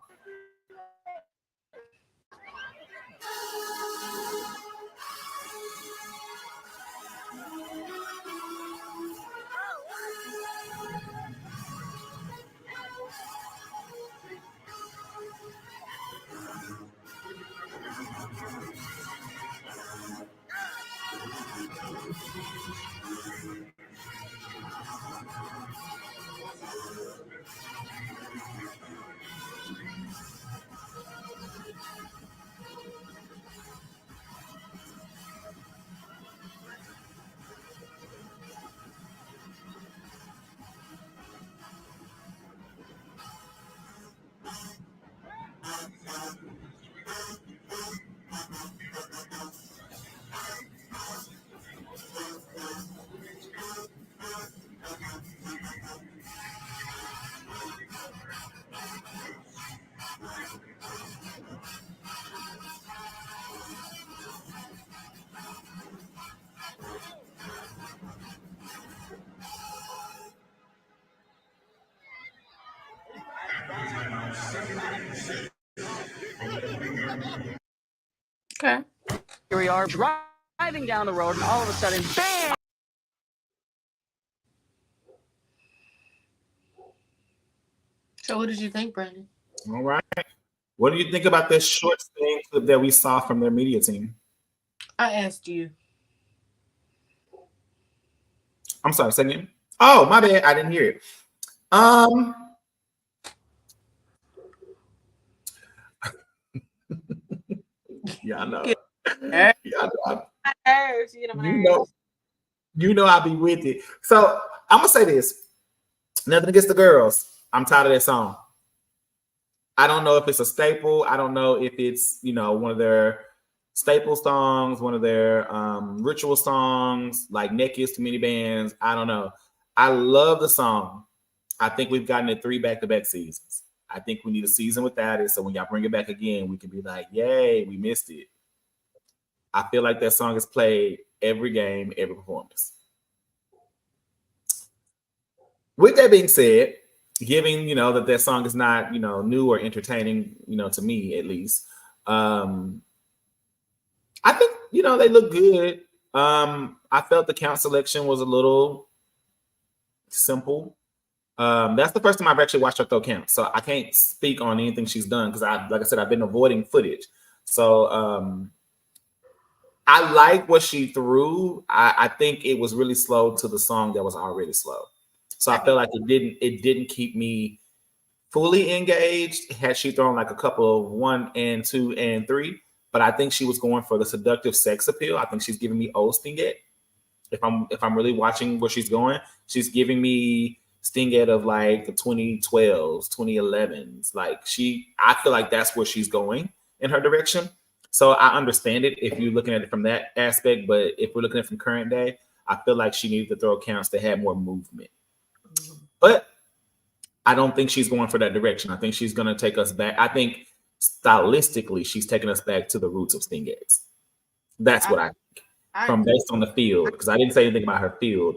Okay. Here we are driving down the road, and all of a sudden, bam! So what did you think, Brandon? All right. What do you think about this short thing clip that we saw from their media team? I asked you. I'm sorry, say again. Oh, my bad. I didn't hear it. Yeah, I know. Yeah, Yeah, you know. you know I'll be with it. So I'm gonna say this. Nothing against the girls. I'm tired of that song. I don't know if it's a staple. I don't know if it's, one of their staple songs, one of their ritual songs, like Neck is Too Many Bands. I don't know. I love the song. I think we've gotten it 3 back-to-back seasons. I think we need a season without it. So when y'all bring it back again, we can be like, yay, we missed it. I feel like that song is played every game, every performance. With that being said, giving, that song is not, new or entertaining, to me at least. I think, they look good. I felt the count selection was a little simple. That's the first time I've actually watched her throw counts. So I can't speak on anything she's done because like I said, I've been avoiding footage. So I like what she threw. I think it was really slow to the song that was already slow. So I feel like it didn't keep me fully engaged. Had she thrown like a couple of 1 and 2 and 3, but I think she was going for the seductive sex appeal. I think she's giving me old Stingette. If I'm really watching where she's going, she's giving me Stingette of like the 2012s, 2011s. Like I feel like that's where she's going in her direction. So I understand it if you're looking at it from that aspect, but if we're looking at it from current day, I feel like she needed to throw counts that had more movement. But I don't think she's going for that direction. I think she's going to take us back. I think stylistically, she's taking us back to the roots of Stingettes. That's what I think. From based on the field, because I didn't say anything about her field.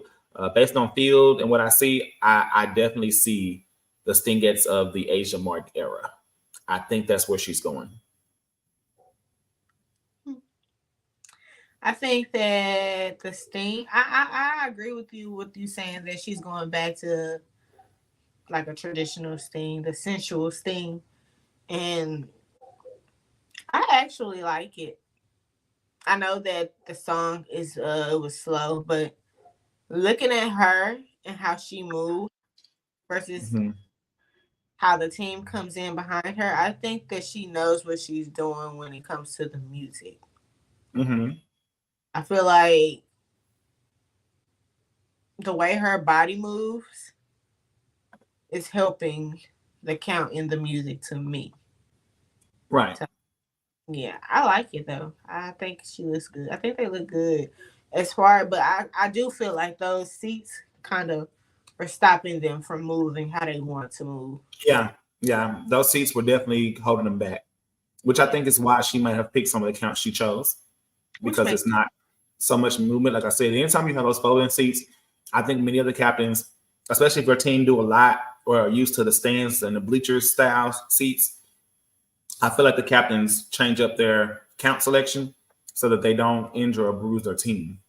Based on field and what I see, I definitely see the Stingettes of the Asia Mark era. I think that's where she's going. I think that the Sting, I agree with you saying that she's going back to like a traditional Sting, the sensual Sting. And I actually like it. I know that the song is it was slow, but looking at her and how she moved versus how the team comes in behind her, I think that she knows what she's doing when it comes to the music. I feel like the way her body moves is helping the count in the music to me. Right. So, yeah, I like it though. I think she looks good. I think they look good but I do feel like those seats kind of are stopping them from moving how they want to move. Yeah. Those seats were definitely holding them back, which I think is why she might have picked some of the counts she chose, because it's not so much movement. Like I said, anytime you have those folding seats, I think many of the captains, especially if your team do a lot or are used to the stands and the bleachers style seats, I feel like the captains change up their count selection so that they don't injure or bruise their team,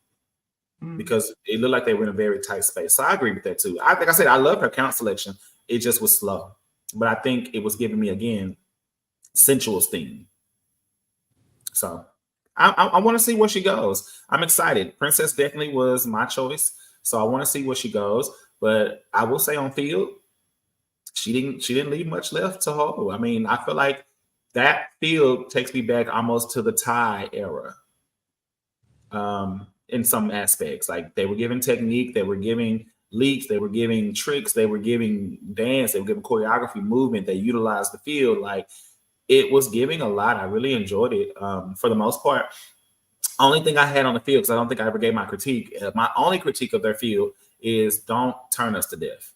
because it looked like they were in a very tight space. So I agree with that too. Like I said, I love her count selection. It just was slow, but I think it was giving me, again, sensual Sting. So I want to see where she goes. I'm excited. Princess definitely was my choice, so I want to see where she goes. But I will say on field, she didn't leave much left to hold. I mean, I feel like that field takes me back almost to the Thai era. In some aspects, like they were giving technique, they were giving leaps, they were giving tricks, they were giving dance, they were giving choreography, movement. They utilized the field. Like, it was giving a lot. I really enjoyed it for the most part. Only thing I had on the field, because I don't think I ever gave my critique. My only critique of their field is don't turn us to death.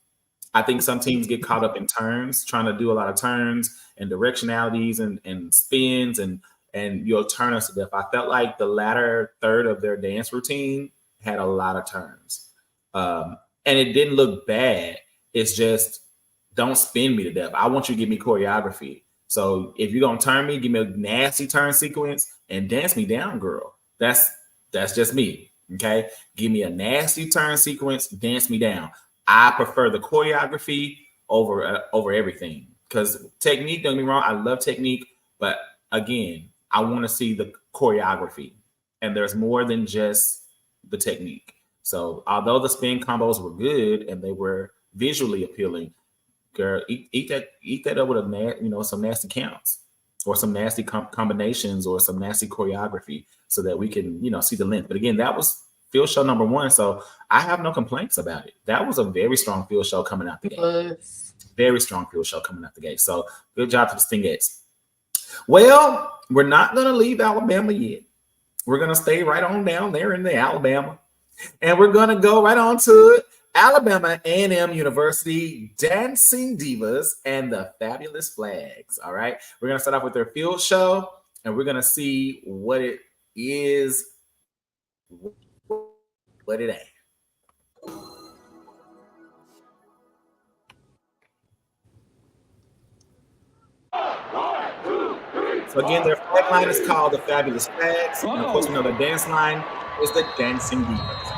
I think some teams get caught up in turns, trying to do a lot of turns and directionalities and spins and you'll turn us to death. I felt like the latter third of their dance routine had a lot of turns. And it didn't look bad. It's just don't spin me to death. I want you to give me choreography. So if you're gonna turn me, give me a nasty turn sequence and dance me down, girl. That's just me. Okay. Give me a nasty turn sequence, dance me down. I prefer the choreography over everything. Because technique, don't get me wrong, I love technique, but again, I want to see the choreography. And there's more than just the technique. So although the spin combos were good and they were visually appealing, girl, eat that up with some nasty counts or some nasty combinations or some nasty choreography so that we can see the length. But again, that was field show number 1, so I have no complaints about it. That was a very strong field show coming out the gate. Very strong field show coming out the gate. So good job to the Stingettes. Well, we're not going to leave Alabama yet. We're going to stay right on down there in the Alabama. And we're going to go right on to Alabama A&M University Dancing Divas and the Fabulous Flags. All right. We're going to start off with their field show, and we're going to see what it is, what it ain't. So again, their flag line is called the Fabulous Flags. And of course, we know the dance line is the Dancing Divas.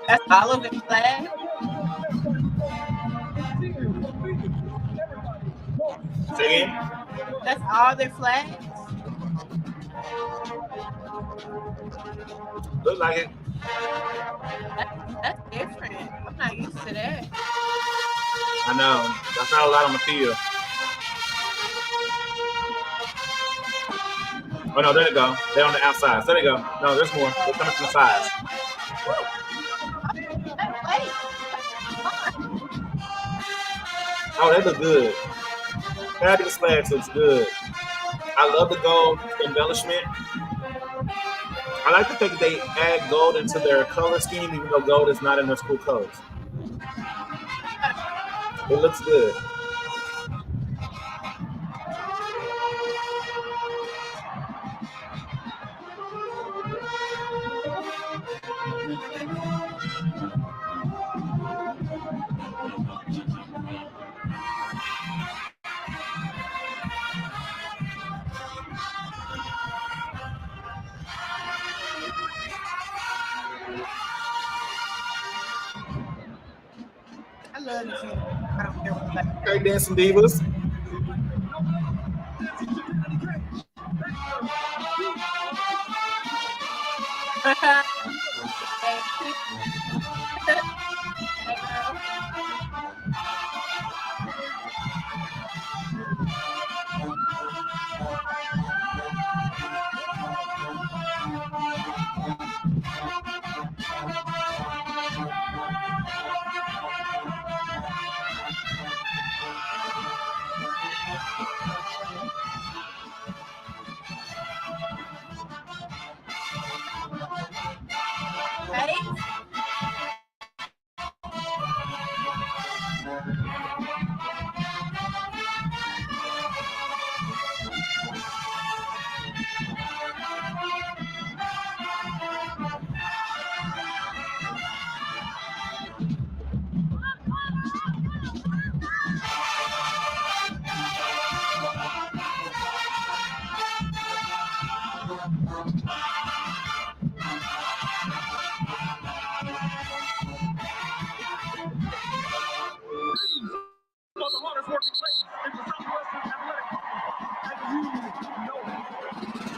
That's all of the flags. Say again? That's all their flags. Look like it. That's different. I'm not used to that. I know. That's not a lot on the field. Oh, no, there they go. They're on the outside. There they go. No, there's more. They're coming from the sides. Oh, they look good. Fabulous Flags looks good. I love the gold embellishment. I like the fact that they add gold into their color scheme, even though gold is not in their school colors. It looks good. I love this. I don't care what. Okay, Dancing Divas.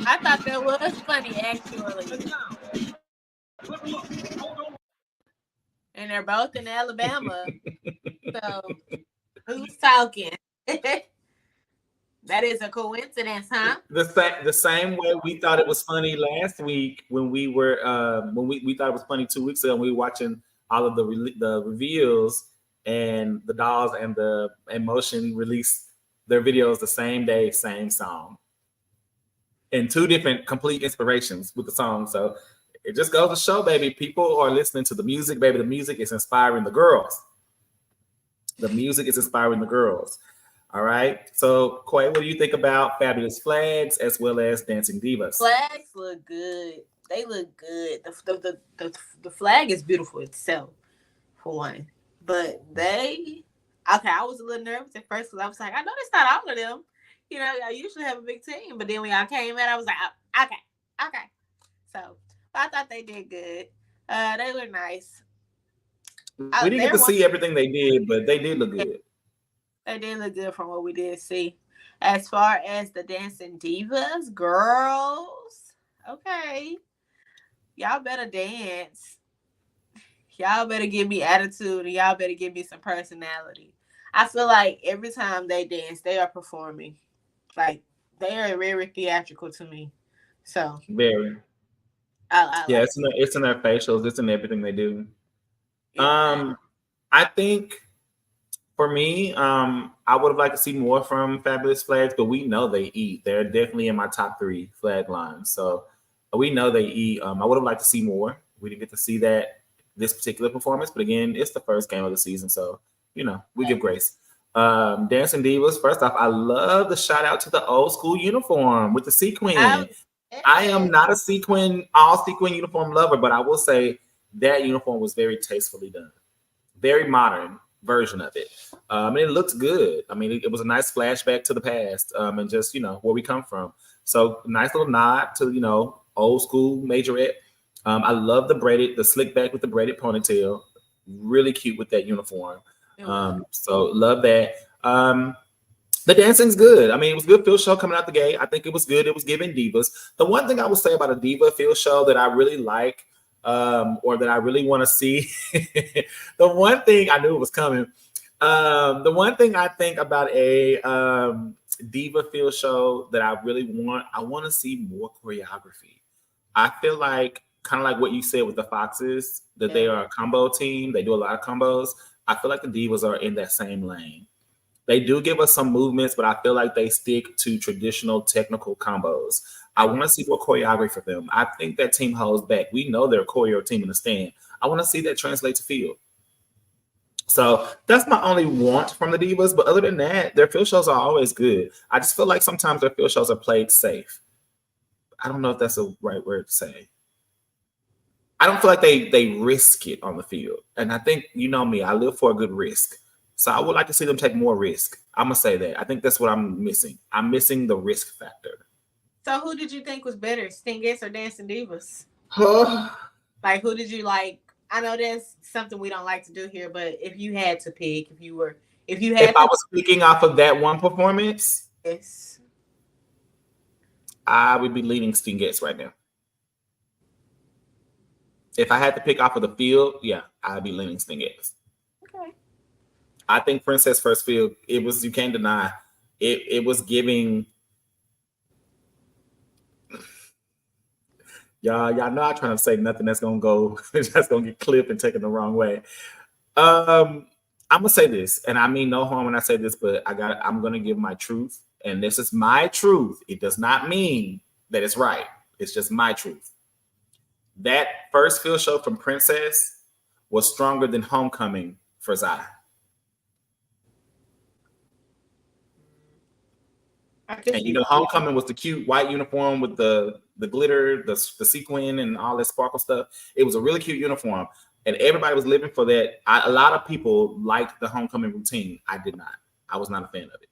I thought that was funny, actually. And they're both in Alabama. So who's talking? That is a coincidence, huh? The same way we thought it was funny last week when we were when we thought it was funny 2 weeks ago when we were watching all of the reveals, and the dolls and the Motion released their videos the same day, same song, and two different complete inspirations with the song. So it just goes to show, baby, people are listening to the music, baby. The music is inspiring the girls. The music is inspiring the girls. All right. So, Quay, what do you think about Fabulous Flags as well as Dancing Divas? Flags look good. They look good. The flag is beautiful itself, for one. But I was a little nervous at first because I was like, I know it's not all of them. You know, I usually have a big team. But then when y'all came in, I was like, oh, okay. So I thought they did good. They look nice. We didn't get to see everything they did, but they did look good. They did look good from what we did see. As far as the Dancing Divas, girls, okay. Y'all better dance. Y'all better give me attitude, and y'all better give me some personality. I feel like every time they dance, they are performing. Like, they are very theatrical to me. So very. Yeah, it's in their facials, it's in everything they do. Yeah. I think for me, I would have liked to see more from Fabulous Flags, but we know they eat. They're definitely in my top 3 flag lines. So we know they eat. I would have liked to see more. We didn't get to see that this particular performance, but again, it's the first game of the season, so we give grace. Dancing Divas, first off, I love the shout out to the old school uniform with the sequin. I am not a all sequin uniform lover, but I will say that uniform was very tastefully done. Very modern version of it. And it looks good. I mean, it was a nice flashback to the past, and just, where we come from. So nice little nod to, old school majorette. I love the slick back with the braided ponytail. Really cute with that uniform. So love that. The dancing's good. I mean, it was a good field show coming out the gate. I think it was good. It was giving divas. The one thing I would say about a diva field show that I really like, or that I really want to see, the one thing I knew it was coming. The one thing I think about a diva field show that I really want to see more choreography. I feel like, kind of like what you said with the Foxes, that they are a combo team. They do a lot of combos. I feel like the divas are in that same lane. They do give us some movements, but I feel like they stick to traditional technical combos. I want to see more choreography for them. I think that team holds back. We know they're a choreo team in the stand. I want to see that translate to field. So that's my only want from the divas. But other than that, their field shows are always good. I just feel like sometimes their field shows are played safe. I don't know if that's the right word to say. I don't feel like they risk it on the field. And I think, you know me, I live for a good risk. So I would like to see them take more risk. I'm going to say that. I think that's what I'm missing. I'm missing the risk factor. So who did you think was better, Stingettes or Dancing Divas? Like, who did you like? I know that's something we don't like to do here, but if you had to pick, if I was picking off of that one performance, yes, I would be leaning Stingettes right now. If I had to pick off of the field, yeah, I'd be leaning Stingettes. Okay. I think Princess First Field, you can't deny, it was giving. Y'all know I'm trying to say nothing that's gonna get clipped and taken the wrong way. I'm gonna say this, and I mean no harm when I say this, but I'm gonna give my truth, and this is my truth. It does not mean that it's right. It's just my truth. That first field show from Princess was stronger than Homecoming for Zai. And Homecoming was the cute white uniform with the glitter, the sequin, and all that sparkle stuff. It was a really cute uniform, and everybody was living for that. A lot of people liked the Homecoming routine. I did not. I was not a fan of it.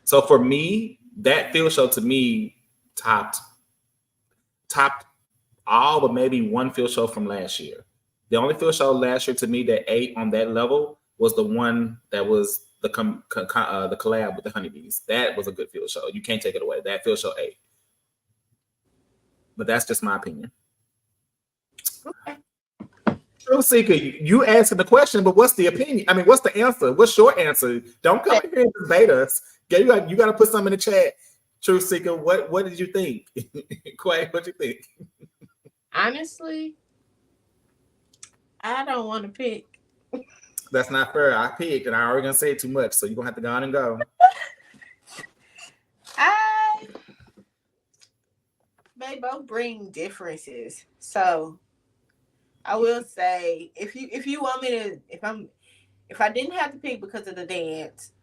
So for me, that field show to me topped all but maybe one field show from last year. The only field show last year to me that ate on that level was the one that was the collab with the honeybees. That was a good field show. You can't take it away. That field show A. But that's just my opinion. Okay. Truth Seeker, you answered the question, but what's the opinion? I mean, what's the answer? What's your answer? Don't come in here and debate us. You got to put something in the chat. Truth Seeker, what did you think? Quay, what you think? Honestly, I don't want to pick. That's not fair. I picked, and I already gonna say too much, so you're gonna have to go on and go. They both bring differences, so I will say if you want me to, if I didn't have to pick because of the dance,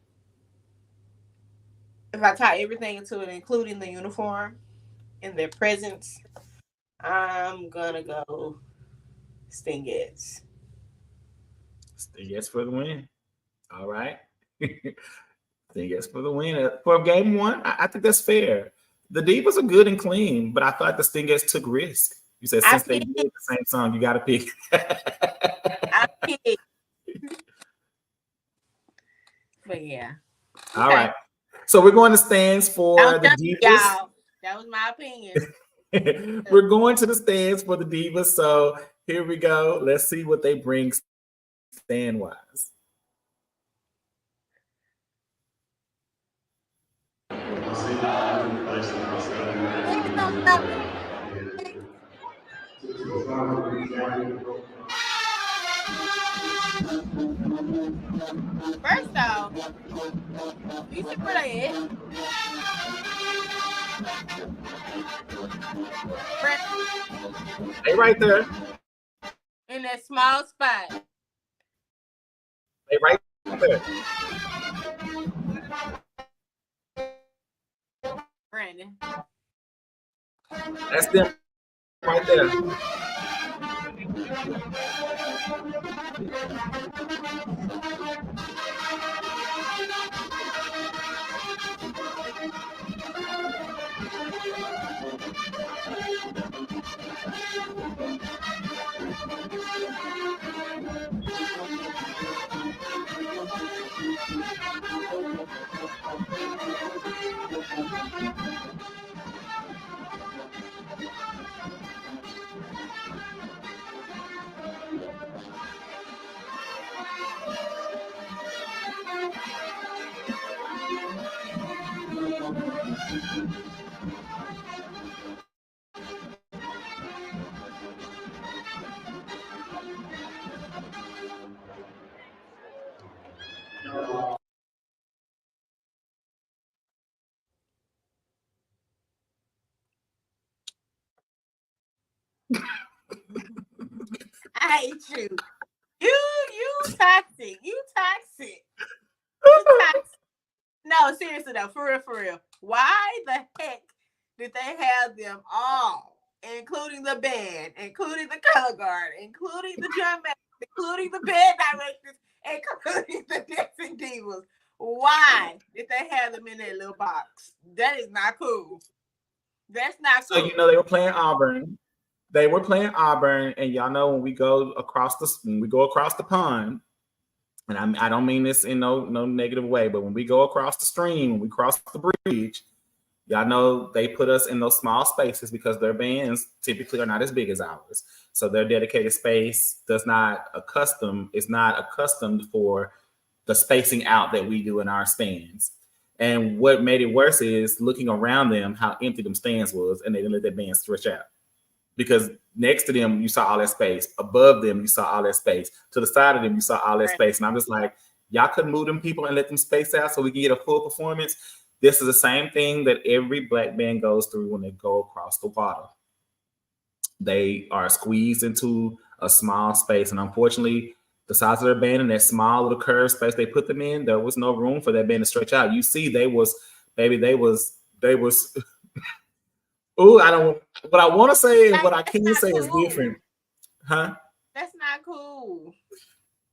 if I tie everything into it, including the uniform and their presence, I'm gonna go Stingettes. Stingettes for the win. All right. Stingettes for the win. For game one, I think that's fair. The Divas are good and clean, but I thought the Stingettes took risk. You said since they did the same song, you got to pick. I picked. But yeah. All right. So we're going to stands for the Divas. Y'all. That was my opinion. We're going to the stands for the Divas. So here we go. Let's see what they bring stand-wise. First off, you should put it. They right there. In that small spot. They right there. Brandon. That's them right there. I hate you. You toxic. You toxic. No, seriously though, for real. Why the heck did they have them all, including the band, including the color guard, including the drum master, including the band directors, including the dancing divas? Why did they have them in that little box? That is not cool. That's not cool. So they were playing Auburn. They were playing Auburn, and y'all know when we go across the pond, and I don't mean this in no negative way, but when we go across the stream, when we cross the bridge, y'all know they put us in those small spaces because their bands typically are not as big as ours. So their dedicated space is not accustomed for the spacing out that we do in our stands. And what made it worse is looking around them, how empty them stands was, and they didn't let their band stretch out. Because next to them, you saw all that space. Above them, you saw all that space. To the side of them, you saw all that space. And I'm just like, y'all couldn't move them people and let them space out so we can get a full performance. This is the same thing that every black band goes through when they go across the water. They are squeezed into a small space. And unfortunately, the size of their band and that small little curved space they put them in, there was no room for that band to stretch out. You see, they was Ooh, what I want to say and what I can't say is different. Huh? That's not cool.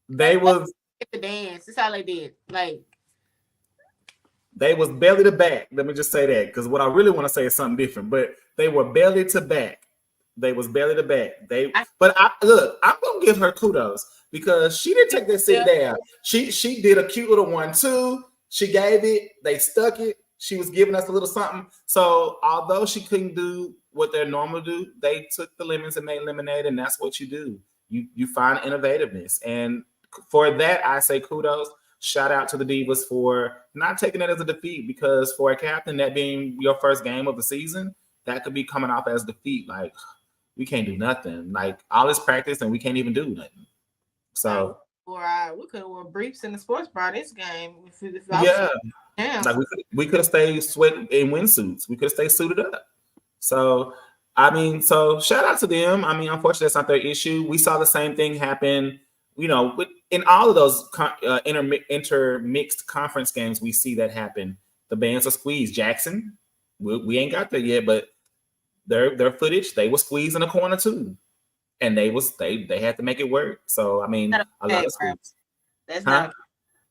They was the dance. That's all they did. Like they was belly to back. Let me just say that, because what I really want to say is something different. But they were belly to back. They was belly to back. I'm gonna give her kudos. because she didn't take that sit down. She did a cute little 1-2. She gave it. They stuck it. She was giving us a little something. So although she couldn't do what they normally do, they took the lemons and made lemonade, and that's what you do. You find innovativeness, and for that I say kudos. Shout out to the Divas for not taking that as a defeat, because for a captain, that being your first game of the season, that could be coming off as defeat. Like, we can't do nothing. Like, all this practice and we can't even do nothing. So, we could have worn briefs in the sports bar this game. Like we could have stayed sweat in windsuits. We could have stayed suited up. So, I mean, shout out to them. I mean, unfortunately, that's not their issue. We saw the same thing happen, in all of those intermixed conference games. We see that happen. The bands are squeezed. Jackson, we ain't got there yet, but their footage, they were squeezed in the corner too, and they had to make it work. So I mean, a lot of schools. That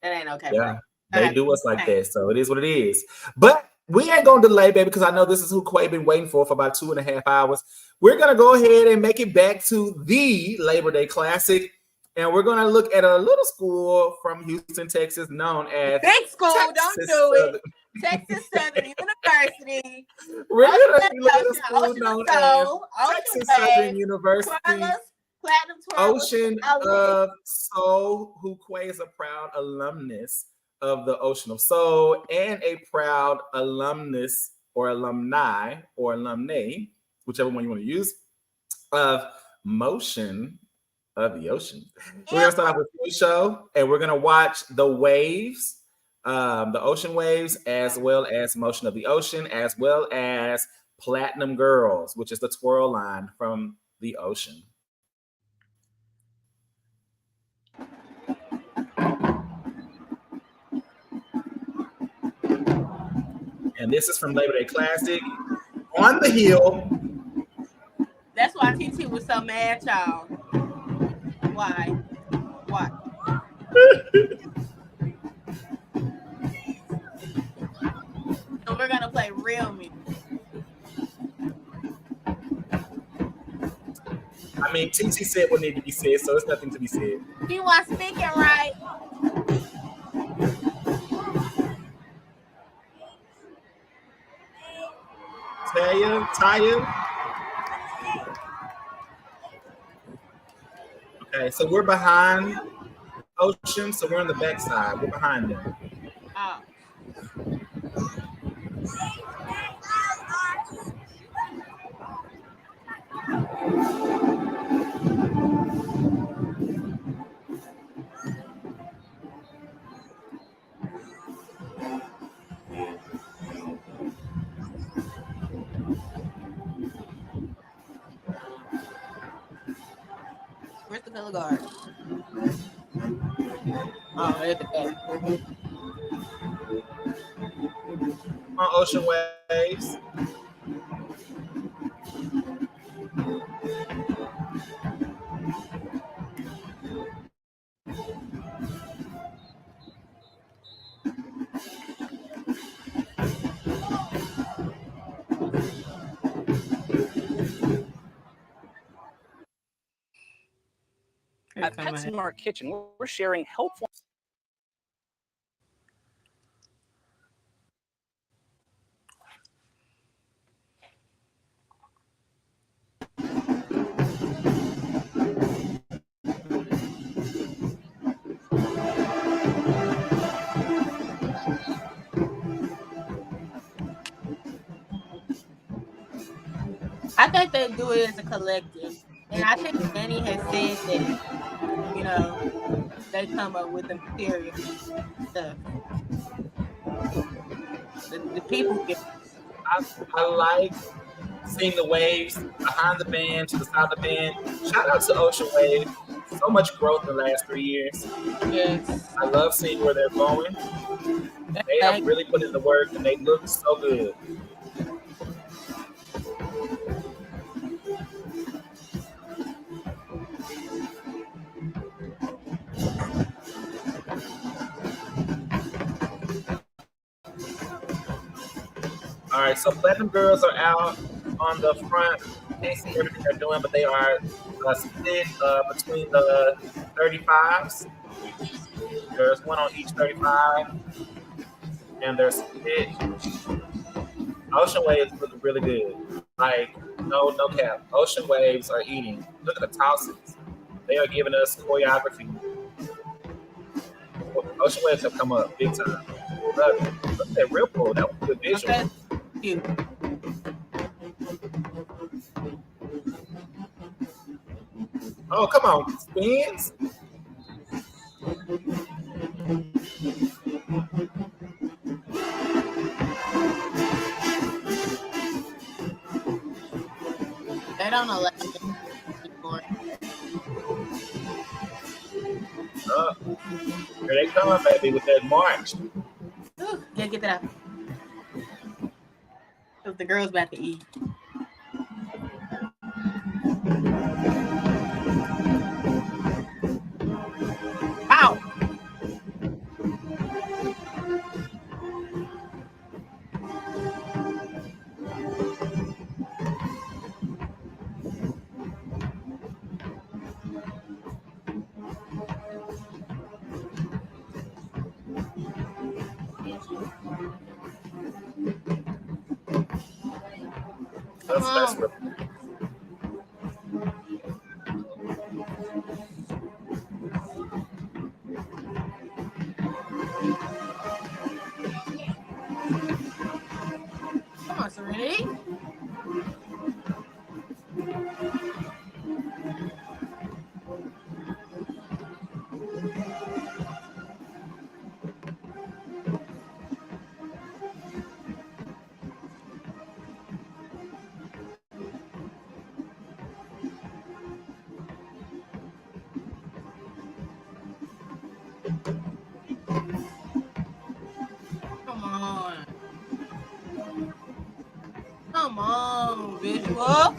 ain't okay. Yeah, they do us like that. So it is what it is. But we ain't gonna delay, baby, because I know this is who Quay been waiting for about 2.5 hours. We're gonna go ahead and make it back to the Labor Day Classic. And we're going to look at a little school from Houston, Texas, known as Big school. Texas don't do it. Texas Southern University. We're going to look at a school known as Texas Southern University. Ocean of Soul, who Quay is a proud alumnus of the Ocean of Soul and a proud alumnus or alumni or alumnae, whichever one you want to use, of Motion of the Ocean. We're gonna start off with the show, and we're gonna watch the waves, the ocean waves, as well as Motion of the Ocean, as well as Platinum Girls, which is the twirl line from the ocean. And this is from Labor Day Classic on the hill. That's why TT was so mad, y'all. Why? So we're gonna play real music. I mean, TT said what needed to be said, so it's nothing to be said. He was speaking right. Taya. Okay, so we're behind Ocean, so we're on the back side. We're behind them. Oh. Where's the color guard? Oh, there's the color. On Ocean Waves. At PetSmart Kitchen, we're sharing helpful. I think they do it as a collective. And I think Danny has said that, they come up with the material stuff. The people get. I like seeing the waves behind the band, to the side of the band. Shout out to Ocean Wave. So much growth in the last 3 years. Yes. I love seeing where they're going. They have really put in the work, and they look so good. All right, so Platinum Girls are out. on the front. Can't see everything they're doing, but they are split between the 35s. There's one on each 35, and they're split. Ocean Waves look really good. Like, no cap. Ocean Waves are eating. Look at the tosses. They are giving us choreography. Ocean Waves have come up big time. Look at that real pull. That was a good visual. Okay. Cute. Oh, come on, spins. They don't allow them anymore. Here they come, baby, with that march. Ooh, yeah, get that out. Cause the girls about to eat. Ow! That's Come on, Serenity. Come on. Come on, visual.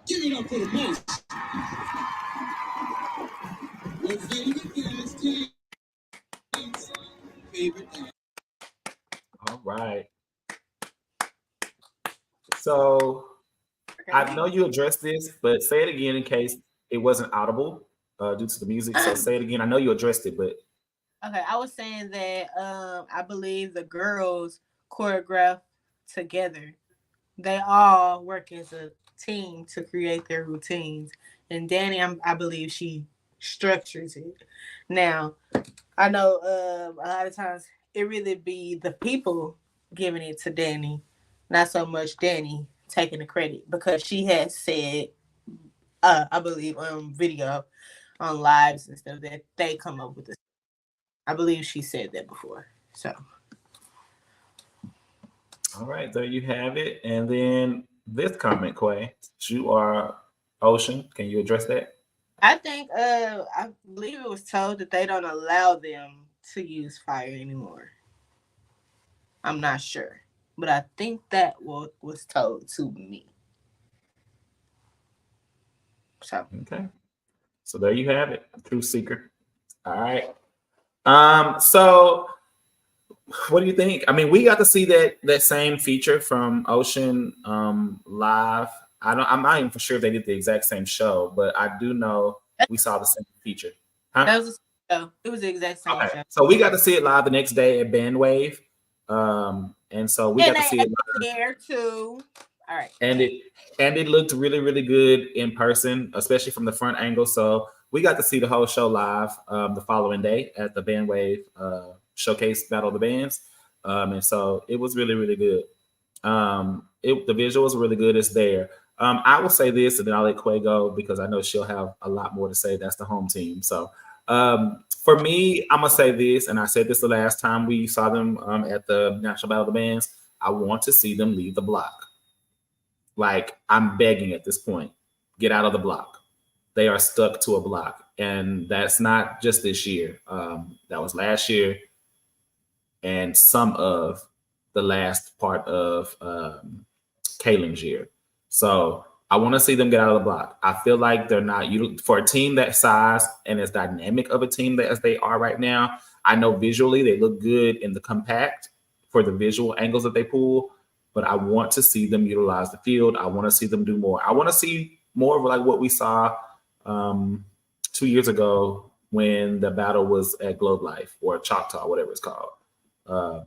Give it up for the most. Your favorite dance, favorite dance. all right. So I know you addressed this, but say it again in case it wasn't audible due to the music. So say it again. I know you addressed it, but Okay, I was saying that I believe the girls choreograph together. They all work as a team to create their routines. And Danny, I believe she structures it. Now, I know a lot of times it really be the people giving it to Danny, not so much Danny taking the credit because she has said, I believe on video, on lives and stuff that they come up with this. I believe she said that before. So. all right, there you have it. And then this comment, Quay, you are Ocean. Can you address that? I think I believe it was told that they don't allow them to use fire anymore. I'm not sure, but I think that was told to me. So Okay. So there you have it. Truth Seeker. All right. So what do you think? I mean, we got to see that same feature from Ocean live. I'm not even for sure if they did the exact same show, but I do know we saw the same feature. Huh? that was a show. It was the exact same Okay. show. So we got to see it live the next day at Bandwave. And so we got to see it live. There too. All right. And it looked really, really good in person, especially from the front angle. So we got to see the whole show live the following day at the Bandwave Showcase Battle of the Bands. And so it was really, really good. The visuals were really good. It's there. I will say this, and then I'll let Quay go because I know she'll have a lot more to say. That's the home team. So for me, I'm going to say this, and I said this the last time we saw them at the National Battle of the Bands. I want to see them leave the block. Like, I'm begging at this point, get out of the block. they are stuck to a block. And that's not just this year. That was last year and some of the last part of Kaylin's year. So I want to see them get out of the block. I feel like they're not for a team that size and as dynamic of a team that as they are right now. I know visually they look good in the compact for the visual angles that they pull, but I want to see them utilize the field. I want to see them do more. I want to see more of like what we saw 2 years ago when the battle was at Globe Life or Choctaw, whatever it's called.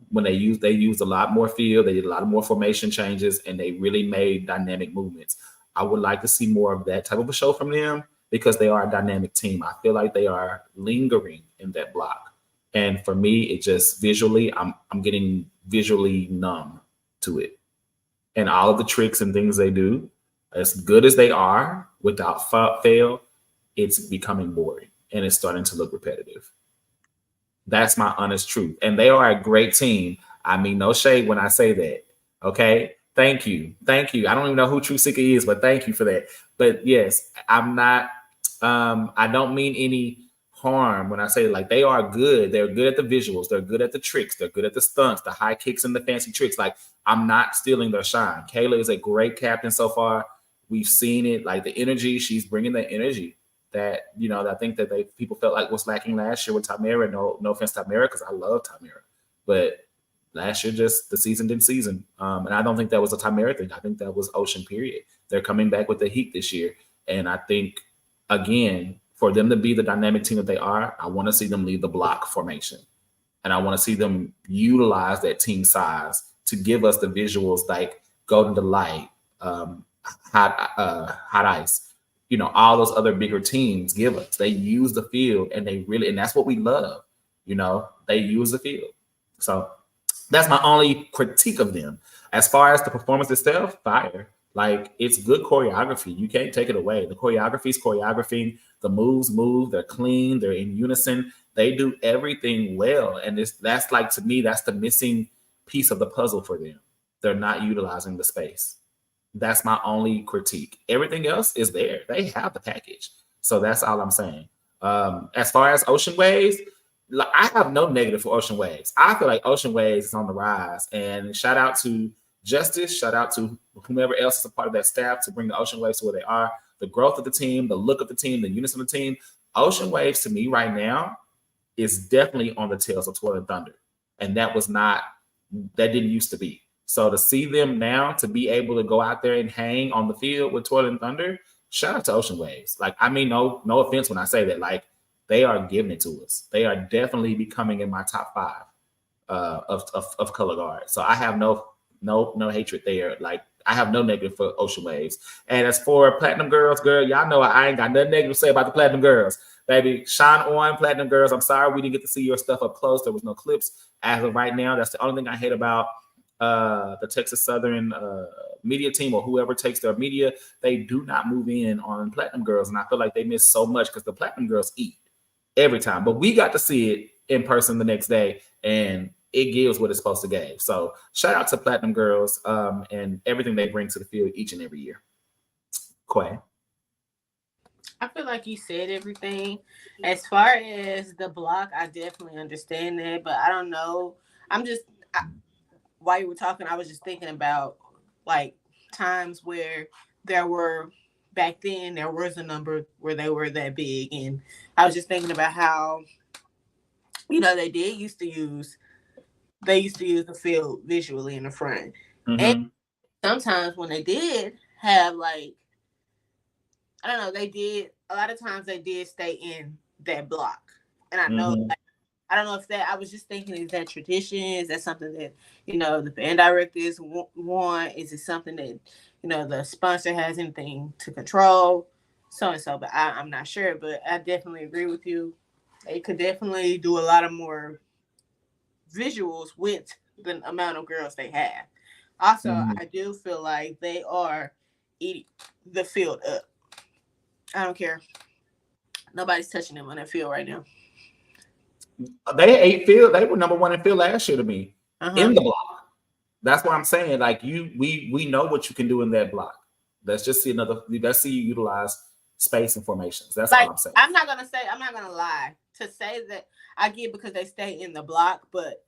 When they used a lot more field, they did a lot of more formation changes, and they really made dynamic movements. I would like to see more of that type of a show from them because they are a dynamic team. I feel like they are lingering in that block, and for me, it just visually, I'm getting visually numb to it, and all of the tricks and things they do, as good as they are, without fail, it's becoming boring and it's starting to look repetitive. That's my honest truth. And they are a great team. I mean, no shade when I say that. Okay. Thank you. Thank you. I don't even know who True Seeker is, but thank you for that. But yes, I'm not, I don't mean any harm when I say like they are good. They're good at the visuals. They're good at the tricks. They're good at the stunts, the high kicks and the fancy tricks. Like I'm not stealing their shine. Kayla is a great captain so far. We've seen it, like the energy, she's bringing the energy that, you know, I think that people felt like was lacking last year with Tamara. No offense to Tamara, because I love Tamara. But last year, just the season didn't season. And I don't think that was a Tamara thing. I think that was Ocean, period. They're coming back with the heat this year. And I think, again, for them to be the dynamic team that they are, I want to see them leave the block formation. And I want to see them utilize that team size to give us the visuals like Golden Delight, Hot Ice, you know, all those other bigger teams give us. They use the field and and that's what we love. You know, they use the field. So that's my only critique of them. As far as the performance itself, fire. Like it's good choreography. You can't take it away. The choreography is choreography. The moves move. They're clean. They're in unison. They do everything well. And that's like, to me, that's the missing piece of the puzzle for them. They're not utilizing the space. That's my only critique. Everything else is there. They have the package. So that's all I'm saying. As far as Ocean Waves, like, I have no negative for Ocean Waves. I feel like Ocean Waves is on the rise. And shout out to Justice. Shout out to whomever else is a part of that staff to bring the Ocean Waves to where they are. The growth of the team, the look of the team, the unison of the team. Ocean Waves, to me right now, is definitely on the tails of Toil and Thunder. And that didn't used to be. So to see them now, to be able to go out there and hang on the field with Toil and Thunder, shout out to Ocean Waves. Like, I mean, no offense when I say that. Like, they are giving it to us. They are definitely becoming in my top 5 of color guard. So I have no hatred there. Like, I have no negative for Ocean Waves. And as for Platinum Girls, girl, y'all know I ain't got nothing negative to say about the Platinum Girls. Baby, shine on, Platinum Girls. I'm sorry we didn't get to see your stuff up close. There was no clips as of right now. That's the only thing I hate about the Texas Southern media team or whoever takes their media. They do not move in on Platinum Girls, and I feel like they miss so much because the Platinum Girls eat every time. But we got to see it in person the next day, and it gives what it's supposed to give. So shout out to Platinum Girls and everything they bring to the field each and every year. Quay. I feel like you said everything. As far as the block, I definitely understand that, but I don't know. While you were talking, I was just thinking about like times where back then there was a number where they were that big, and I was just thinking about how, you know, they used to use the field visually in the front, and sometimes when they did have like, I don't know, a lot of times they did stay in that block, and I know. Like, I don't know if I was just thinking, is that tradition? Is that something that, you know, the band directors want? Is it something that, you know, the sponsor has anything to control? So and so, but I'm not sure. But I definitely agree with you. They could definitely do a lot of more visuals with the amount of girls they have. Also, I do feel like they are eating the field up. I don't care. Nobody's touching them on that field right now. They ate field. They were number 1 in field last year to me in the block. That's what I'm saying. Like we know what you can do in that block. Let's just see let's see you utilize space and formations. That's like, all I'm saying. I'm not gonna lie to say that I get because they stay in the block, but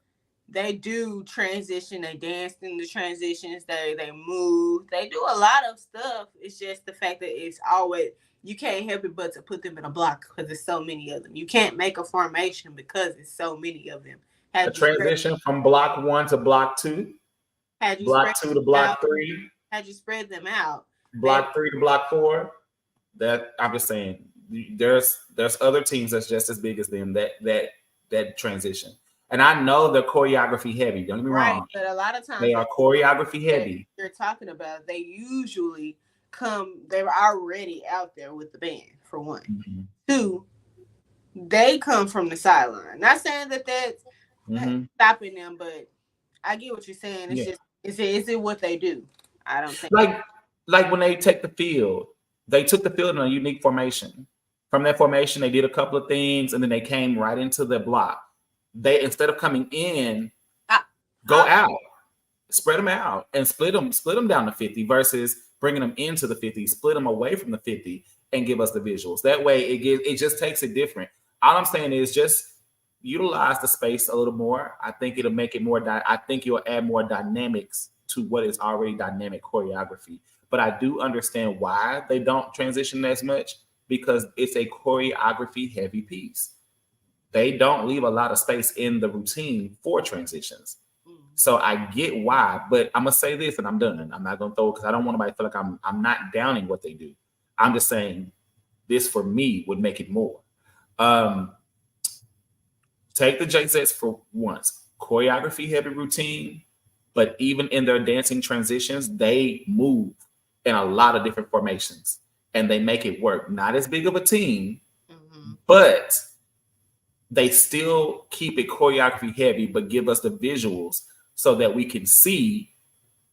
they do transition. They dance in the transitions. They move. They do a lot of stuff. It's just the fact that it's always, you can't help it but to put them in a block because there's so many of them. You can't make a formation because it's so many of them. A transition from block 1 to block 2, block 2 to block 3. Had you spread them out, block 3 to block 4. That I'm just saying, there's other teams that's just as big as them that transition. And I know they're choreography heavy. Don't get me wrong. But a lot of times they are choreography heavy. You're talking about, they usually they're already out there with the band, for one. Mm-hmm. 2, they come from the sideline. Not saying that that's stopping them, but I get what you're saying. It's just, is it what they do? I don't think like when they take the field, they took the field in a unique formation. From that formation, they did a couple of things, and then they came right into the block. They, instead of coming in, go out, spread them out, and split them down to 50 versus bringing them into the 50, split them away from the 50, and give us the visuals. That way, it just takes it different. All I'm saying is just utilize the space a little more. I think it'll make it more. I think you'll add more dynamics to what is already dynamic choreography. But I do understand why they don't transition as much, because it's a choreography heavy piece. They don't leave a lot of space in the routine for transitions. So I get why, but I'm going to say this and I'm done. I'm not going to throw it because I don't want anybody to feel like I'm not downing what they do. I'm just saying this for me would make it more. Take the J-Zets for once. Choreography heavy routine, but even in their dancing transitions, they move in a lot of different formations and they make it work. Not as big of a team, but they still keep it choreography heavy, but give us the visuals so that we can see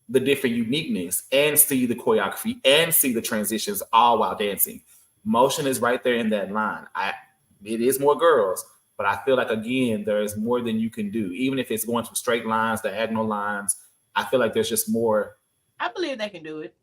the different uniqueness and see the choreography and see the transitions all while dancing. Motion is right there in that line. It is more girls, but I feel like, again, there is more than you can do. Even if it's going from straight lines, diagonal lines, I feel like there's just more. I believe they can do it.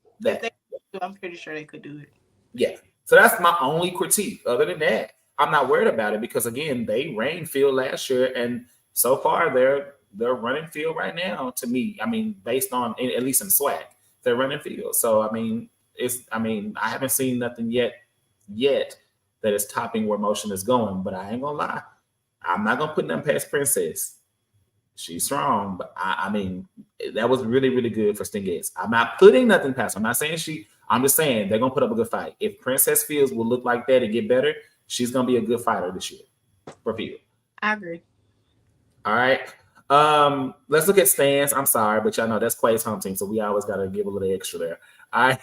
I'm pretty sure they could do it. Yeah. So that's my only critique. Other than that, I'm not worried about it because, again, they ran field last year, and so far they're running field right now. To me, I mean, based on at least in swag, they're running field. So I mean, I haven't seen nothing yet that is topping where Motion is going. But I ain't gonna lie, I'm not gonna put them past Princess. She's strong, but I mean, that was really, really good for Stingettes. I'm not putting nothing past her. I'm not saying I'm just saying they're gonna put up a good fight. If Princess Fields will look like that and get better, she's gonna be a good fighter this year for field. I agree. All right. Let's look at stands. I'm sorry, but y'all know that's Quay's home team, so we always gotta give a little extra there. All right,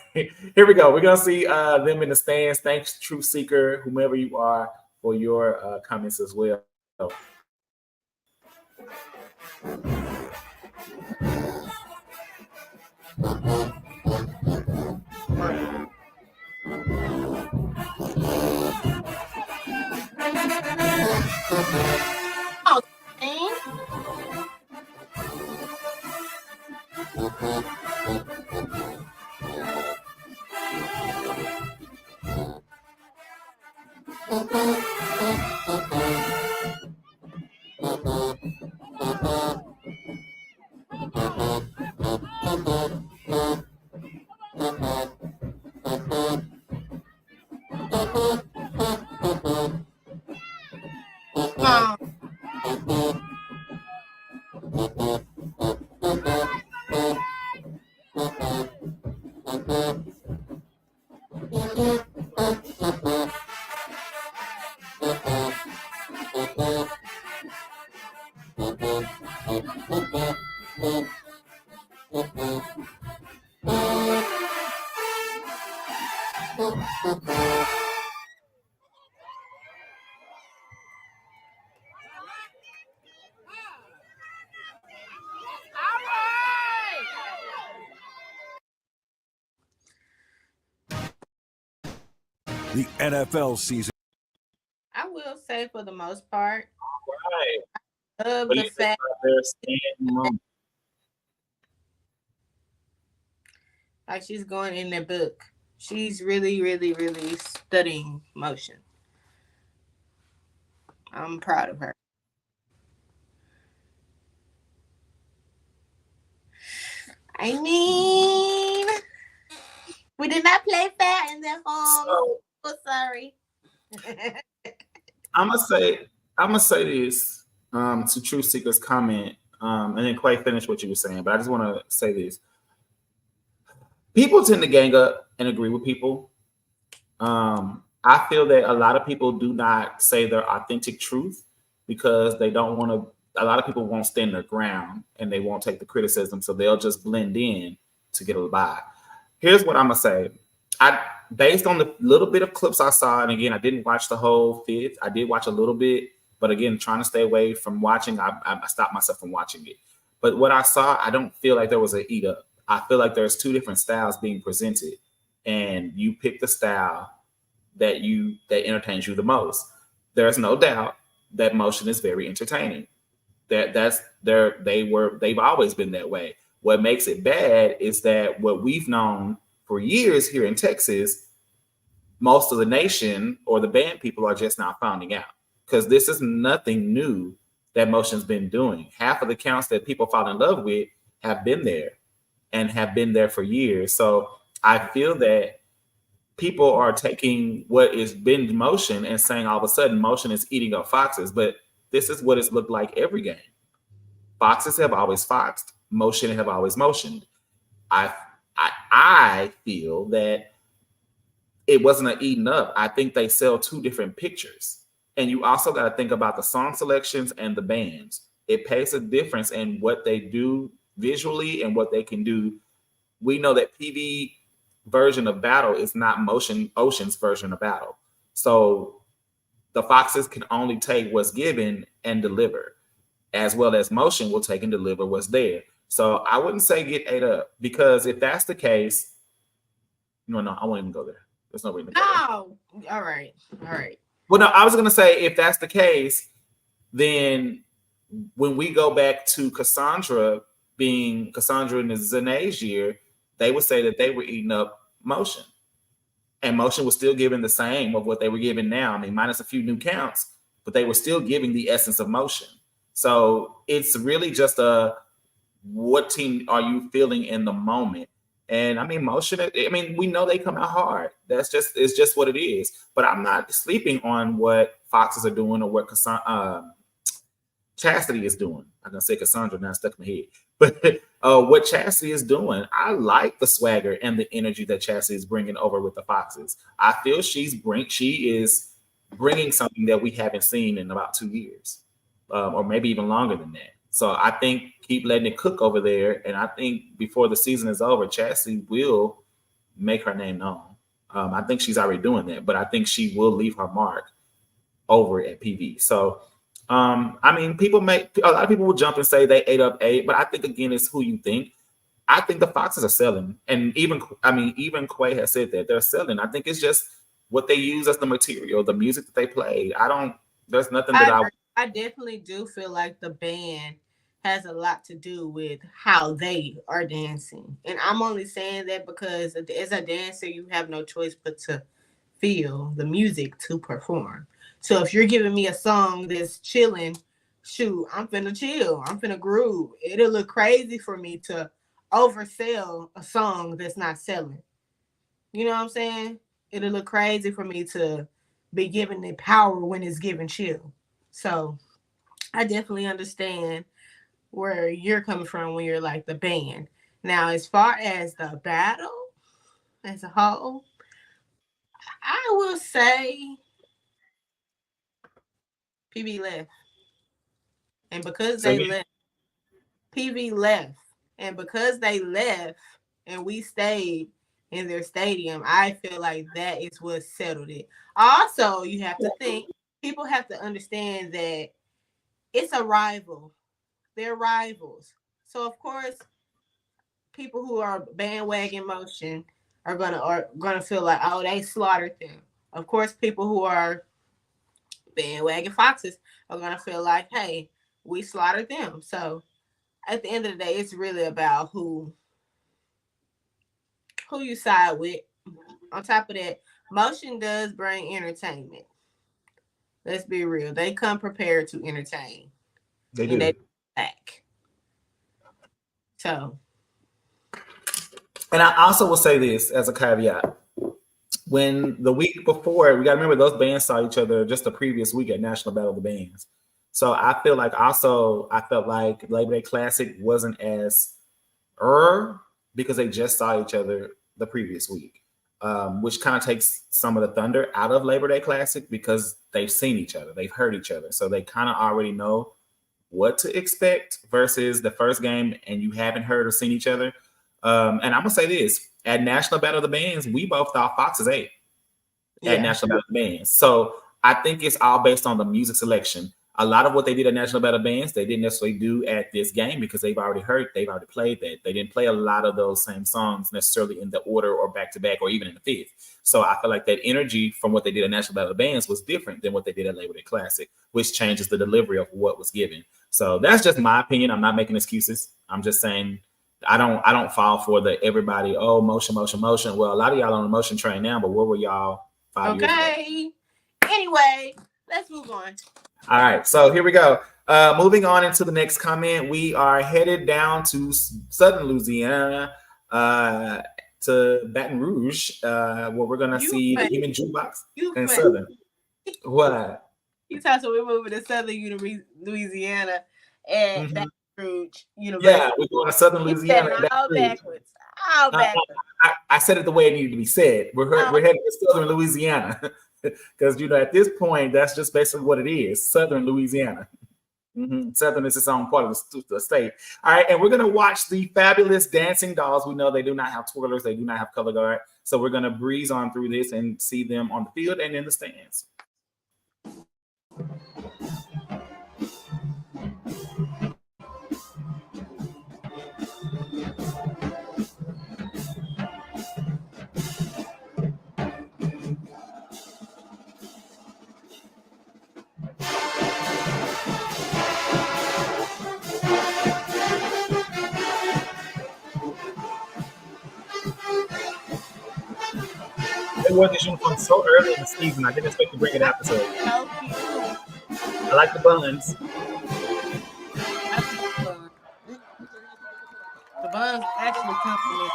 here we go. We're gonna see them in the stands. Thanks, Truth Seeker, whomever you are, for your comments as well. The NFL season. I will say, for the most part, right. Of the fact like she's going in their book. She's really, really, really studying motion. I'm proud of her. I mean, we did not play fair in the home. So sorry. I'm gonna say this to Truth Seeker's comment, and then Quay finish what you were saying. But I just want to say this: people tend to gang up and agree with people. I feel that a lot of people do not say their authentic truth because they don't want to. A lot of people won't stand their ground and they won't take the criticism, so they'll just blend in to get a by. Here's what I'm gonna say. I based on the little bit of clips I saw, and again, I didn't watch the whole fit. I did watch a little bit, but again, trying to stay away from watching, I stopped myself from watching it. But what I saw, I don't feel like there was an eat up. I feel like there's two different styles being presented, and you pick the style that entertains you the most. There's no doubt that motion is very entertaining. They've always been that way. What makes it bad is that what we've known for years here in Texas, most of the nation or the band people are just now finding out because this is nothing new that motion's been doing. Half of the counts that people fall in love with have been there and have been there for years. So I feel that people are taking what is been motion and saying all of a sudden motion is eating up foxes, but this is what it's looked like every game. Foxes have always foxed, motion have always motioned. I feel that it wasn't an eating up. I think they sell two different pictures. And you also got to think about the song selections and the bands. It pays a difference in what they do visually and what they can do. We know that PV version of battle is not Motion Ocean's version of battle. So the Foxes can only take what's given and deliver, as well as Motion will take and deliver what's there. So I wouldn't say get ate up, because if that's the case, no, I won't even go there. There's no reason to go there. Oh, all right. Well, no, I was going to say, if that's the case, then when we go back to Cassandra in the Zanae's year, they would say that they were eating up Motion. And Motion was still giving the same of what they were giving now. I mean, minus a few new counts, but they were still giving the essence of Motion. So it's really just what team are you feeling in the moment? And I mean, Motion, I mean, we know they come out hard. It's just what it is. But I'm not sleeping on what Foxes are doing or what Chastity is doing. I'm going to say Cassandra, now stuck in my head. But what Chastity is doing, I like the swagger and the energy that Chastity is bringing over with the Foxes. I feel she is bringing something that we haven't seen in about 2 years, or maybe even longer than that. So I think keep letting it cook over there. And I think before the season is over, Chastity will make her name known. I think she's already doing that, but I think she will leave her mark over at PV. So, I mean, a lot of people will jump and say they ate up 8, but I think, again, it's who you think. I think the Foxes are selling. And even Quay has said that they're selling. I think it's just what they use as the material, the music that they play. There's nothing that I definitely do feel like the band has a lot to do with how they are dancing. And I'm only saying that because as a dancer, you have no choice but to feel the music to perform. So if you're giving me a song that's chilling, shoot, I'm finna chill. I'm finna groove. It'll look crazy for me to oversell a song that's not selling. You know what I'm saying? It'll look crazy for me to be giving it power when it's giving chill. So I definitely understand where you're coming from when you're like the band. Now, as far as the battle as a whole, I will say PV left. And because PV left. And because they left and we stayed in their stadium, I feel like that is what settled it. Also, you have to think, people have to understand that it's a rival. They're rivals. So, of course, people who are bandwagon Motion are gonna feel like, oh, they slaughtered them. Of course, people who are bandwagon Foxes are gonna feel like, hey, we slaughtered them. So at the end of the day, it's really about who you side with. on top of that, motion does bring entertainment. Let's be real. They come prepared to entertain. They and do. they back. So. And I also will say this as a caveat. When the week before, we got to remember those bands saw each other just the previous week at National Battle of the Bands. So I feel like I felt like Labor Day Classic wasn't as because they just saw each other the previous week, which kind of takes some of the thunder out of Labor Day Classic because they've seen each other, they've heard each other, so they kind of already know what to expect versus the first game and you haven't heard or seen each other. And I'm gonna say this: at National Battle of the Bands, we both thought Fox is 8 at National Battle of the Bands. So I think it's all based on the music selection. A lot of what they did at National Battle Bands, they didn't necessarily do at this game because they've already played that. They didn't play a lot of those same songs necessarily in the order or back to back or even in the fifth. So I feel like that energy from what they did at National Battle Bands was different than what they did at Labor Day Classic, which changes the delivery of what was given. So that's just my opinion. I'm not making excuses. I'm just saying I don't fall for the everybody, motion. Well, a lot of y'all on the motion train now, but where were y'all 5 years ago? Okay. Anyway, let's move on. All right, so here we go. Moving on into the next comment, we are headed down to Southern Louisiana, to Baton Rouge, where we're gonna see the Human Jukebox and Southern. What? You talking about we're moving to Southern Louisiana and Baton Rouge University. Yeah, we're going to Southern Louisiana. All backwards. All backwards. I said it the way it needed to be said. We're heading to Southern Louisiana. Because, at this point, that's just basically what it is. Southern Louisiana. Southern is its own part of the state. All right, and we're going to watch the fabulous dancing dolls. We know they do not have twirlers. They do not have color guard. So we're going to breeze on through this and see them on the field and in the stands. They wore this uniform so early in the season. I didn't expect to bring it out this early. I like the buns. The buns actually come from it.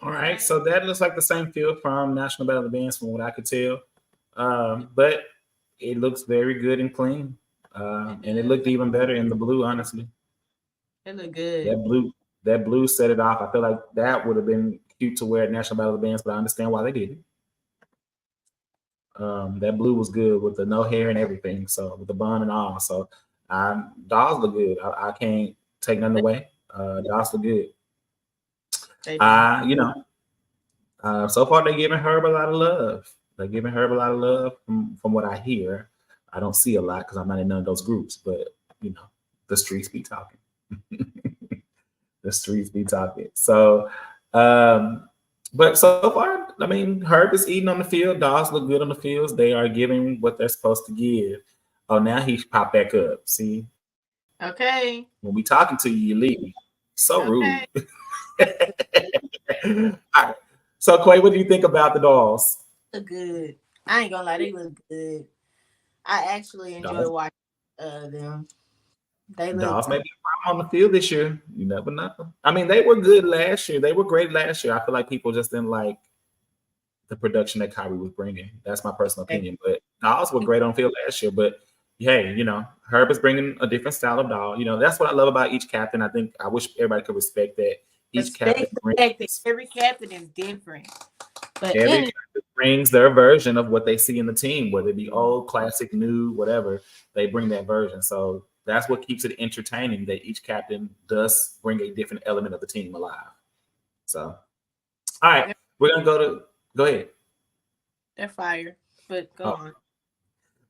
All right, so that looks like the same field from National Battle of the Bands from what I could tell. But it looks very good and clean. And it looked even better in the blue, honestly. It looked good. That blue set it off. I feel like that would have been cute to wear at National Battle of the Bands, but I understand why they didn't. That blue was good with the no hair and everything, so with the bun and all. So dolls look good. I can't take nothing away. Dolls look good. So far they're giving Herb a lot of love. They're giving Herb a lot of love from what I hear. I don't see a lot because I'm not in none of those groups, but the streets be talking. The streets be talking. So, but so far, I mean, Herb is eating on the field. Dogs look good on the fields. They are giving what they're supposed to give. Oh, now he popped back up. See, Okay. When we talking to you, you leave. So rude. All right. So, Quay, what do you think about the dolls? Look good. I ain't gonna lie, they look good. I actually enjoy watching them. They look Dolls may be a problem on the field this year. You never know. I mean, they were good last year. They were great last year. I feel like people just didn't like the production that Kyrie was bringing. That's my personal opinion. But dolls were great on field last year. But hey, Herb is bringing a different style of doll. That's what I love about each captain. I wish everybody could respect that. Each captain every captain is different. But every captain brings their version of what they see in the team, whether it be old, classic, new, whatever. They bring that version. So that's what keeps it entertaining, that each captain does bring a different element of the team alive. So, all right, we're going to go ahead. They're fire, but go on.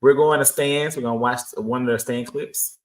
We're going to stands. We're going to watch one of their stand clips.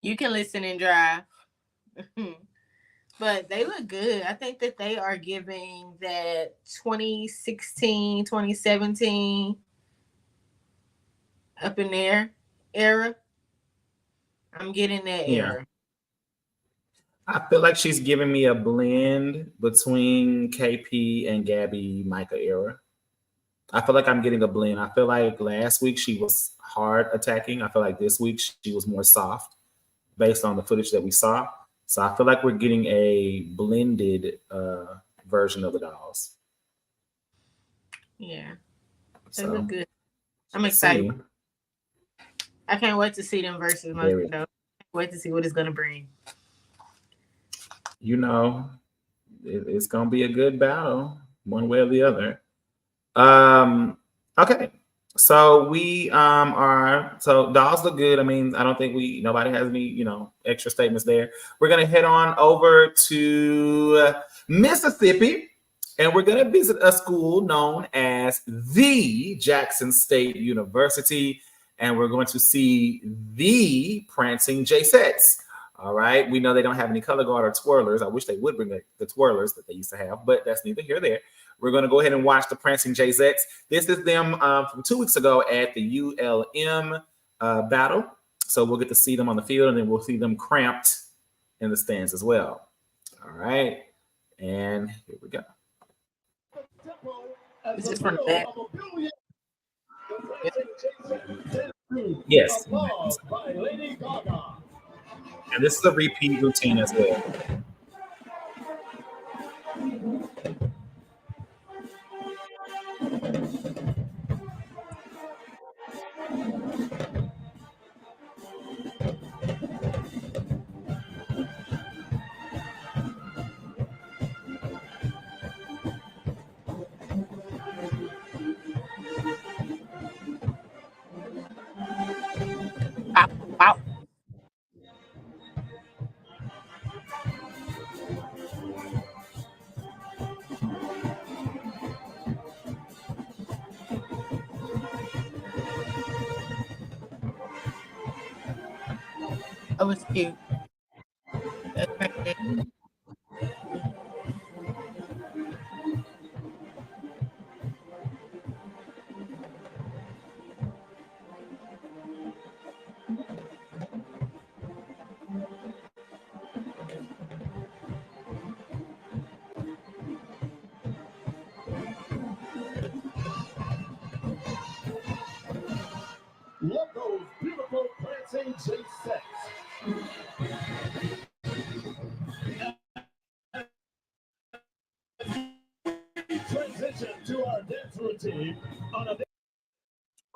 You can listen and drive. But they look good. I think that they are giving that 2016, 2017 up in there era. I'm getting that era. I feel like she's giving me a blend between KP and Gabby Micah era. I feel like I'm getting a blend. I feel like last week she was hard attacking. I feel like this week she was more soft based on the footage that we saw. So I feel like we're getting a blended version of the dolls. Yeah. They look good. I'm excited. I can't wait to see them versus Mustard, though. Wait to see what it's going to bring. It's going to be a good battle, one way or the other. Okay. So we so dolls look good. I mean, I don't think nobody has any, extra statements there. We're going to head on over to Mississippi, and we're going to visit a school known as the Jackson State University, and we're going to see the Prancing J-Sets. All right. We know they don't have any color guard or twirlers. I wish they would bring the twirlers that they used to have, but that's neither here nor there. We're going to go ahead and watch the Prancing J-Sets. This is them from 2 weeks ago at the ULM battle. So we'll get to see them on the field, and then we'll see them cramped in the stands as well. All right. And here we go. Is this from the back? Yes. And this is a repeat routine as well. Wow. That was cute. That's right.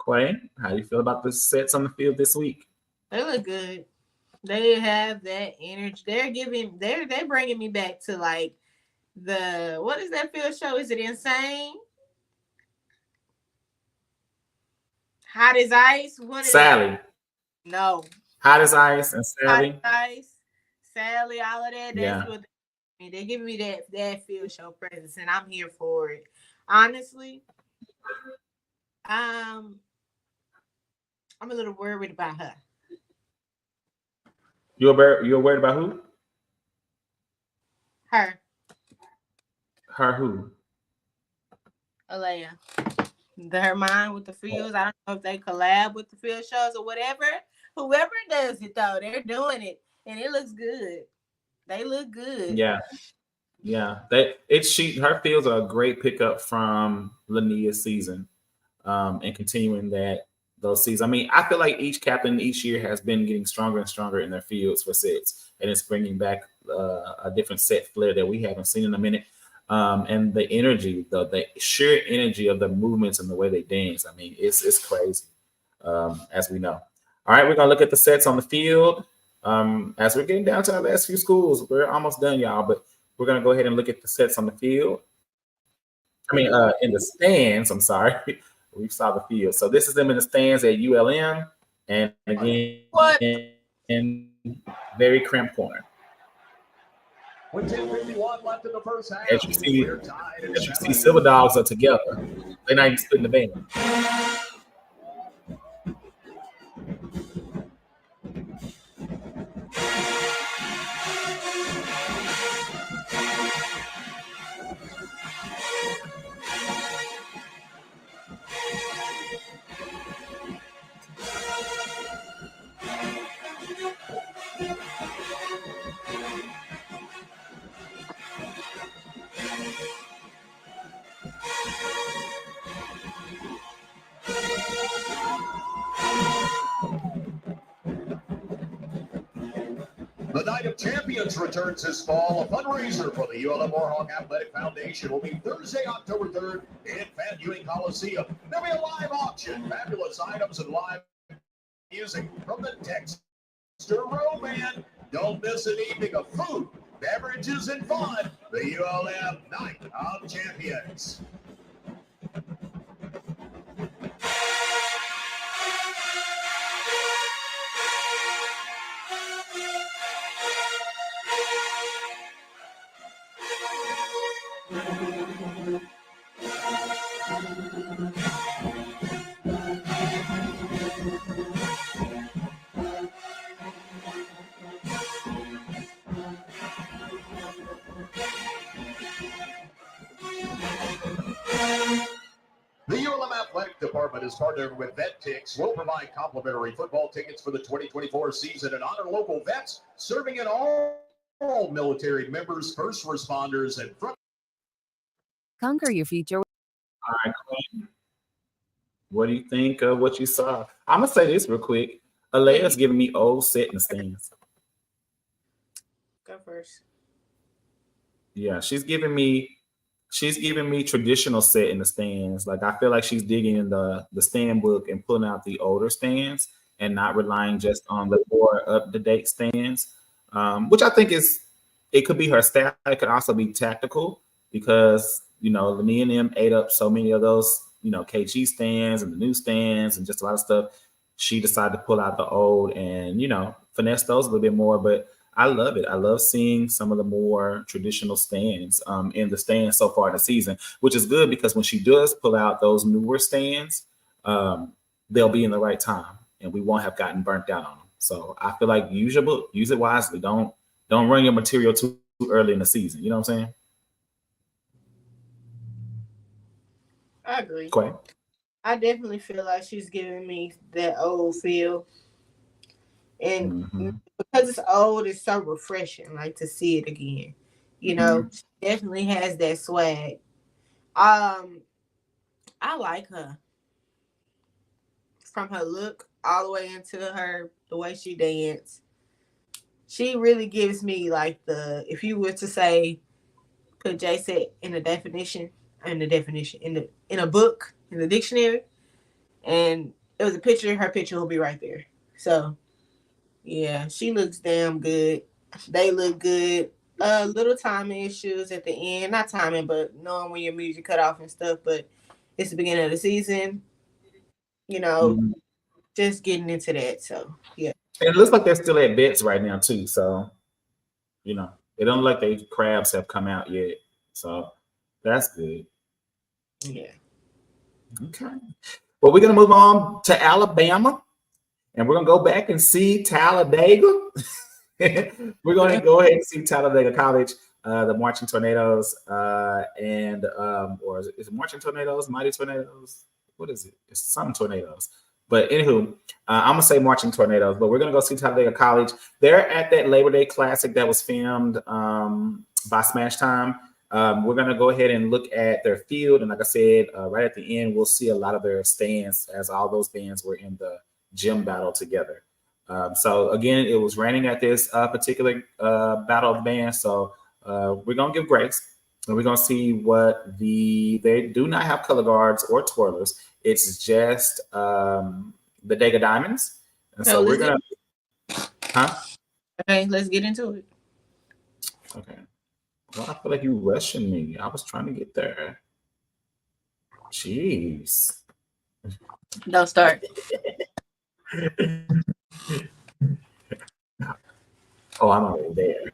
Quay, how you feel about the sets on the field this week? They look good. They have that energy. They're bringing me back to like what is that field show? Is it Insane? Hot as Ice? Sally. No. Hot as Ice and Sally. Hot as Ice, Sally, all of that. That's what they're giving me that field show presence, and I'm here for it. Honestly, I'm a little worried about her. You're worried about who? Her. Her who? Alea. Her mind with the fields. I don't know if they collab with the field shows or whatever. Whoever does it though, they're doing it, and it looks good. They look good. Yeah. Her fields are a great pickup from Lania's season, and continuing those seasons. I mean, I feel like each captain each year has been getting stronger and stronger in their fields for sets, and it's bringing back a different set flair that we haven't seen in a minute. And the energy, the sheer energy of the movements and the way they dance. I mean, it's crazy, as we know. All right, we're gonna look at the sets on the field. As we're getting down to our last few schools, we're almost done, y'all. But we're gonna go ahead and look at the sets on the field. I mean, in the stands. I'm sorry. We saw the field. So this is them in the stands at ULM, and again, in very cramped corner. With 10:51 left in the first half, As you see, Silver Dogs are together. They're not even splitting the band. The Night of Champions returns this fall. A fundraiser for the ULM Warhawk Athletic Foundation will be Thursday, October 3rd in Van Ewing Coliseum. There'll be a live auction, fabulous items, and live music from the Dexter Row Band. Don't miss an evening of food, beverages, and fun. The ULM Night of Champions. The ULM Athletic Department is partnered with VetTix. We'll provide complimentary football tickets for the 2024 season and honor local vets serving in all military members, first responders, and front. Conquer your future. All right, Queen. What do you think of what you saw? I'm gonna say this real quick. Alea's giving me old set in the stands. Go first. Yeah, she's giving me traditional set in the stands. Like I feel like she's digging in the stand book and pulling out the older stands and not relying just on the more up-to-date stands. Which I think it could be her style. It could also be tactical because Lania and them ate up so many of those, KG stands and the new stands and just a lot of stuff. She decided to pull out the old and, finesse those a little bit more. But I love it. I love seeing some of the more traditional stands in the stands so far in the season, which is good because when she does pull out those newer stands, they'll be in the right time and we won't have gotten burnt out on them. So I feel like use it wisely. Don't run your material too early in the season. You know what I'm saying? I agree. Quay. I definitely feel like she's giving me that old feel. And because it's old, it's so refreshing, like to see it again. She definitely has that swag. I like her. From her look all the way into the way she dance. She really gives me like if you were to say, put J-Set in a book in the dictionary, and it was a picture. Her picture will be right there. So yeah, she looks damn good. They look good. Little timing issues at the end. Not timing, but knowing when your music cut off and stuff. But it's the beginning of the season. You know, just getting into that. So yeah. And it looks like they're still at bets right now too. So, it don't look like the crabs have come out yet. So that's good. Yeah. Okay. Well, we're gonna move on to Alabama, and we're gonna go back and see Talladega. We're going to go ahead and see Talladega College, the Marching Tornadoes, or is it Marching Tornadoes, Mighty Tornadoes? What is it? It's some tornadoes. But anywho, I'm gonna say Marching Tornadoes. But we're gonna go see Talladega College. They're at that Labor Day Classic that was filmed by Smash Time. We're gonna go ahead and look at their field, and like I said, right at the end, we'll see a lot of their stands as all those bands were in the gym battle together. So again, it was raining at this particular battle of bands. So we're gonna give grace, and we're gonna see what they do not have color guards or twirlers. It's just the Dega Diamonds, and so we're gonna. Okay, let's get into it. Okay. Well, I feel like you rushing me. I was trying to get there. Jeez. Don't start. Oh, I'm already there.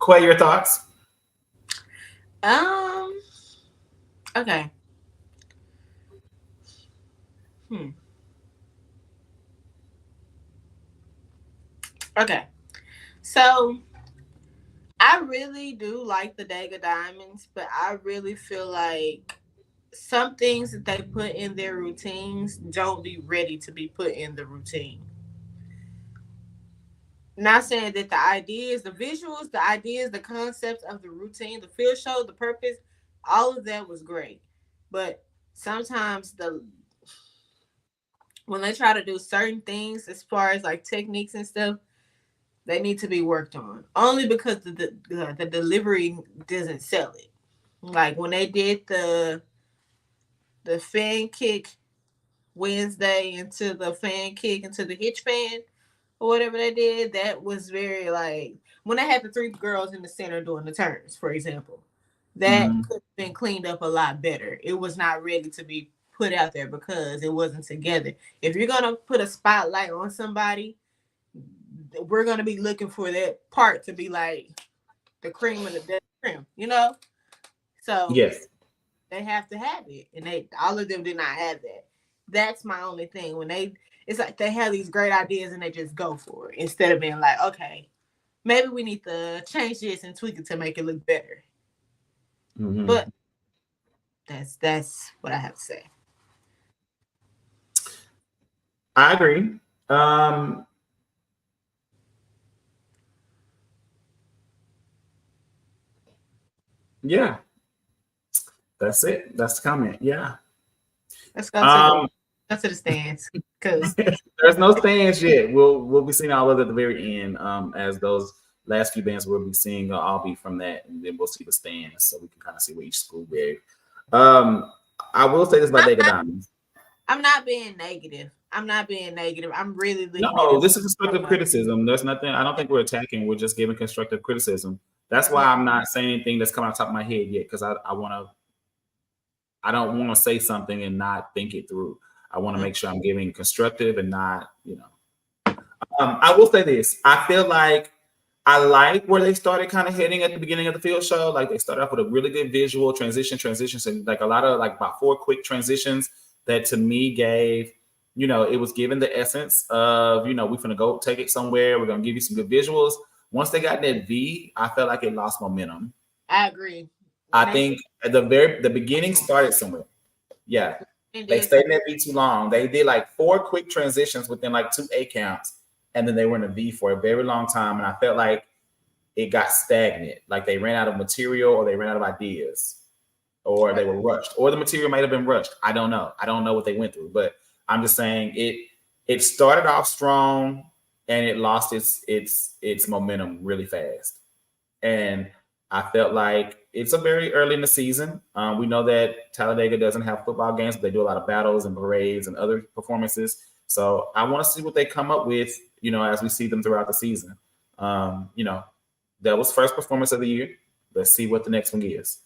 Quay, your thoughts? Okay. Okay. So I really do like the Dega Diamonds, but I really feel like some things that they put in their routines don't be ready to be put in the routine. Not saying that the ideas, the visuals, the ideas, the concepts of the routine, the field show, the purpose, all of that was great. But sometimes when they try to do certain things as far as like techniques and stuff, they need to be worked on. Only because the delivery doesn't sell it. Like when they did the fan kick Wednesday into the fan kick into the hitch fan or whatever they did, that was very like when they had the three girls in the center doing the turns, for example. That could have been cleaned up a lot better. It was not ready to be put out there because it wasn't together. If you're gonna put a spotlight on somebody, we're gonna be looking for that part to be like the cream of the cream, you know? So yes, they have to have it. And all of them did not have that. That's my only thing. It's like they have these great ideas and they just go for it instead of being like, okay, maybe we need to change this and tweak it to make it look better. Mm-hmm. But that's what I have to say. I agree. Yeah, that's it. That's the comment. Yeah. Let's go to the stands because there's no stands yet. We'll be seeing all of it at the very end. As those last few bands we'll be seeing, I'll be from that, and then we'll see the stands so we can kind of see what each school gave. I will say this about Lake of Diamonds. I'm not being negative. I'm really looking no, this is constructive criticism. There's nothing. I don't think we're attacking. We're just giving constructive criticism. That's why I'm not saying anything that's coming on top of my head yet, because I don't want to say something and not think it through. I want to make sure I'm giving constructive and not, I will say this. I feel like I like where they started kind of heading at the beginning of the field show. Like they started off with a really good visual transitions, and like a lot of like about 4 quick transitions that to me gave, it was given the essence of, we're going to go take it somewhere. We're going to give you some good visuals. Once they got that V, I felt like it lost momentum. I agree. I think at the beginning started somewhere. Yeah. They stayed in that V too long. They did like 4 quick transitions within like 2 A counts, and then they were in a V for a very long time. And I felt like it got stagnant. Like they ran out of material, or they ran out of ideas, or they were rushed, or the material might have been rushed. I don't know. I don't know what they went through, but I'm just saying it started off strong and it lost its momentum really fast. And I felt like it's a very early in the season. We know that Talladega doesn't have football games, but they do a lot of battles and parades and other performances. So I want to see what they come up with, as we see them throughout the season. That was first performance of the year. Let's see what the next one is.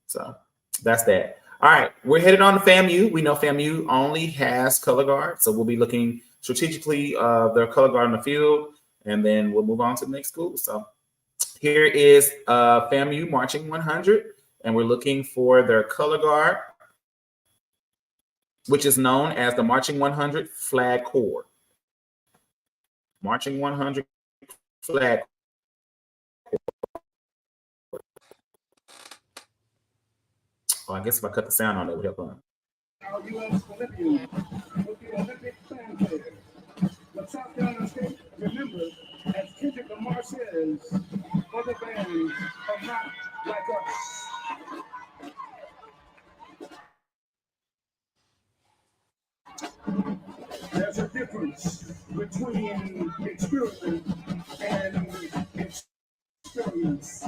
So that's that. All right, we're headed on to FAMU. We know FAMU only has color guard, so we'll be looking strategically their color guard in the field, and then we'll move on to the next school. So here is FAMU Marching 100, and we're looking for their color guard, which is known as the Marching 100 Flag Corps. Marching 100 Flag Corps. Oh, I guess if I cut the sound on, it would help on. Our U.S. Olympians with the Olympic fanfare. But South Carolina State, remember, as Kendrick Lamar says, other bands are not like us. There's a difference between experiment and experience.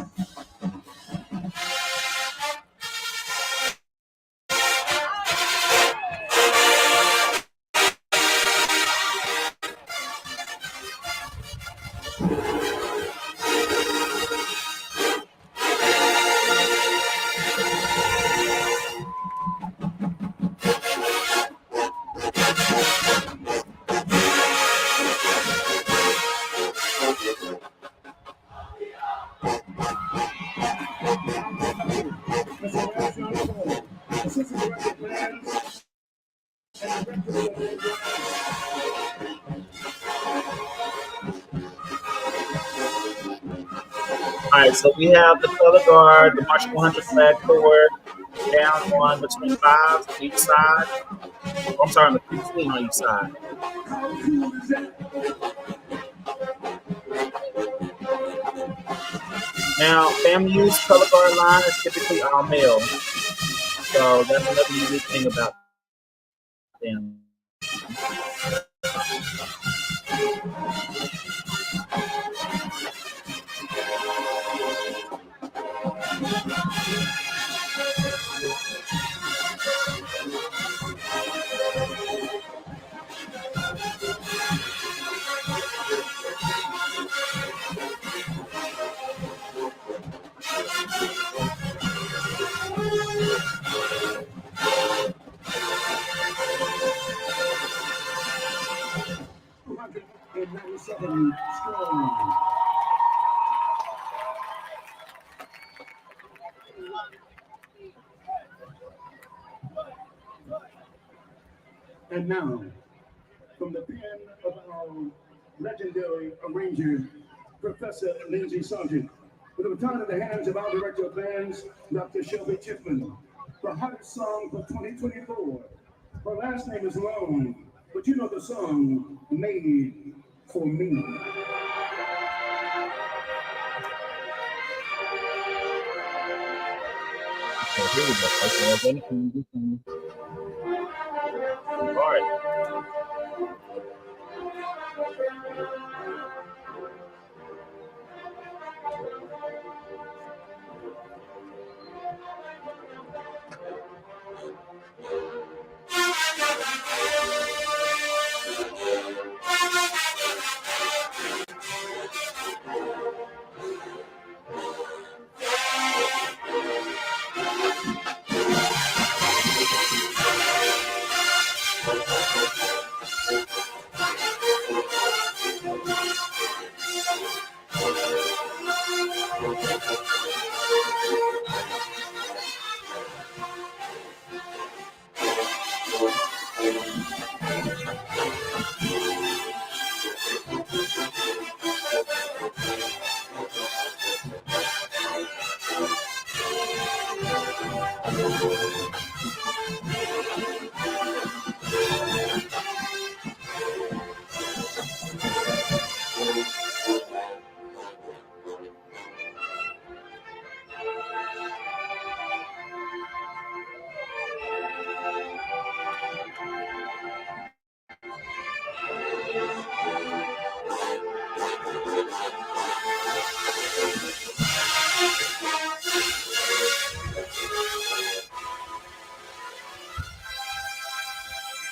All right, so we have the color guard, the Marching 100 Flag Corps, down one between 5s on each side. I'm sorry, the 15 on each side. Now, FAMU's color guard line is typically all male, so that's another unique thing about them. 197 strong. And now, from the pen of our legendary arranger, Professor Lindsay Sargent, with a baton in the hands of our director of bands, Dr. Shelby Chipman, the hottest song for 2024. Her last name is long, but you know the song, Made for Me. All right.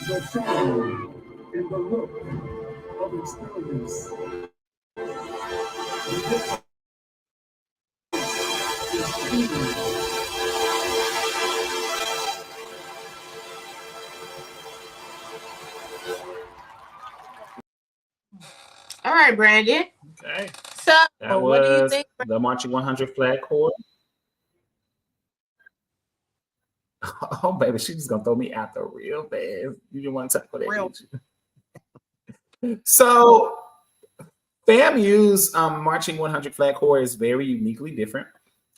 The sound and the look of experience. All right, Brandon. Okay. So, That what do you was think? the Marching 100 flag corps. Oh, baby, she's just gonna throw me out there real fast. You didn't want to talk about that, Real. did you? So, FAMU's Marching 100 flag corps is very uniquely different.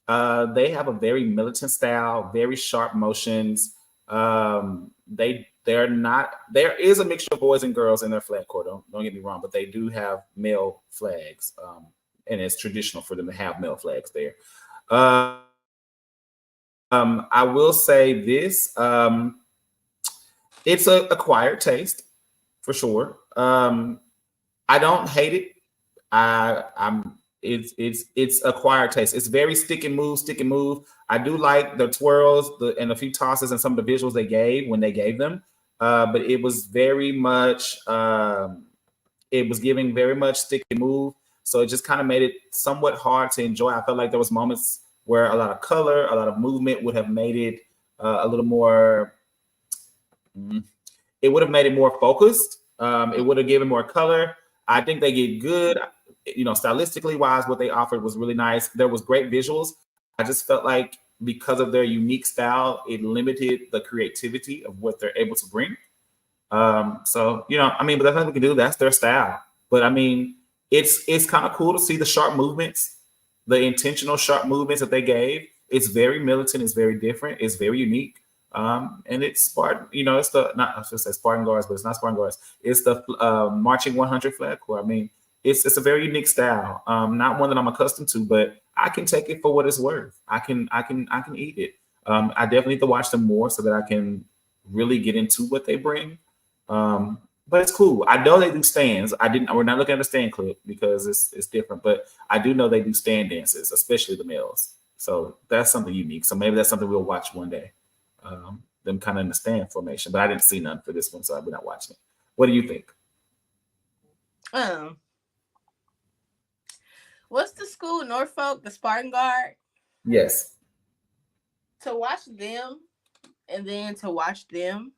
They have a very militant style, very sharp motions. They're not. There is a mixture of boys and girls in their flag corps. Don't get me wrong, but they do have male flags, and it's traditional for them to have male flags there. I will say this: it's a acquired taste for sure. I don't hate it. It's acquired taste. It's very stick and move. I do like the twirls, and a few tosses and some of the visuals they gave when they gave them. But it was very much it was giving very much stick and move. So it just kind of made it somewhat hard to enjoy. I felt like there was moments where a lot of color, a lot of movement would have made it a little more. It would have made it more focused. It would have given more color. I think they get good, stylistically wise, what they offered was really nice. There was great visuals. I just felt like because of their unique style, it limited the creativity of what they're able to bring. But there's nothing we can do. That's their style. But I mean, it's kind of cool to see the sharp movements, the intentional sharp movements that they gave. It's very militant. It's very different. It's very unique. And it's Spartan, it's I should say Spartan Guards, but it's not Spartan Guards. It's the Marching 100 Flag Corps. I mean, it's a very unique style. Not one that I'm accustomed to, but I can take it for what it's worth. I can eat it. I definitely need to watch them more so that I can really get into what they bring. But it's cool. I know they do stands. We're not looking at the stand clip because it's different, but I do know they do stand dances, especially the males. So that's something unique. So maybe that's something we'll watch one day. Them kind of in the stand formation, but I didn't see none for this one, so I've been not watching it. What do you think? What's the school, Norfolk, the Spartan Guard? Yes. To watch them and then to watch them,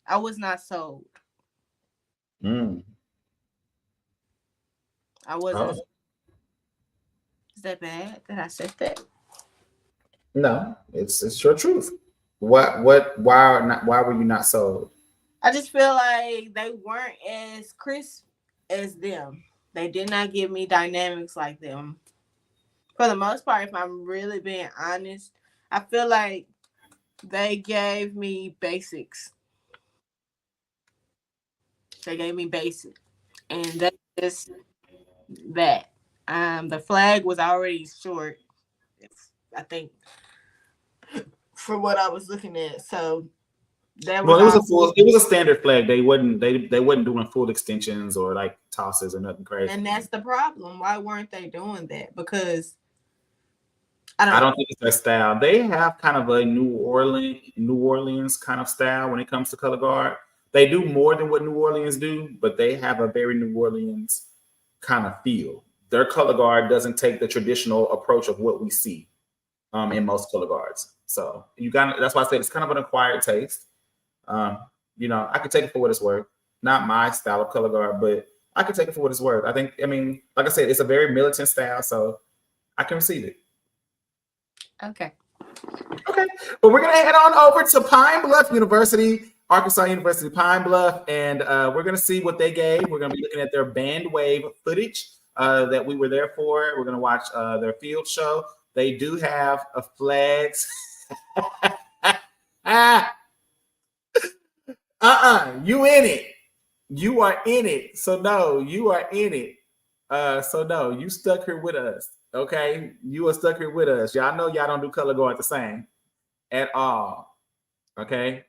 I was not sold. I wasn't. Oh. Is that bad that I said that? No, it's your truth. Why were you not sold? I just feel like they weren't as crisp as them. They did not give me dynamics like them. For the most part, if I'm really being honest, I feel like they gave me basics. They gave me basic. And that's just that. The flag was already short. I think for what I was looking at. So that was it was a standard flag. They wasn't doing full extensions or like tosses or nothing crazy. And that's the problem. Why weren't they doing that? Because I don't think it's their style. They have kind of a New Orleans kind of style when it comes to color guard. They do more than what New Orleans do, but they have a very New Orleans kind of feel. Their color guard doesn't take the traditional approach of what we see in most color guards. So that's why I said it's kind of an acquired taste. I could take it for what it's worth. Not my style of color guard, but I could take it for what it's worth. I mean, like I said, it's a very militant style, so I can receive it. Okay. But we're gonna head on over to Pine Bluff University, Arkansas University, Pine Bluff, and we're gonna see what they gave. We're gonna be looking at their band wave footage that we were there for. We're gonna watch their field show. They do have flags. You in it. You are in it. So no, you are in it. So no, you stuck here with us. Okay, you are stuck here with us. Y'all know y'all don't do color guard the same at all. Okay.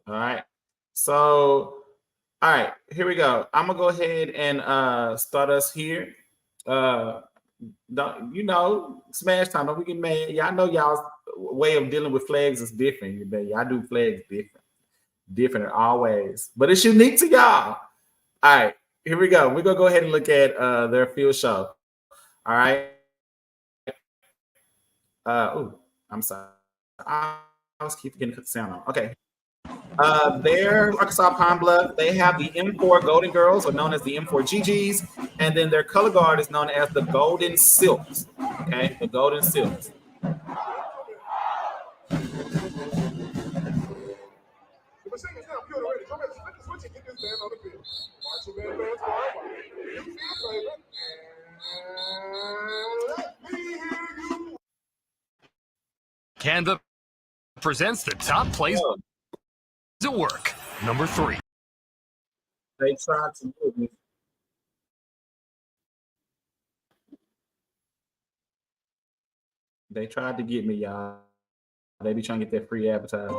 All right. So, all right, here we go. I'm gonna go ahead and start us here. Smash time. Don't we get mad? Y'all know y'all's way of dealing with flags is different. Y'all do flags different always, but it's unique to y'all. All right, here we go. We're gonna go ahead and look at their field show. All right. I'm sorry. I was keep getting the sound on. Okay. Their Arkansas Pine Bluff, they have the M4 Golden Girls, or known as the M4 GGs, and then their color guard is known as the Golden Silks. Okay, the Golden Silks. Canva presents the top plays at work. Number 3. They tried to do it. They tried to get me, y'all. They be trying to get that free advertising.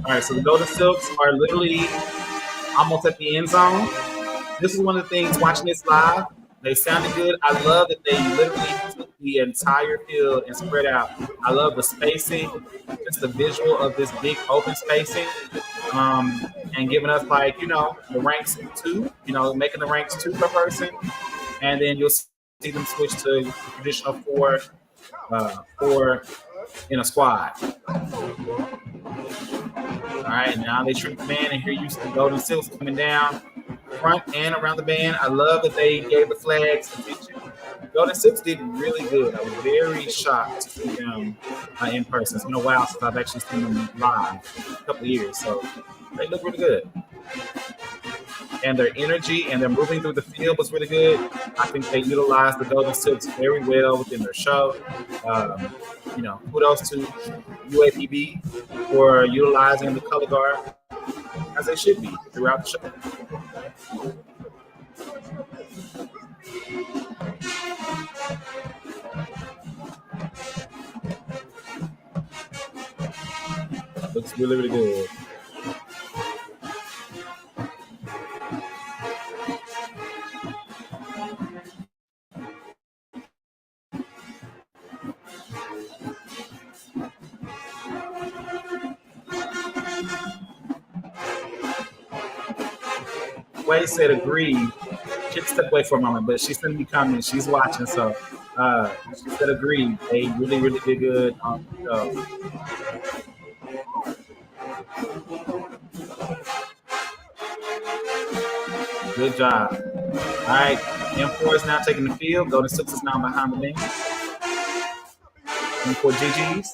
All right, so the Golden Silks are literally almost at the end zone. This is one of the things watching this live. They sounded good. I love that they literally took the entire field and spread out. I love the spacing, just the visual of this big open spacing, and giving us the ranks 2, making the ranks 2 per person, and then you'll see them switch to the traditional 4 in a squad. All right, now they shrink the band, and here you see the Golden Silks coming down front and around the band. I love that they gave the flags attention. Golden Silks did really good. I was very shocked to see them in person. It's been a while since I've actually seen them live, a couple of years, so they look really good. And their energy and their moving through the field was really good. I think they utilized the Golden Silks very well within their show. Kudos to UAPB for utilizing the color guard as they should be throughout the show. Looks really, really good. Quay said agree. She had to step away for a moment, but she's sending me comments. She's watching, so she said agree. They really, really did good on the show. Good job. All right, M4 is now taking the field. Golden Silks is now behind the bench. M4 GGs.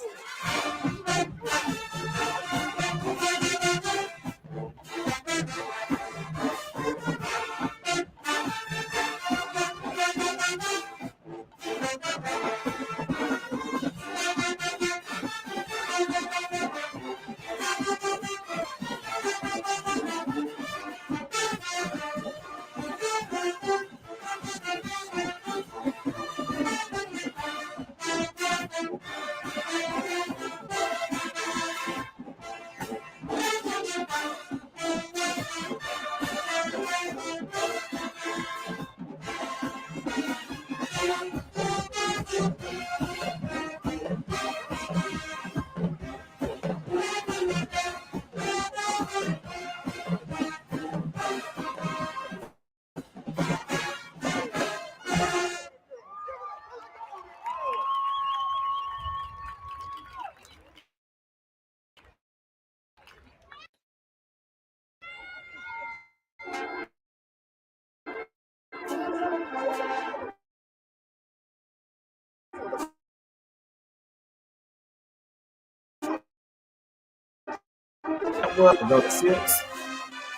Golden Silks.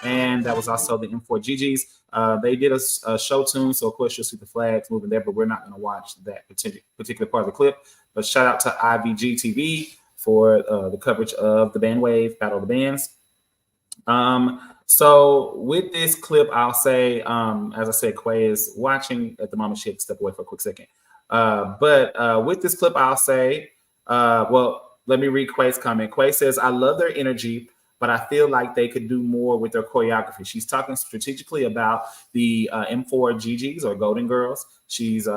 And that was also the M4 GGs. They did a show tune, so of course you'll see the flags moving there, but we're not going to watch that particular part of the clip. But shout out to IVG TV for the coverage of the Bandwave Battle of the Bands. So with this clip, I'll say, as I said, Quay is watching at the moment. She had to step away for a quick second. But with this clip, I'll say, well, let me read Quay's comment. Quay says, I love their energy, but I feel like they could do more with their choreography. She's talking strategically about the M4 GGs or Golden Girls. She's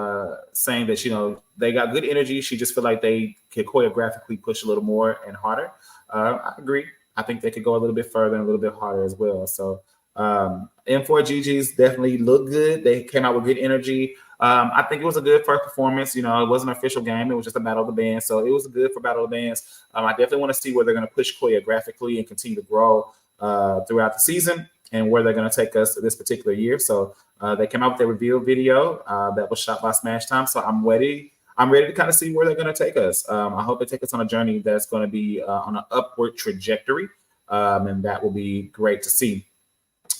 saying that, you know, they got good energy. She just feel like they could choreographically push a little more and harder. I agree. I think they could go a little bit further and a little bit harder as well. So M4 GGs definitely look good. They came out with good energy. I think it was a good first performance. You know, it wasn't an official game. It was just a Battle of the Bands. So it was good for Battle of the Bands. I definitely want to see where they're going to push choreographically and continue to grow throughout the season and where they're going to take us this particular year. So they came out with their reveal video that was shot by Smash Time. So I'm ready to kind of see where they're going to take us. I hope they take us on a journey that's going to be on an upward trajectory. And that will be great to see.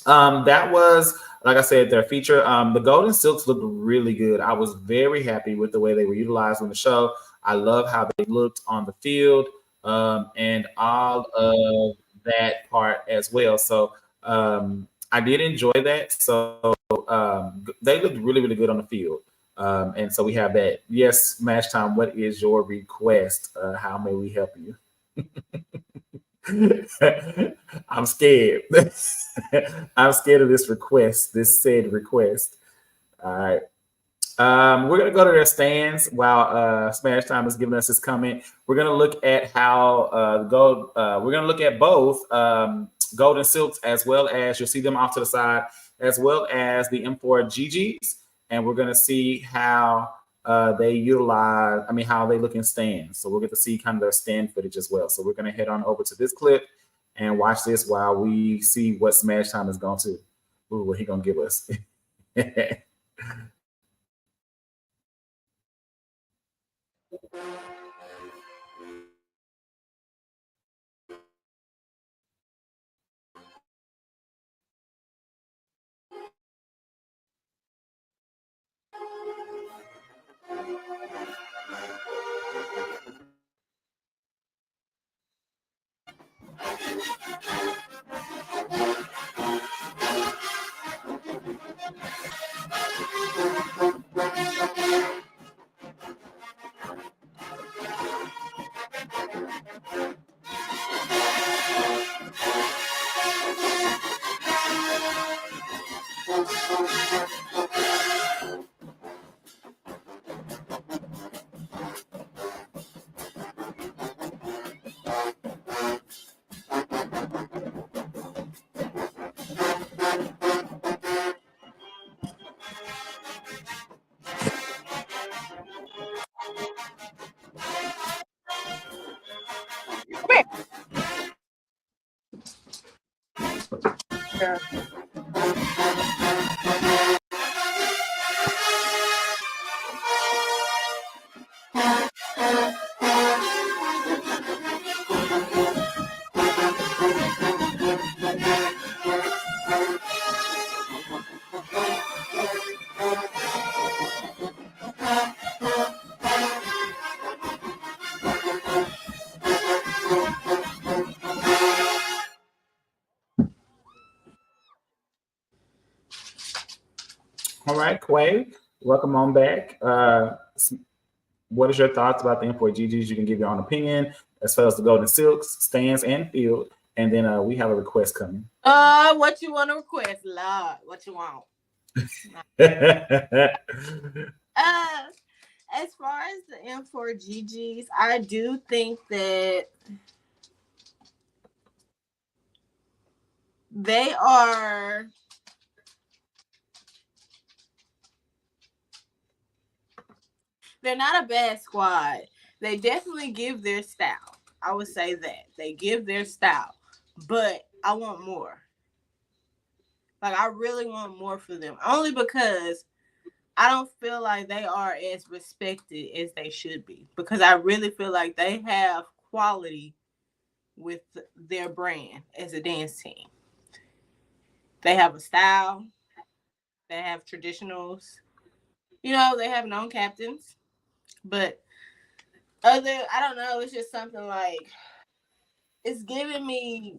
That was, like I said, their feature. The Golden Silks looked really good. I was very happy with the way they were utilized on the show. I love how they looked on the field and all of that part as well. So I did enjoy that. So they looked really, really good on the field. And so we have that. Yes, Match Time, what is your request? How may we help you? I'm scared. I'm scared of this request, this said request. All right. We're going to go to their stands while Smash Time is giving us his comment. We're going to look at how we're going to look at both Golden Silks as well as, you'll see them off to the side, as well as the M4 GGs. And we're going to see how they utilize, how they look in stands. So we'll get to see kind of their stand footage as well. So we're going to head on over to this clip and watch this while we see what Smash Time is going to. Ooh, what he going to give us. Yeah. All right, Quay, welcome on back. What is your thoughts about the M4GGs? You can give your own opinion as far as the Golden Silks, stands, and field. And then we have a request coming. What you want to request, Lord? What you want? As far as the M4GGs, I do think that they are. They're not a bad squad. They definitely give their style. I would say that. They give their style. But I want more. Like, I really want more for them. Only because I don't feel like they are as respected as they should be. Because I really feel like they have quality with their brand as a dance team. They have a style. They have traditionals. You know, they have known captains. But I don't know, it's just something like, it's giving me,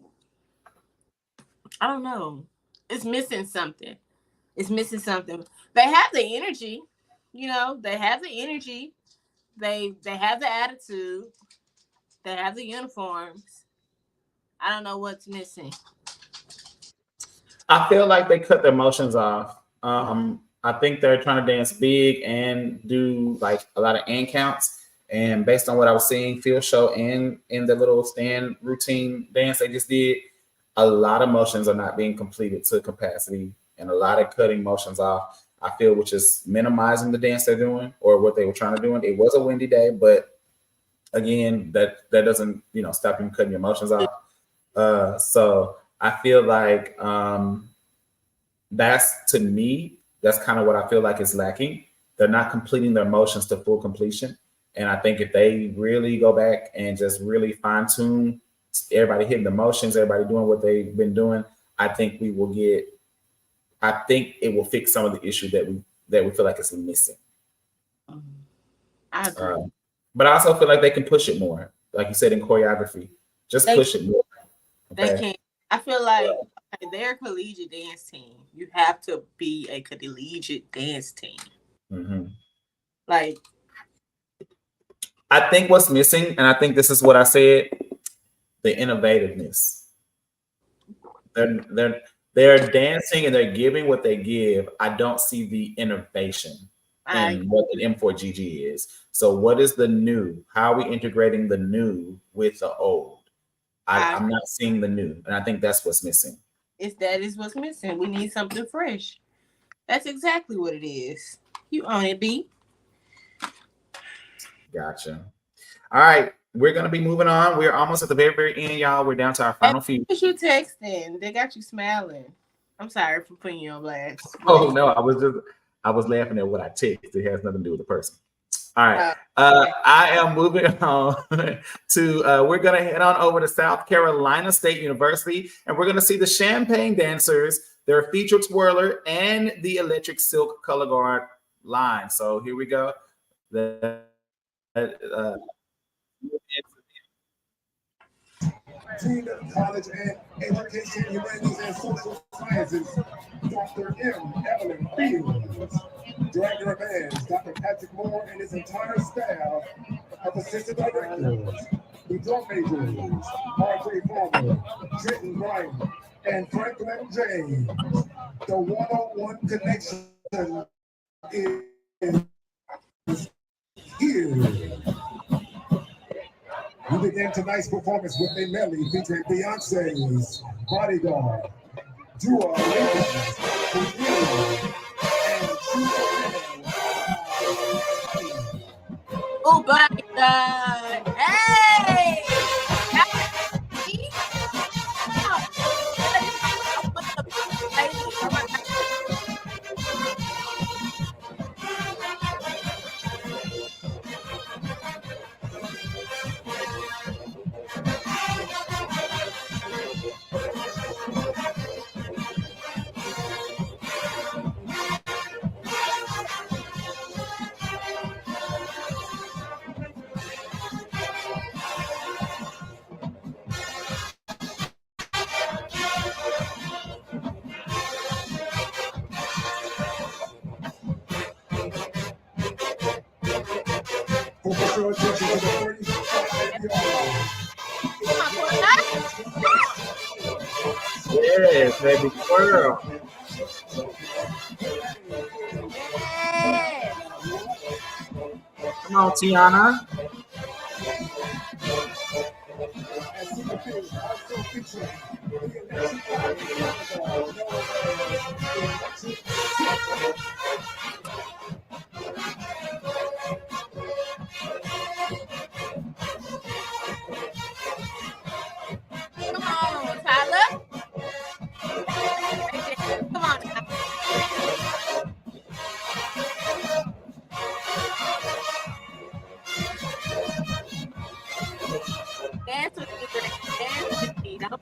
I don't know, it's missing something. It's missing something. They have the energy, you know, they have the energy. They have the attitude. They have the uniforms. I don't know what's missing. I feel like they cut their emotions off. I think they're trying to dance big and do like a lot of end counts. And based on what I was seeing, field show and in the little stand routine dance they just did, a lot of motions are not being completed to capacity, and a lot of cutting motions off. I feel, which is minimizing the dance they're doing or what they were trying to do. It was a windy day, but again, that doesn't stop you cutting your motions off. So I feel like that's, to me, that's kind of what I feel like is lacking. They're not completing their motions to full completion. And I think if they really go back and just really fine tune everybody hitting the motions, everybody doing what they've been doing, I think it will fix some of the issue that we feel like is missing. I agree. But I also feel like they can push it more. Like you said, in choreography, just push it more. Okay? They can. I feel like they're a collegiate dance team. You have to be a collegiate dance team. Mm-hmm. Like, I think what's missing, and I think this is what I said, the innovativeness. They're dancing and they're giving what they give. I don't see the innovation in what the M4GG is. So what is the new? How are we integrating the new with the old? I'm not seeing the new, and I think that's what's missing. That is what's missing. We need something fresh. That's exactly what it is. You own it, B. Gotcha. All right, we're gonna be moving on. We're almost at the very, very end, y'all. We're down to our final few. What you texting? They got you smiling. I'm sorry for putting you on blast. Oh no, I was laughing at what I texted. It has nothing to do with the person. All right. I am moving on to we're gonna head on over to South Carolina State University, and we're gonna see the Champagne Dancers, their featured twirler, and the Electric Silk Color Guard line. So here we go. Dean of College and Education, Humanities, and Social Sciences, Dr. M. Evelyn Fields. Director of Bands, Dr. Patrick Moore and his entire staff of assistant directors. The drum majors, R.J. Farmer, Trenton Bryan, and Franklin James. The one-on-one connection is here. We begin tonight's performance with a medley featuring Beyonce's Bodyguard, Dua Lipa's and Oh, Bodyguard! Hey! your attention to the first Yes, baby twirl. Come on, Tiana. Come on, Tyler. Come on now. Dance with me, Greg. Dance with me. Don't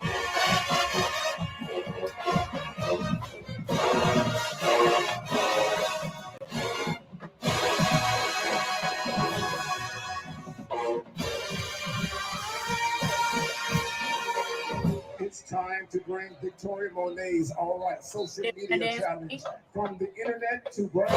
It's time to bring Victoria Monet's All Right social media challenge from the internet to grand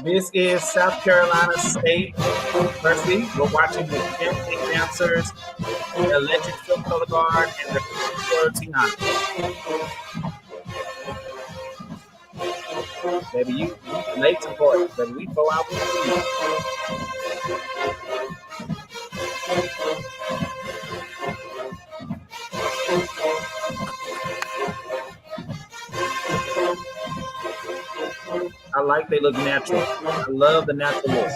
This is South Carolina State University. We're watching the Champagne Dancers, the Electric Silk Color Guard, and the Tiana. Baby, you late to court. Baby, we 4 hours. I like they look natural. I love the natural look.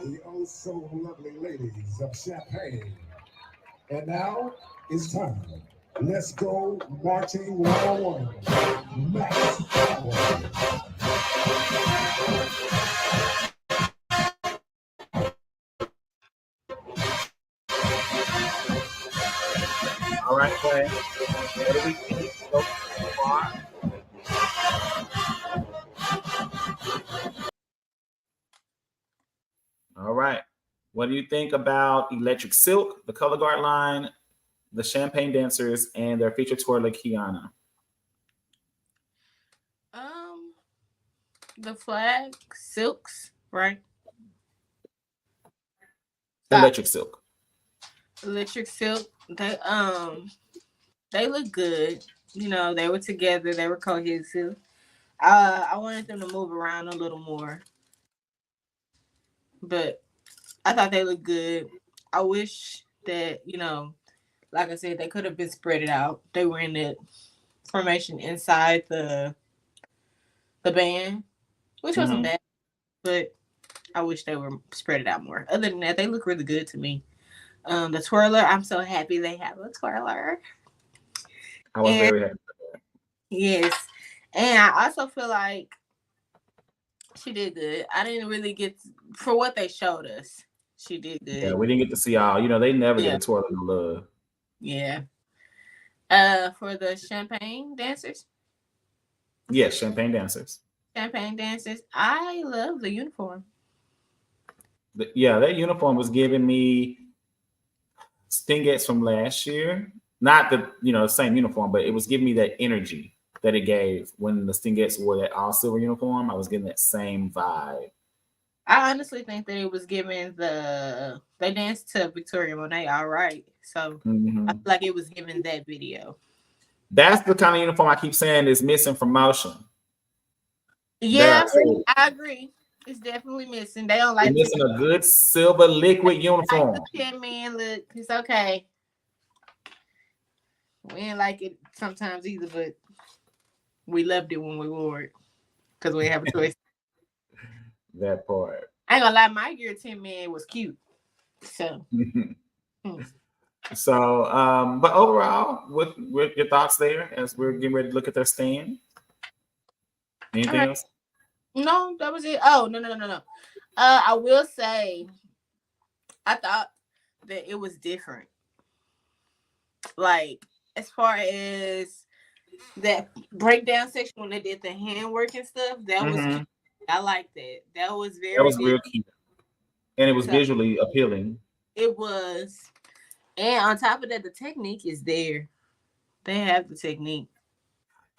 The oh so lovely ladies of Champagne. And now it's time. Let's go marching 101. Max Power. All right, Clay. What do we think so far? All right. What do you think about Electric Silk, the Color Guard line, the Champagne Dancers, and their feature twirler, Kiana? The flag silks, right? Electric Silk. Electric Silk. They look good. You know, they were together. They were cohesive. I wanted them to move around a little more, but I thought they looked good. I wish that, you know, like I said, they could have been spread out. They were in the formation inside the band, which wasn't bad, but I wish they were spread it out more. Other than that, they look really good to me. The twirler, I'm so happy they have a twirler. I was very happy. Yes. And I also feel like she did good. I didn't really get for what they showed us. She did good. Yeah, we didn't get to see all. You know, they never get a twirler no love. Yeah. For the Champagne Dancers. Yes, Champagne Dancers. Champagne Dancers. I love the uniform. Yeah, that uniform was giving me Stingettes from last year. Not the same uniform, but it was giving me that energy that it gave when the Stingettes wore that all silver uniform. I was getting that same vibe. I honestly think that it was giving they danced to Victoria Monet all right. So I feel like it was giving that video. That's the kind of uniform I keep saying is missing from motion. Yeah, I agree. It's definitely missing. They don't like They're missing a good silver liquid uniform. Like man, look, it's okay. We didn't like it sometimes either, but we loved it when we wore it. because we have a choice. That part. I ain't gonna lie, my year 10 man was cute. So, but overall, what your thoughts there as we're getting ready to look at their stand? Anything else? No, that was it. Oh, no. I will say, I thought that it was different. Like, as far as that breakdown section when they did the handwork and stuff, that was cute. I like that. That was real cute. And it was visually appealing. It was. And on top of that, the technique is there. They have the technique.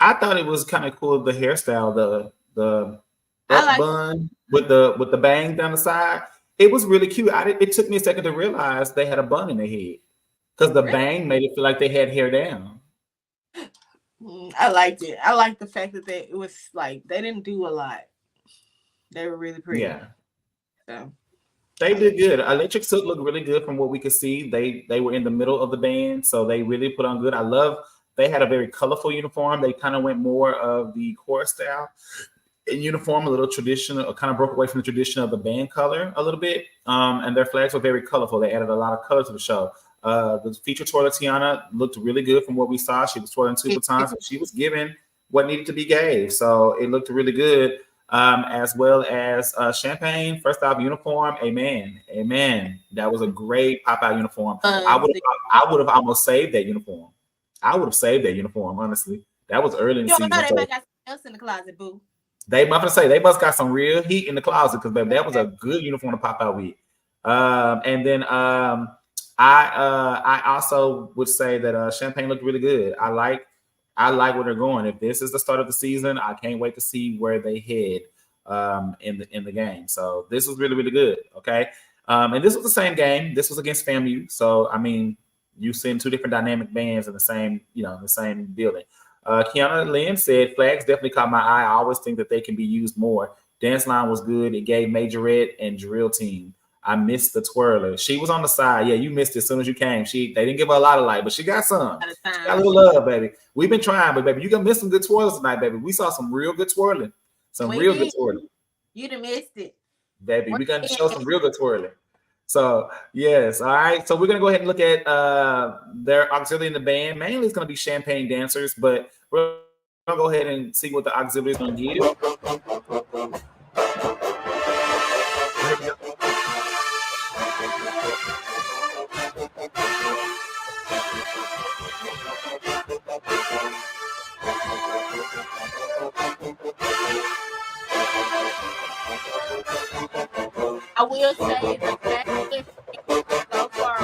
I thought it was kind of cool, the hairstyle, the bun with the bang down the side. It was really cute. It took me a second to realize they had a bun in their head because the bang made it feel like they had hair down. I liked it. I liked the fact that it was like they didn't do a lot. They were really pretty. Yeah. So they did good. Electric Silk looked really good from what we could see. They were in the middle of the band, so they really put on good. They had a very colorful uniform. They kind of went more of the core style in uniform, a little traditional, kind of broke away from the tradition of the band color a little bit. And their flags were very colorful. They added a lot of color to the show. The feature twirler Tiana looked really good from what we saw. She was twirling two batons, so she was given what needed to be gave. So it looked really good. As well as Champagne, first off, uniform. Amen. That was a great pop-out uniform. I would have almost saved that uniform. Honestly. That was early in the season. They might got something else in the closet, boo. They must got some real heat in the closet because baby, that was a good uniform to pop out with. And then I also would say that Champagne looked really good. I like where they're going. If this is the start of the season, I can't wait to see where they head in the game. So this was really, really good. Okay. And this was the same game. This was against FAMU. So I mean, you send two different dynamic bands in the same building. Kiana Lynn said flags definitely caught my eye. I always think that they can be used more. Dance line was good. It gave Majorette and drill team. I missed the twirler. She was on the side. Yeah, you missed it as soon as you came. They didn't give her a lot of light, but she got some. She got a little love, baby. We've been trying, but baby, you gonna miss some good twirlers tonight, baby. We saw some real good twirling. Good twirling. You done missed it. Baby, we're gonna show some real good twirling. So yes, all right. So we're gonna go ahead and look at their auxiliary in the band. Mainly it's gonna be Champagne dancers, but we're gonna go ahead and see what the auxiliary is gonna give. I will say the fact that so far,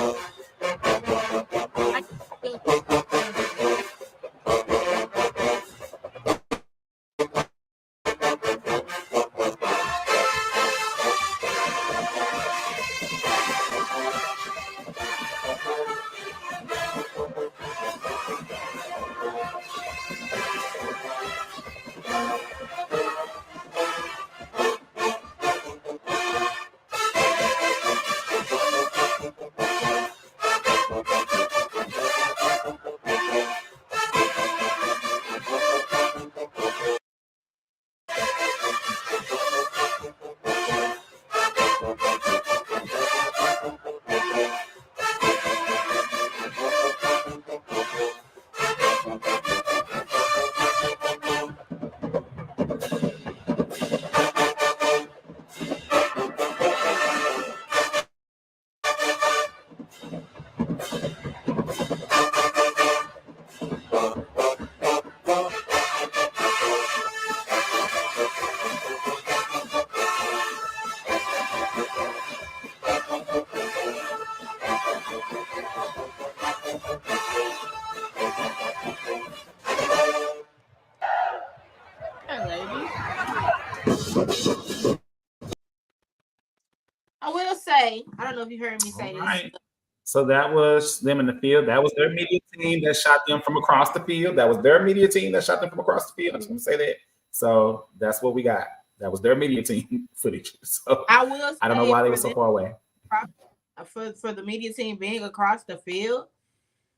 I will say, I don't know if you heard me say this. So that was them in the field. That was their media team that shot them from across the field. I just want to say that. So that's what we got. That was their media team footage. So I will say, I don't know why they were so far away. For the media team being across the field,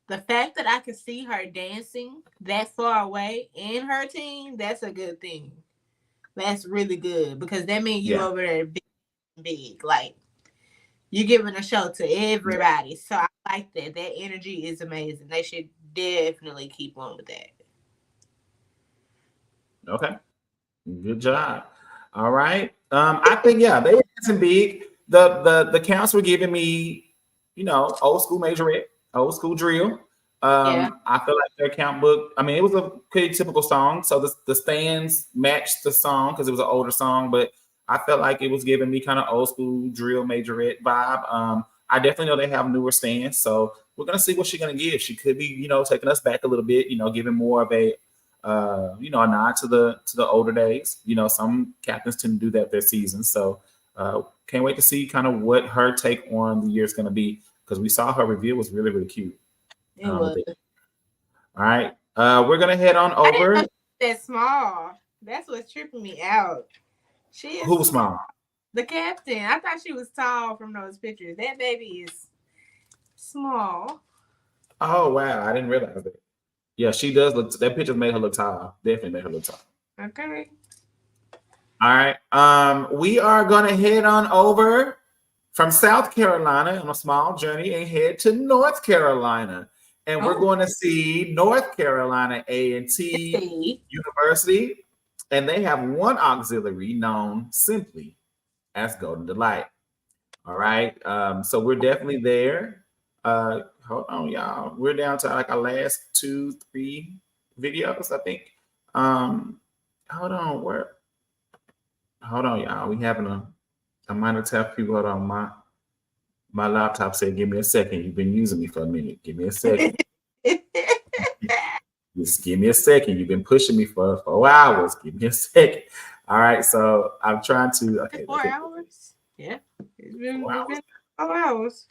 the fact that I could see her dancing that far away in her team, that's a good thing. That's really good because that means you Yeah. over there big. Like you giving a show to everybody. So I like that. That energy is amazing. They should definitely keep on with that. Okay. Good job. All right. I think they were dancing big. The counts were giving me, old school majorette, old school drill. I feel like their count book. I mean, it was a pretty typical song, so the stands matched the song because it was an older song. But I felt like it was giving me kind of old school drill majorette vibe. I definitely know they have newer stands, so we're gonna see what she's gonna give. She could be, taking us back a little bit, giving more of a a nod to the older days. Some captains tend to do that their season. So can't wait to see kind of what her take on the year is going to be because we saw her review was really, really cute. It was. All right. We're going to head on over. I didn't know she was that small. That's what's tripping me out. She is Who was small? The captain. I thought she was tall from those pictures. That baby is small. Oh, wow. I didn't realize that. Yeah, she does look. That picture made her look tall. Definitely made her look tall. Okay. All right. We are gonna head on over from South Carolina on a small journey and head to North Carolina, and we're going to see North Carolina A&T University, and they have one auxiliary known simply as Golden Delight. All right. So we're definitely there. Hold on, y'all. We're down to like our last 2-3 videos, I think. Hold on, y'all. We having a minor tap. People, hold on. My laptop said, "Give me a second. You've been using me for a minute. Give me a second. Just give me a second. You've been pushing me for 4 hours. Give me a second." All right. So I'm trying to. Okay. 4 hours. Yeah. It's been 4 hours.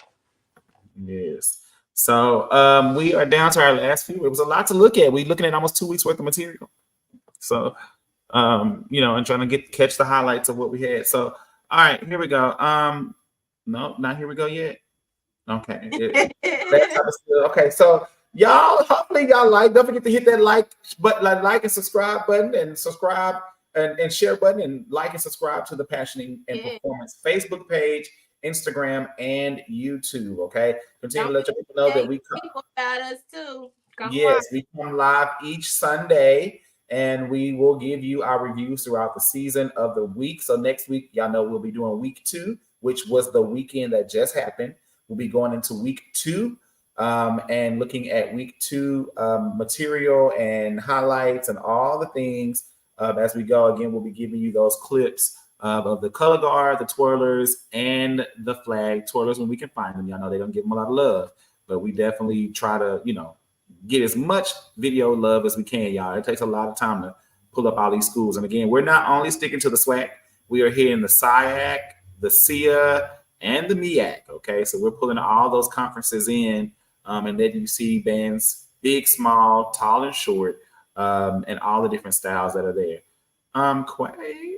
Yes. So we are down to our last few. It was a lot to look at. We're looking at almost 2 weeks worth of material. So, and trying to catch the highlights of what we had. So, all right, here we go. No, not here we go yet. Okay. Okay, so y'all, hopefully y'all don't forget to hit that like and subscribe button and share button and like and subscribe to the Passioning and Performance Facebook page, Instagram, and YouTube. Okay, continue to let your people know that we come. People about us too. We come live each Sunday, and we will give you our reviews throughout the season of the week. So next week, y'all know we'll be doing week 2, which was the weekend that just happened. We'll be going into week 2 and looking at week 2 material and highlights and all the things as we go. Again, we'll be giving you those clips of the color guard, the twirlers, and the flag twirlers when we can find them. Y'all know they don't give them a lot of love, but we definitely try to, get as much video love as we can, y'all. It takes a lot of time to pull up all these schools. And again, we're not only sticking to the SWAC, we are hitting the SIAC, the SIA, and the MEAC. Okay, so we're pulling all those conferences in, and then you see bands big, small, tall, and short, and all the different styles that are there. Quay.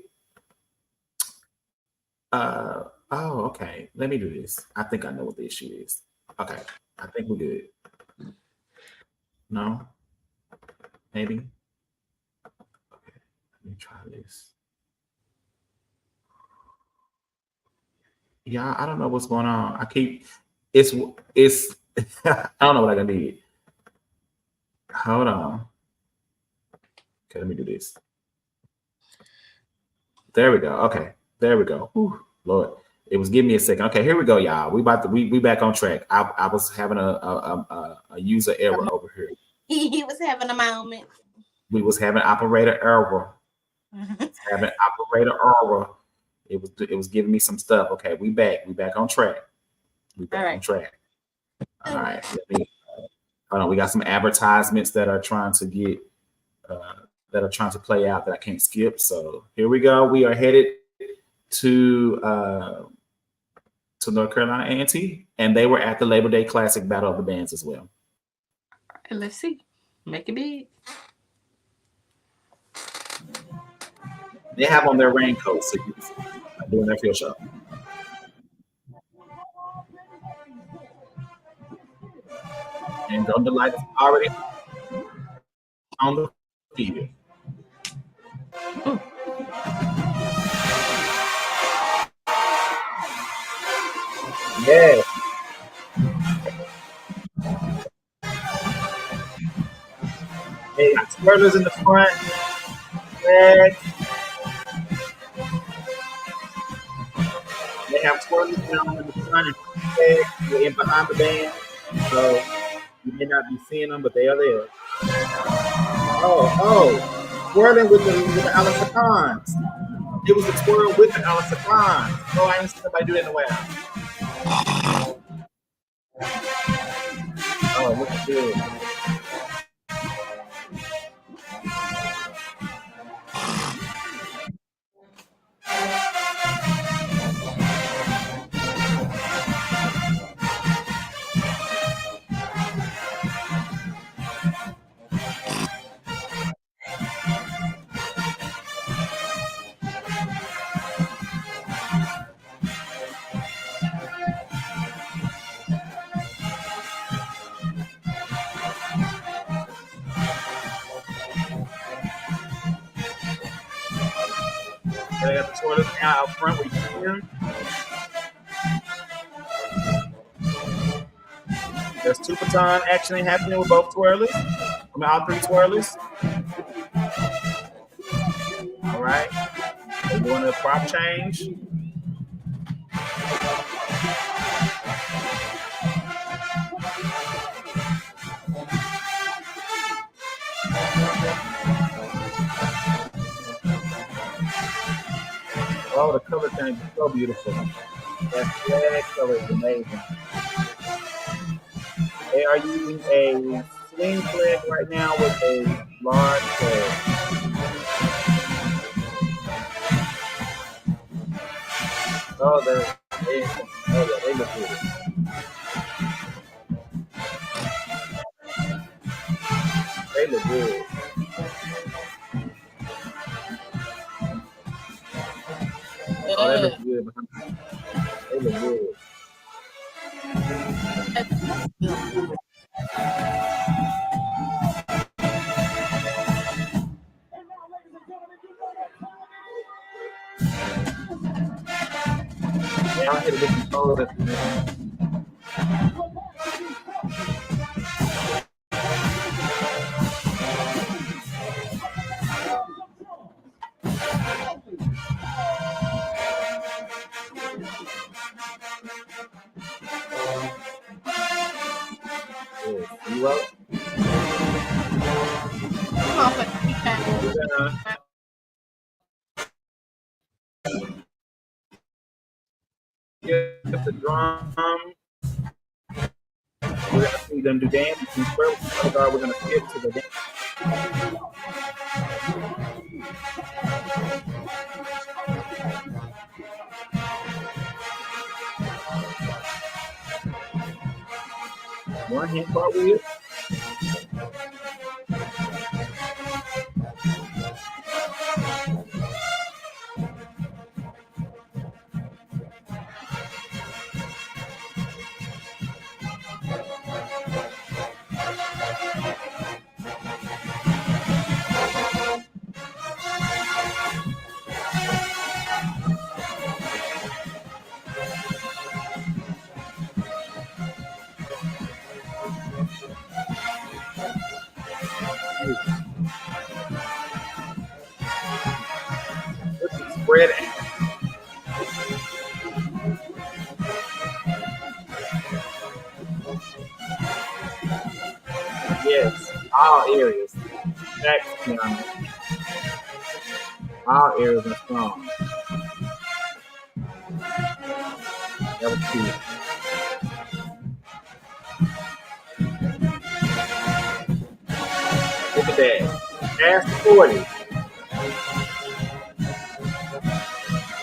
Okay. Let me do this. I think I know what the issue is. Okay, I think we're good. No? Maybe? Okay, let me try this. Yeah, I don't know what's going on. It's I don't know what I need. Hold on. Okay, let me do this. There we go. Okay, there we go. Whew, Lord, it was giving me a second. Okay, here we go, y'all. We back on track. I was having a user error over here. He was having a moment. We was having operator error. It was giving me some stuff. Okay, we back on track. On track. All right. Hold on. We got some advertisements that are trying to get play out that I can't skip. So here we go. We are headed to North Carolina A&T, and they were at the Labor Day Classic Battle of the Bands as well. And let's see. Make it big. They have on their raincoats, so doing their field show. And Golden Delight is already on the field. Yes. They got twirlers in the front. Flags. They have twirlers down in the front and flags in behind the band. So you may not be seeing them, but they are there. Oh, twirling with the Alice Cons. It was a twirl with the Alice Cons. Oh, I didn't see somebody do that in a while. Oh, looks good. They got the twirlers out front where you can see them. There's two baton action happening with both twirlers. I mean, all three twirlers. All right. They're doing a prop change. Oh, the color change is so beautiful. That flag color is amazing. They are using a swing flag right now with a large flag. Oh, they look good. They look good. Oh, they look good. They look good. Yeah, I hit it with some toes at the end. You up? Get the drum. We're going to see them do dance. We're going to skip to the dance. One hand cartwheel. Spread it. Yes, all areas. Jacque, all areas are strong. That was cute. Look at that. Past 40.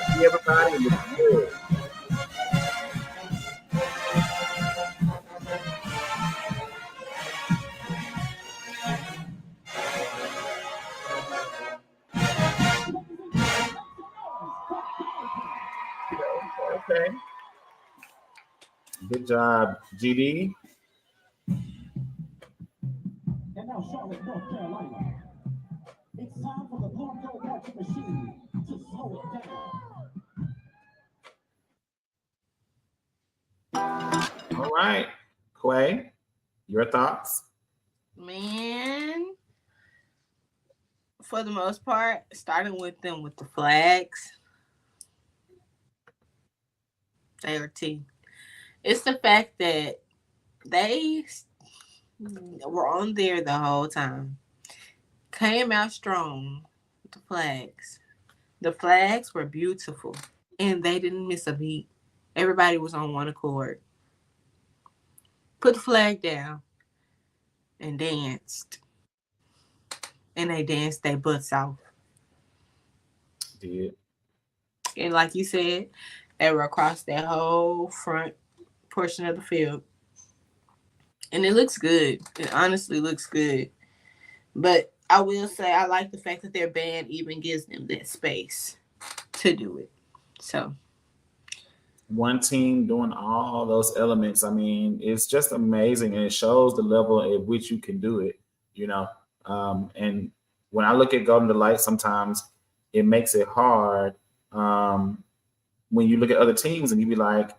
See everybody looking good. Okay. Good job, GD. And now Charlotte, North Carolina. It's time for the Blanco marching machine to slow it down. All right, Quay, your thoughts? Man, for the most part, starting with them with the flags, they are T. It's the fact that they were on there the whole time. Came out strong with the flags. The flags were beautiful, and they didn't miss a beat. Everybody was on one accord. Put the flag down and danced. And they danced their butts off. Did. And like you said, they were across that whole front portion of the field. And it looks good. It honestly looks good. But I will say I like the fact that their band even gives them that space to do it. So one team doing all those elements. I mean, it's just amazing, and it shows the level at which you can do it. You know, and when I look at Golden Delight, sometimes it makes it hard when you look at other teams and you be like,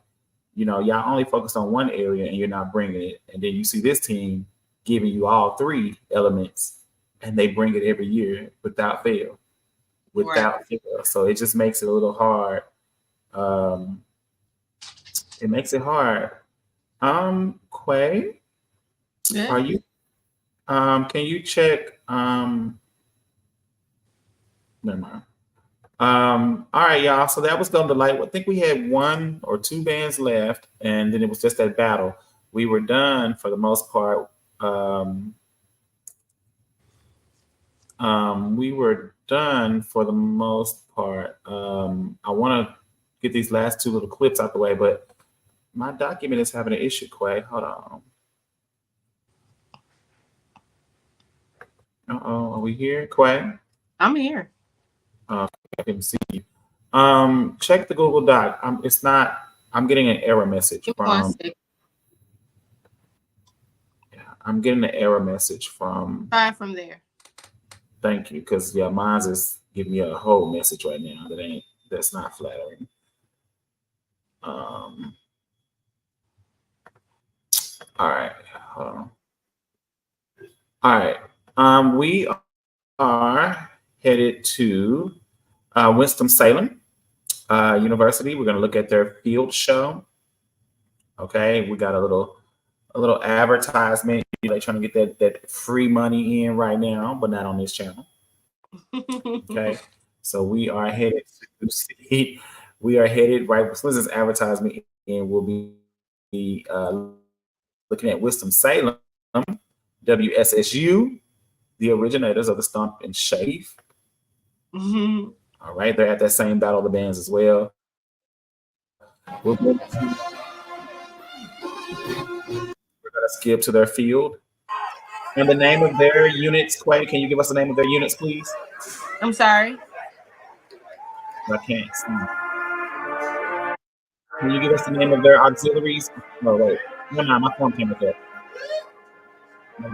you know, y'all only focused on one area and you're not bringing it, and then you see this team giving you all three elements, and they bring it every year without fail, without fail. So it just makes it a little hard. It makes it hard. Quay, yeah. are you? Can you check? Never mind. All right, y'all. So that was Golden Delight. I think we had one or two bands left, and then it was just that battle. We were done for the most part. We were done for the most part. I want to get these last two little clips out the way, but my document is having an issue, Quay. Hold on. Uh-oh, are we here, Quay? I'm here. I can see you. Check the Google Doc. It's not. I'm getting an error message from. Yeah, I'm getting an error message from. Try from there. Thank you, because yeah, mine's is giving me a whole message right now that's not flattering. All right, hold on. All right, we are headed to Winston-Salem University. We're going to look at their field show. Okay, we got a little advertisement. They're trying to get that free money in right now, but not on this channel. Okay, so we are headed to see. We are headed right. So this advertisement, and we'll be looking at Winston-Salem, WSSU, the originators of the Stomp and Shave. Mm-hmm. All right, they're at that same Battle of the Bands as well. We're going to skip to their field. And the name of their units, Quay, can you give us the name of their units, please? I'm sorry. I can't see. Can you give us the name of their auxiliaries? No, wait. No, my phone came with that. No.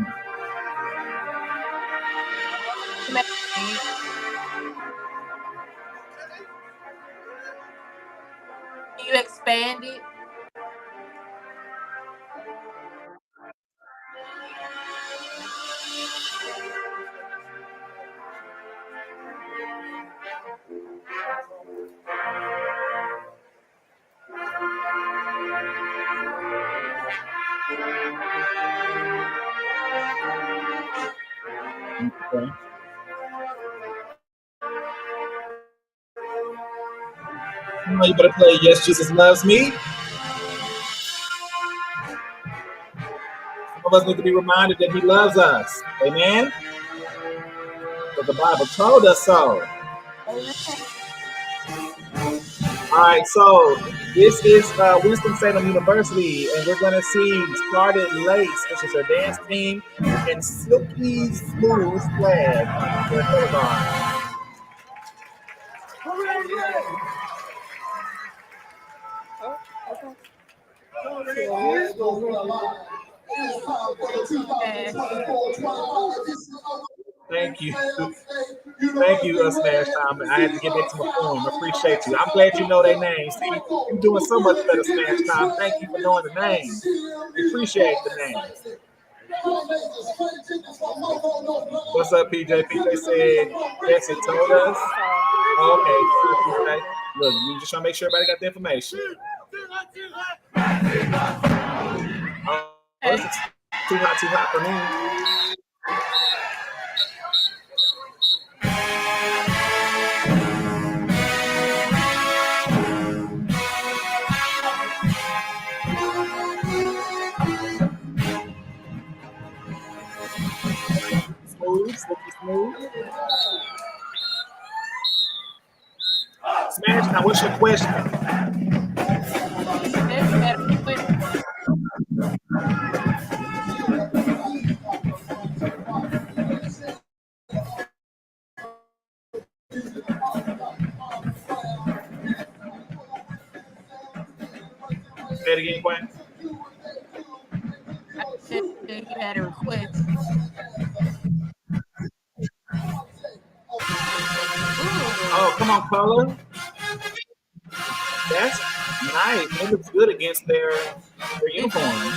Can you expand it? Okay. You better play Yes, Jesus Loves Me. Some of us need to be reminded that he loves us. Amen? Because the Bible told us so. All right, so this is Winston-Salem University, and we're going to see Scarlet Lace, which is their dance team, and Silky Smooth Flag on their color. Thank you. Thank you, Smash Time. I had to get back to my form. I appreciate you. I'm glad you know their names. See, you're doing so much better, Smash Time. Thank you for knowing the names. We appreciate the names. What's up, PJ? PJ said, yes, it told us. Okay, PJ. Look, we just trying to make sure everybody got the information. Oh, this is too hot for me. Smooth, smooth. Smash Time, what's your question? Say it again, Quinn. I said you had a request. Oh, come on, color. That's nice. It looks good against their uniform.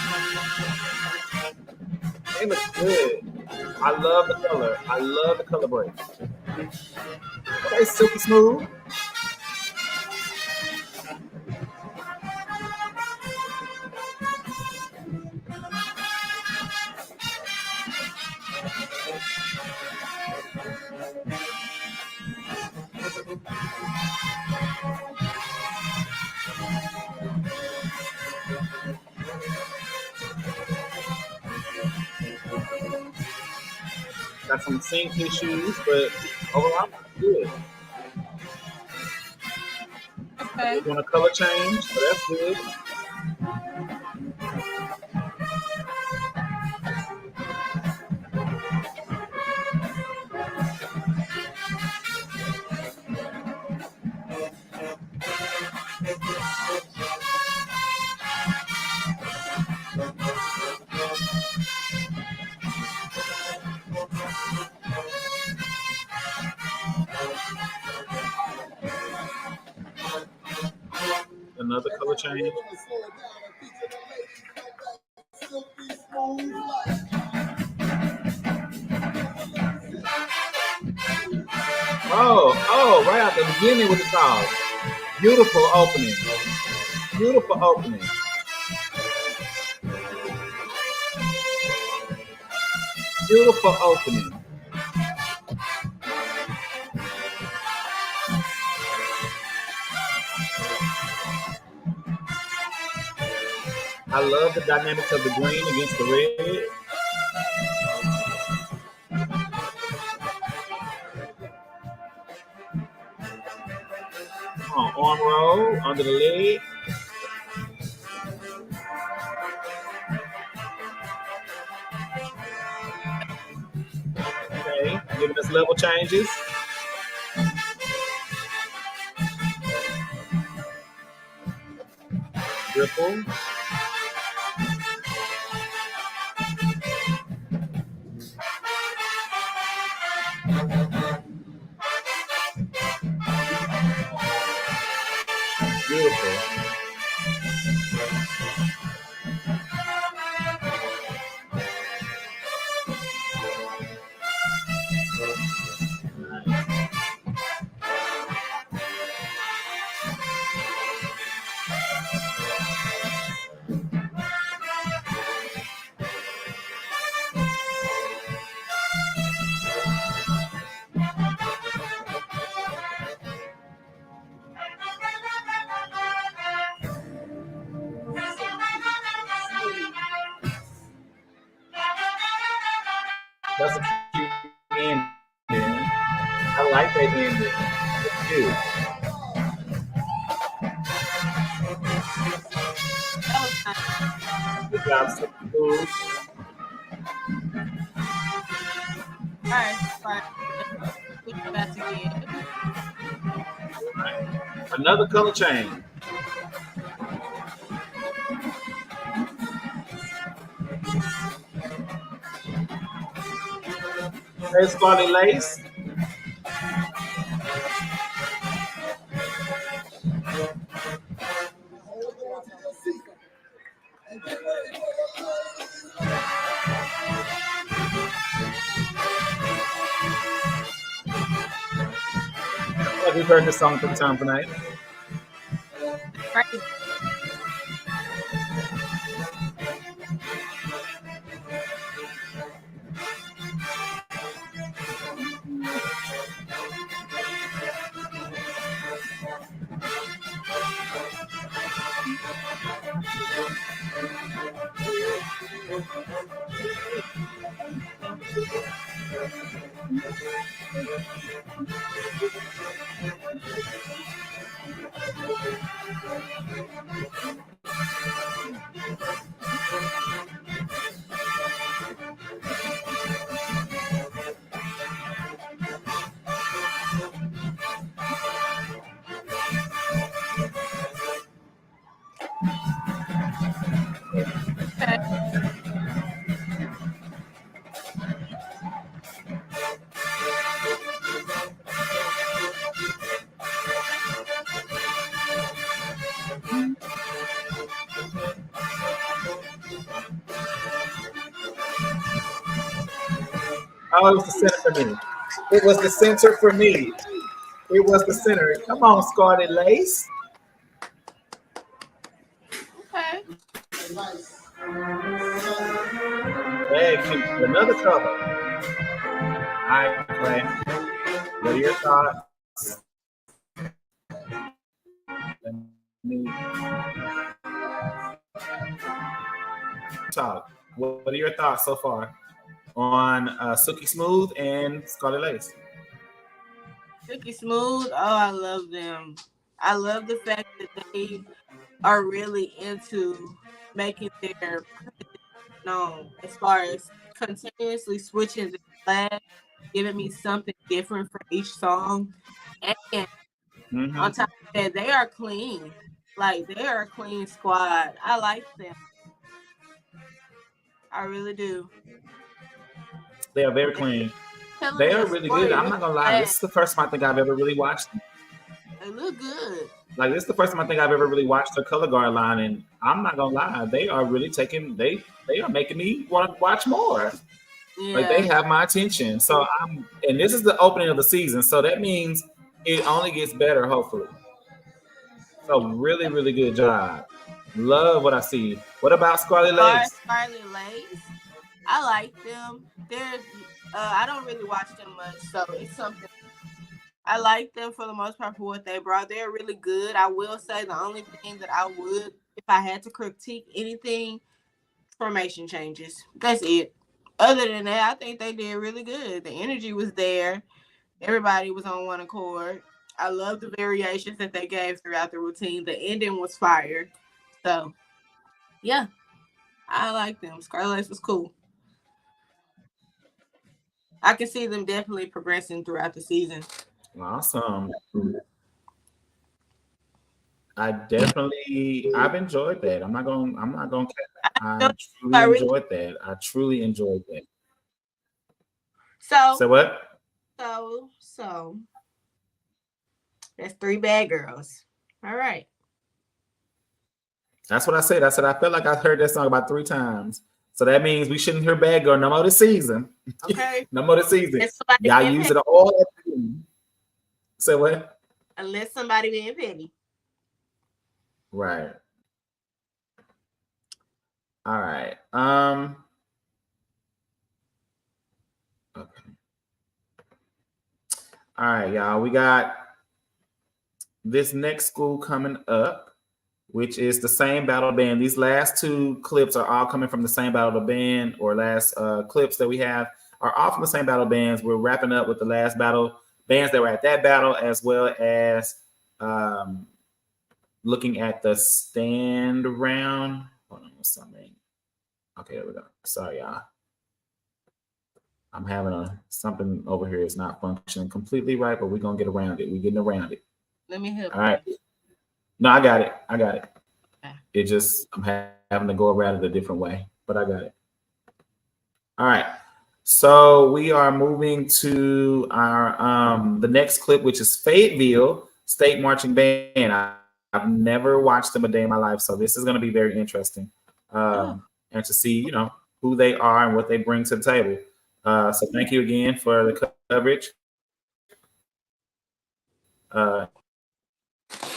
It looks good. I love the color. I love the color break. Okay, silky smooth. Got some sync issues, but overall, good. Okay. Doing a color change, so that's good. Another color change. Oh, right out the beginning with the sauce. Beautiful opening. Beautiful opening. Beautiful opening. I love the dynamics of the green against the red. Arm roll under the leg. Okay, giving us level changes. Ripple. Beautiful. That's a cute ending. I like that ending. It's cute. Good job, Silky Smooth. All right, fine. What you about to get? Right. Another color change. Hey, Scarlet Lace. Like we've heard this song 3 times tonight. Right. Okay. Oh, it was the center for me. It was the center for me. It was the center. Come on, Scarlet Lace. Okay. Hey, cute. Another color. All right, Clay. What are your thoughts? Let me talk. What are your thoughts so far on Silky Smooth and Scarlet Lace? Silky Smooth. Oh, I love them. I love the fact that they are really into making their known as far as continuously switching the flag, giving me something different for each song. And on top of that, they are clean. Like, they are a clean squad. I like them. I really do. They are very clean. Telling They me are a really story good. I'm really not gonna lie. fast. This is the first time I think I've ever really watched them. They look good. Like, this is the first time I think I've ever really watched their color guard line, and I'm not gonna lie. They are really taking. They are making me want to watch more. Yeah. Like, they have my attention. So and this is the opening of the season, so that means it only gets better, hopefully. So really, really good job. Love what I see. What about Scarlet Lace? Scarlet Lace. I like them. They're I don't really watch them much, so it's something. I like them for the most part for what they brought. They're really good. I will say the only thing that I would, if I had to critique anything, formation changes. That's it. Other than that, I think they did really good. The energy was there. Everybody was on one accord. I love the variations that they gave throughout the routine. The ending was fire. So, yeah, I like them. Scarlet Lace was cool. I can see them definitely progressing throughout the season. Awesome. I've enjoyed that. I'm not gonna I truly enjoyed that. I truly enjoyed that. So what? So that's 3 bad girls. All right. That's what I said. I said I felt like I heard that song about 3 times. So that means we shouldn't hear Bad Girl no more this season. Okay. No more this season. Y'all use it all at the end. Say what? Unless somebody being petty. Right. All right. Okay. All right, y'all. We got this next school coming up, which is the same battle band. These last 2 clips are all coming from the same battle band, or last clips that we have are all from the same battle bands. We're wrapping up with the last battle bands that were at that battle, as well as looking at the stand round. Hold on, something. Okay, there we go. Sorry, y'all. I'm having something over here is not functioning completely right, but we're gonna get around it. We're getting around it. Let me help. All right. No, I got it. Okay. It just, I'm having to go around it a different way, but I got it. All right. So we are moving to our the next clip, which is Fayetteville State Marching Band. I've never watched them a day in my life, so this is going to be very interesting, and to see who they are and what they bring to the table. So thank you again for the coverage. And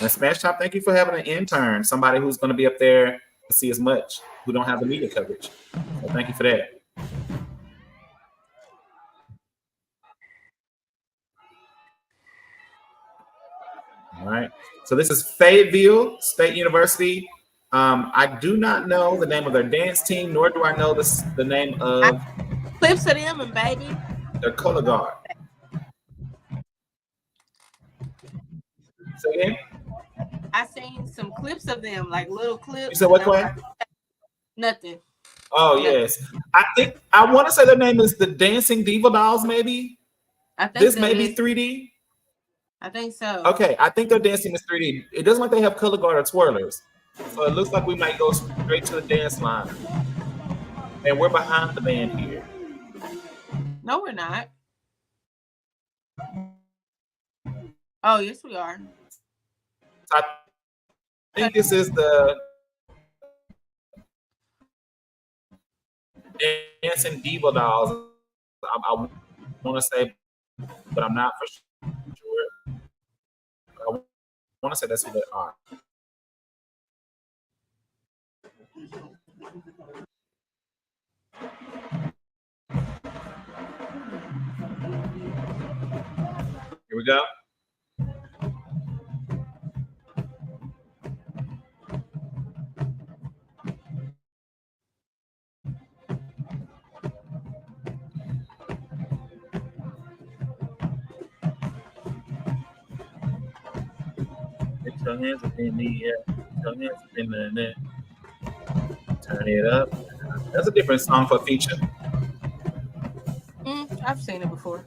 Smash Top, thank you for having an intern, somebody who's going to be up there to see as much, who don't have the media coverage. So thank you for that. All right. So this is Fayetteville State University. I do not know the name of their dance team, nor do I know the name of clips of them and baby. Their color guard. Say again? I seen some clips of them, like little clips. You said what, Quay? Nothing. Oh, yes. I want to say their name is the Dancing Diva Dolls, maybe. I think this may be 3D. I think so. Okay, I think their dancing is 3D. It doesn't look like they have color guard or twirlers. So it looks like we might go straight to the dance line. And we're behind the band here. No, we're not. Oh, yes, we are. I think this is the Dancing Diva Dolls. I want to say, but I'm not for sure. I want to say that's who they are. Here we go. Put your hands up in the air. Put your hands up in the net. Turn it up. That's a different song for feature. I've seen it before.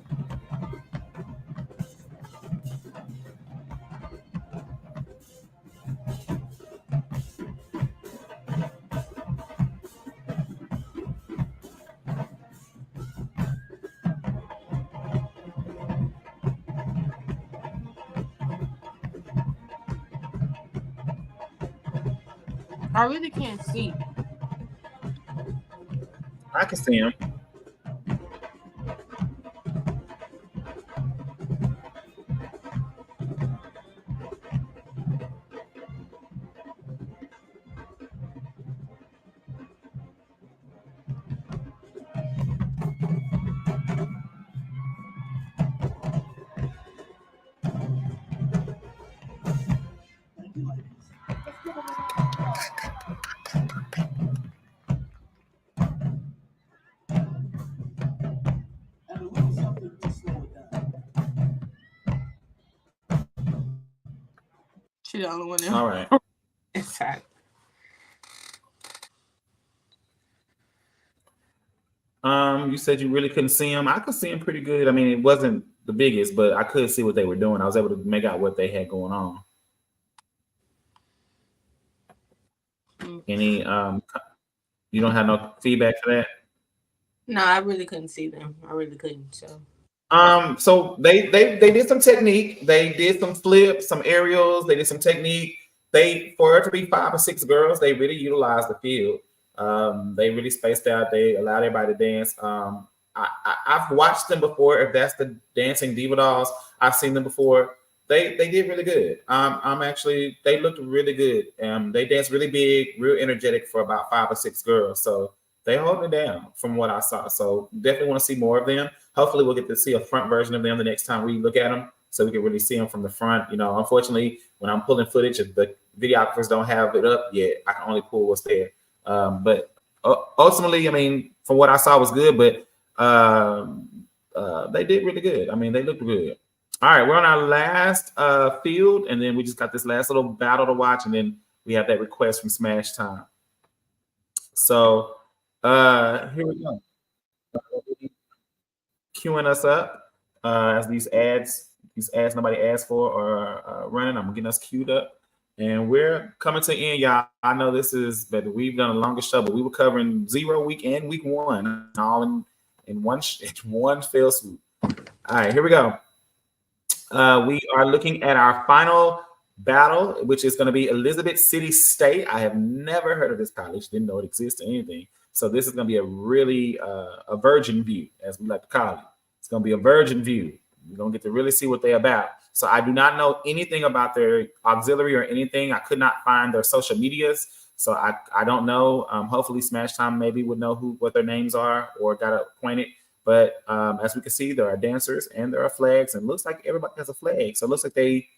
I really can't see. I can see him. She the only one there. All right. It's sad. You said you really couldn't see him. I could see him pretty good. I mean, it wasn't the biggest, but I could see what they were doing. I was able to make out what they had going on. Any you don't have no feedback for that? No, I really couldn't see them. I really couldn't. So they did some technique. They did some flips, some aerials. They did some technique. For it to be 5 or 6 girls, they really utilized the field. They really spaced out. They allowed everybody to dance. I've watched them before. If that's the Dancing Diva Dolls, I've seen them before. They did really good. They looked really good. They danced really big, real energetic for about 5 or 6 girls. So they hold it down from what I saw. So definitely want to see more of them. Hopefully we'll get to see a front version of them the next time we look at them, so we can really see them from the front. Unfortunately, when I'm pulling footage, if the videographers don't have it up yet, I can only pull what's there. But ultimately, I mean, from what I saw was good, but they did really good. I mean, they looked good. All right, we're on our last field, and then we just got this last little battle to watch, and then we have that request from Smash Time. So here we go. Queuing us up as these ads nobody asked for are running. I'm getting us queued up, and we're coming to end, y'all. I know this is, but we've done a longer show, but we were covering 0 week and week 1 all in in one fell swoop. All right, here we go. We are looking at our final battle, which is going to be Elizabeth City State. I have never heard of this college, didn't know it existed or anything. So this is going to be a really a virgin view, as we like to call it. It's going to be a virgin view. You're going to get to really see what they're about. So I do not know anything about their auxiliary or anything. I could not find their social medias. So I don't know. Hopefully Smash Time maybe would know what their names are or got acquainted. But as we can see, there are dancers and there are flags, and it looks like everybody has a flag. So it looks like they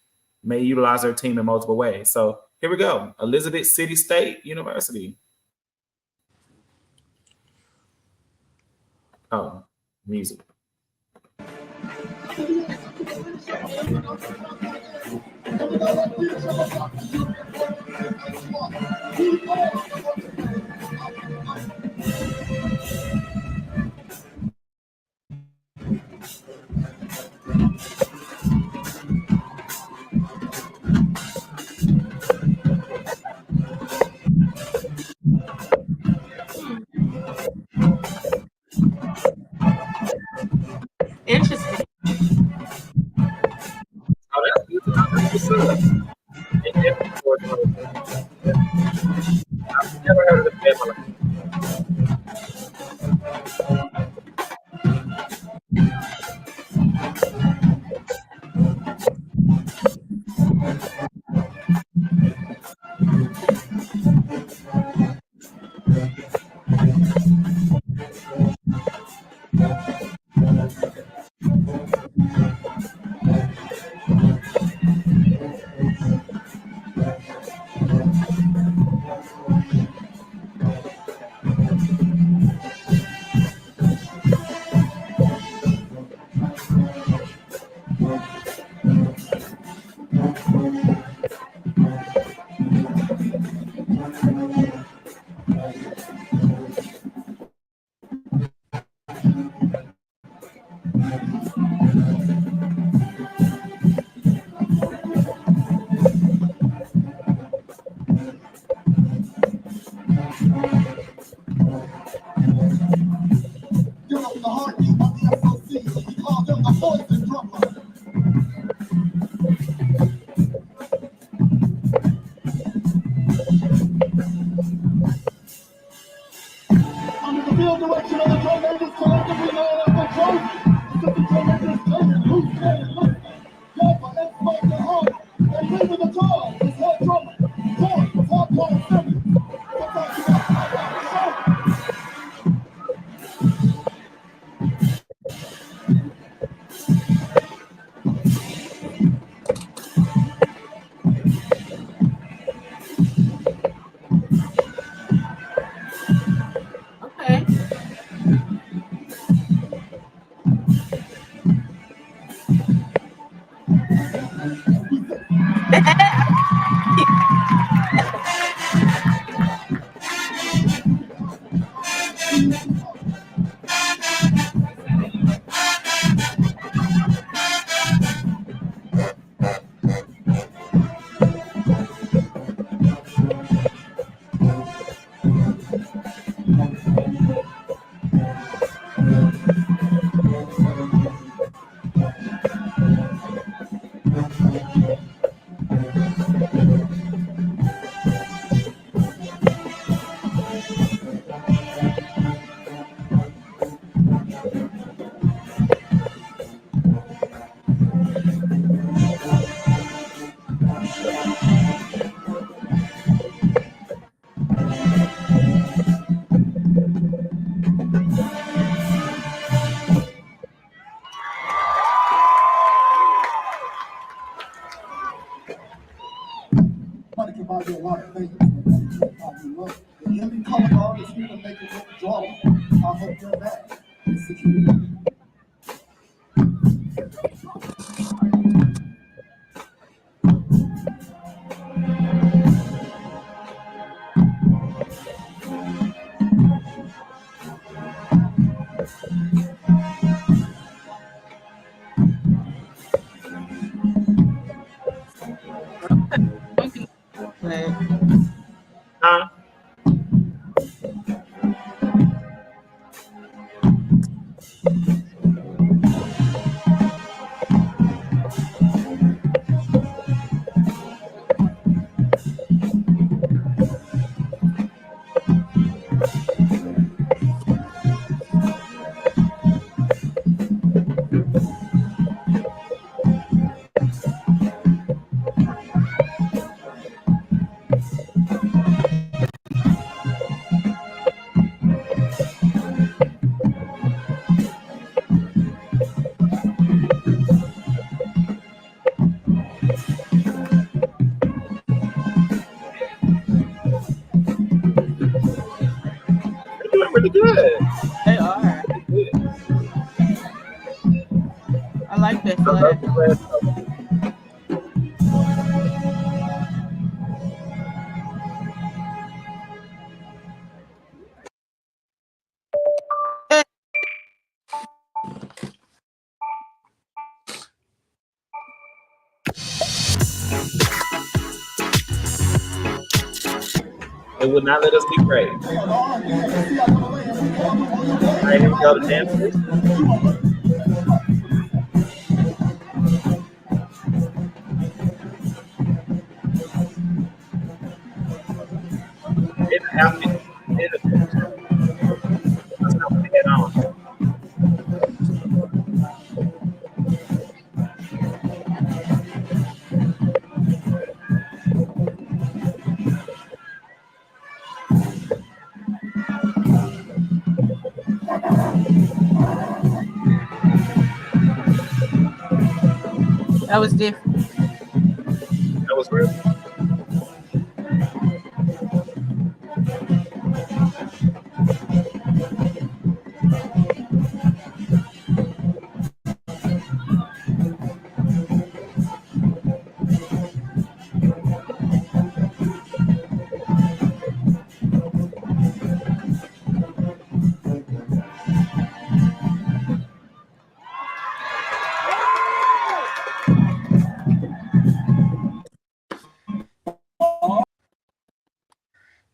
may utilize their team in multiple ways. So here we go. Elizabeth City State University. Oh, music. Interesting. Oh, that's good. I've never heard of the family. Okay. Money can buy you a lot of things. The living color guard is here to make it look draw. I hope you're back. Huh? pretty good. They are. I like that flag. It would not let us be great. All right, here we go. The dancers. It happened. Let's not put it on. That was different. That was real.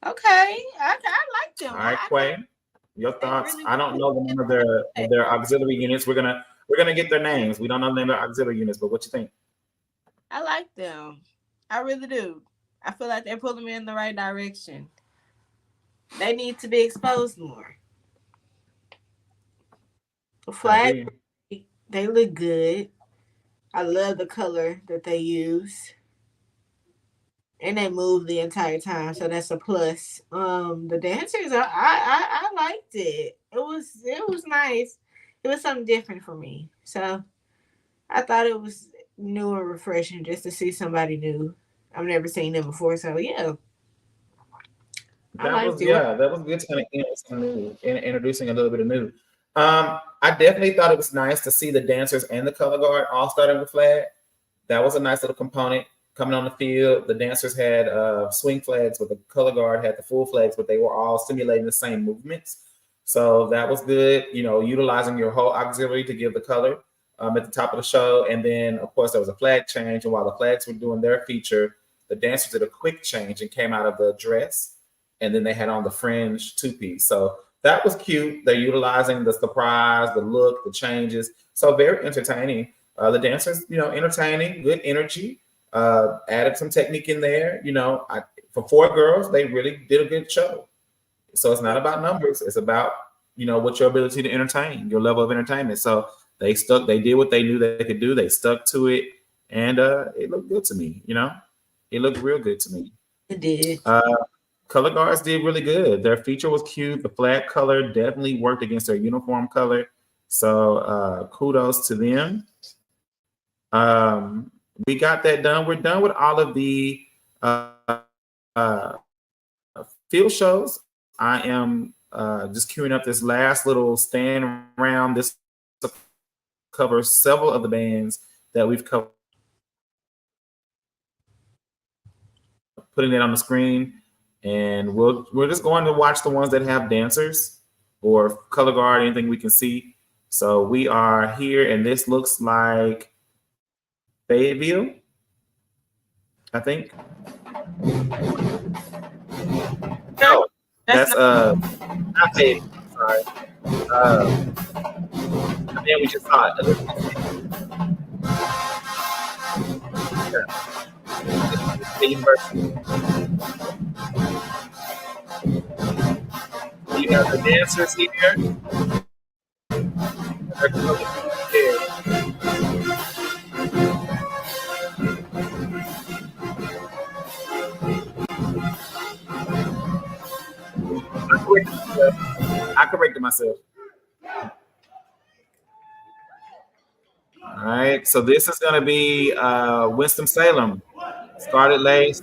Okay, I like them. All right, Quay, your thoughts? Really I don't know the name of their auxiliary units. We're gonna get their names. We don't know the name of their auxiliary units, but what you think? I like them. I really do. I feel like they're pulling me in the right direction. They need to be exposed more. The flag, they look good. I love the color that they use. And they move the entire time, so that's a plus. The dancers, I liked it. It was nice. It was something different for me. So I thought it was new and refreshing just to see somebody new. I've never seen them before, so yeah. That was good to kind of introducing a little bit of new. I definitely thought it was nice to see the dancers and the color guard all starting the flag. That was a nice little component. Coming on the field, the dancers had swing flags, but the color guard had the full flags, but they were all simulating the same movements. So that was good, utilizing your whole auxiliary to give the color at the top of the show. And then, of course, there was a flag change. And while the flags were doing their feature, the dancers did a quick change and came out of the dress. And then they had on the fringe two-piece. So that was cute. They're utilizing the surprise, the look, the changes. So very entertaining. The dancers, entertaining, good energy. Added some technique in there. For 4 girls, they really did a good show. So it's not about numbers. It's about, what your ability to entertain, your level of entertainment. So they did what they knew they could do. They stuck to it. And it looked good to me, It looked real good to me. It did. Color guards did really good. Their feature was cute. The flag color definitely worked against their uniform color. So kudos to them. We got that done. We're done with all of the field shows. I am just queuing up this last little stand around. This covers several of the bands that we've covered. Putting it on the screen, and we're just going to watch the ones that have dancers or color guard, anything we can see. So we are here, and this looks like Fayetteville, I think. No, that's not Fayetteville. Sorry. And then we just saw it. The university. You have the dancers here. I corrected myself. All right, so this is going to be Winston-Salem. Scarlet Lace.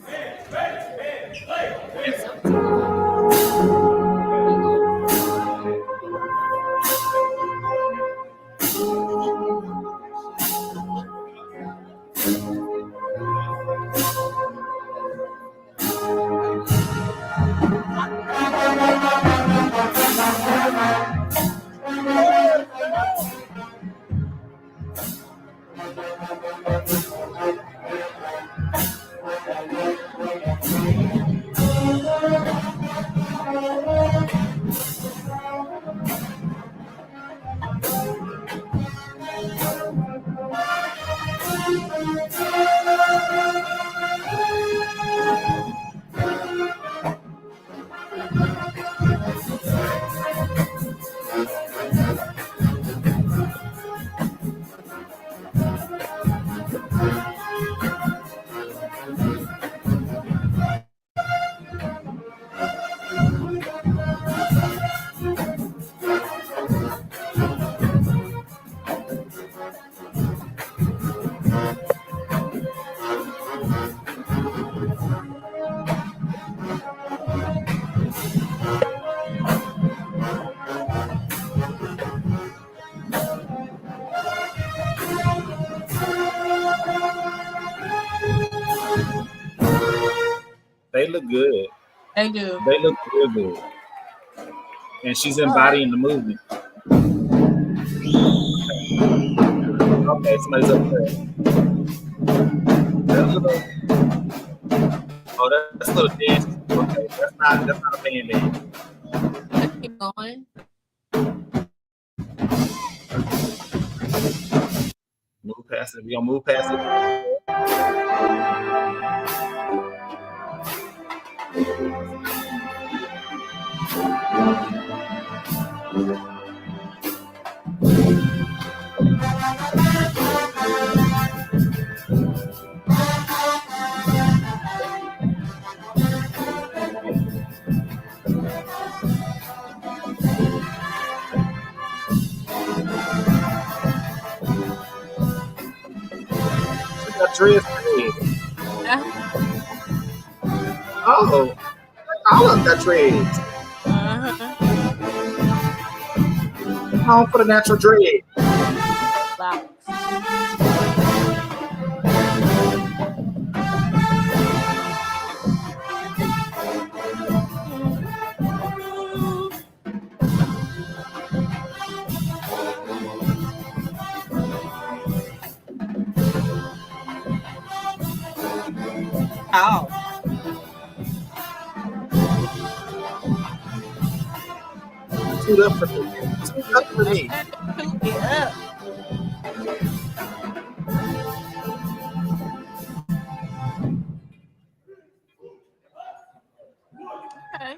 look good. They do. They look real good. And she's embodying the movement. Okay, somebody's up there. That's a little dance. Okay, that's not a band. Keep going. Move past it. We gonna move past it. Dreads. Oh, I love that dreads. Home for the natural dread. Wow. Oh. Toot up for me. Toot up for me. Toot it up. Okay.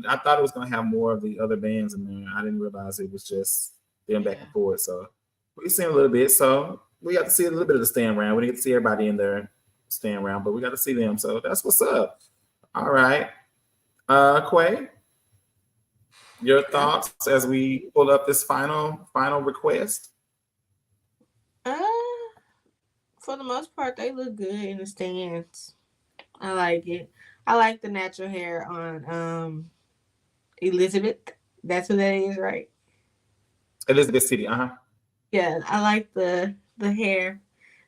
I thought it was gonna have more of the other bands in there. I didn't realize it was just them back and forth. So we seen a little bit. So we got to see a little bit of the stand round. We didn't get to see everybody in there stand round, but we got to see them. So that's what's up. All right. Quay, your thoughts as we pull up this final request? For the most part, they look good in the stands. I like it. I like the natural hair on Elizabeth. That's who that is, right? Elizabeth City, Yeah, I like the hair.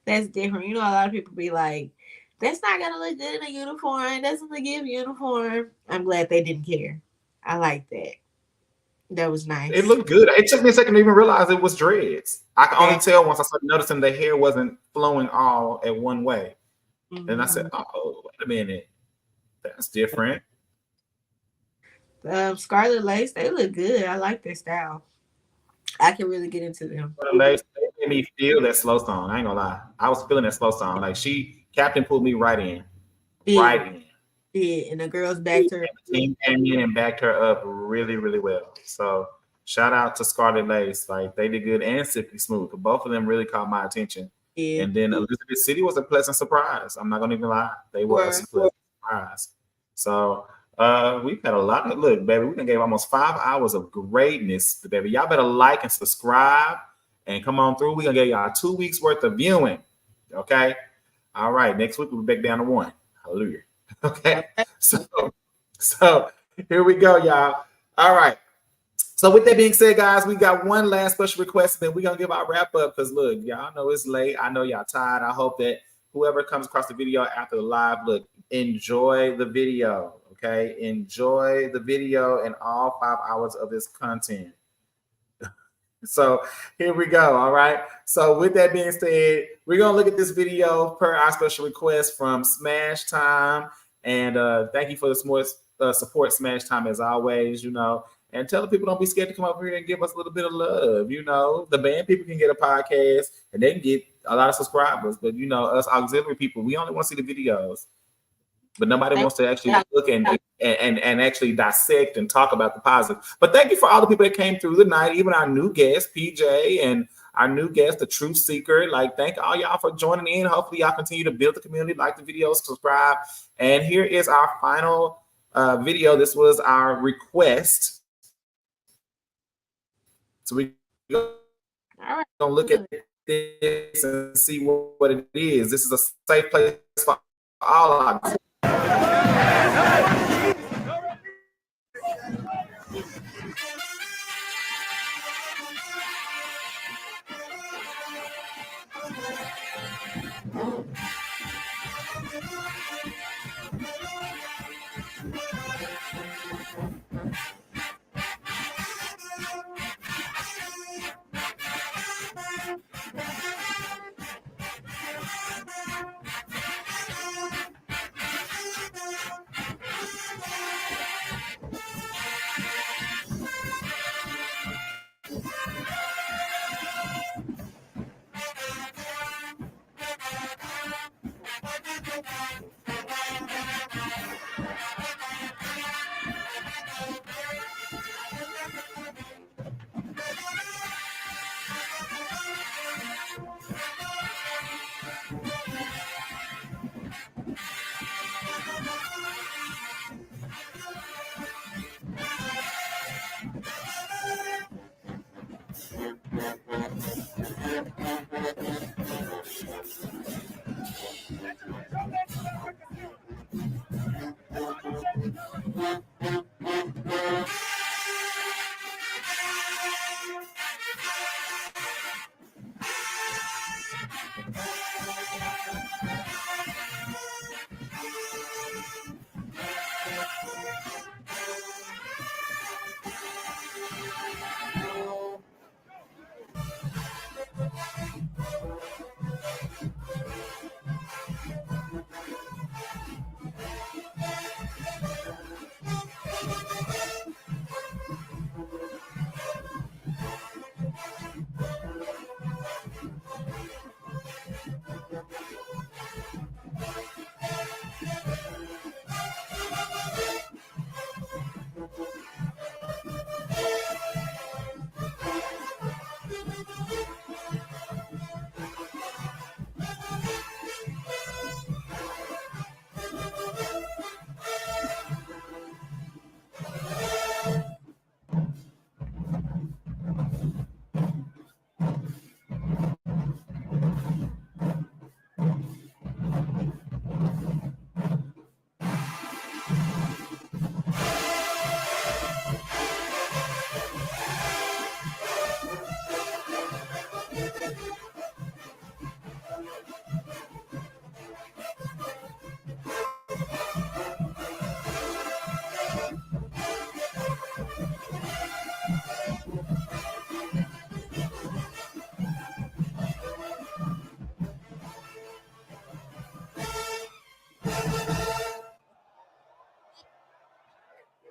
That's different. You know, a lot of people be like, that's not gonna look good in a uniform. It doesn't look good in a uniform. I'm glad they didn't care. I like that. That was nice. It looked good. It took me a second to even realize it was dreads. I could only tell once I started noticing the hair wasn't flowing all at one way. Mm-hmm. And I said, oh, wait a minute. That's different. Scarlet Lace, they look good. I like their style. I can really get into them. Lace, they made me feel that slow song. I ain't gonna lie. I was feeling that slow song. Like Captain pulled me right in. Yeah. Right in. Yeah, and the girls backed her up. The team came in and backed her up really, really well. So shout out to Scarlet Lace. Like they did good, and Simply Smooth. Both of them really caught my attention. Yeah. And then Elizabeth City was a pleasant surprise. I'm not gonna even lie. They were a pleasant surprise. So we've had a lot of look, baby. We done gave almost 5 hours of greatness, baby. Y'all better like and subscribe and come on through. We're gonna give y'all 2 weeks worth of viewing. Okay. All right. Next week we'll be back down to 1. Hallelujah. Okay. So here we go, y'all. All right. So with that being said, guys, we got one last special request, and then we're gonna give our wrap up because look, y'all know it's late. I know y'all tired. I hope that whoever comes across the video after the live, look, enjoy the video. Okay, enjoy the video and all 5 hours of this content. So here we go. All right. So with that being said, we're gonna look at this video per our special request from Smash Time, and thank you for the support, Smash Time, as always. You know, and tell the people don't be scared to come over here and give us a little bit of love. You know, the band people can get a podcast and they can get a lot of subscribers, but you know, us auxiliary people, we only want to see the videos. But nobody wants to actually look and actually dissect and talk about the positive. But thank you for all the people that came through the night, even our new guest, PJ, and our new guest, the Truth Seeker. Like, thank all y'all for joining in. Hopefully, y'all continue to build the community, like the videos, subscribe. And here is our final video. This was our request. So we're going to look at this and see what it is. This is a safe place for all of us.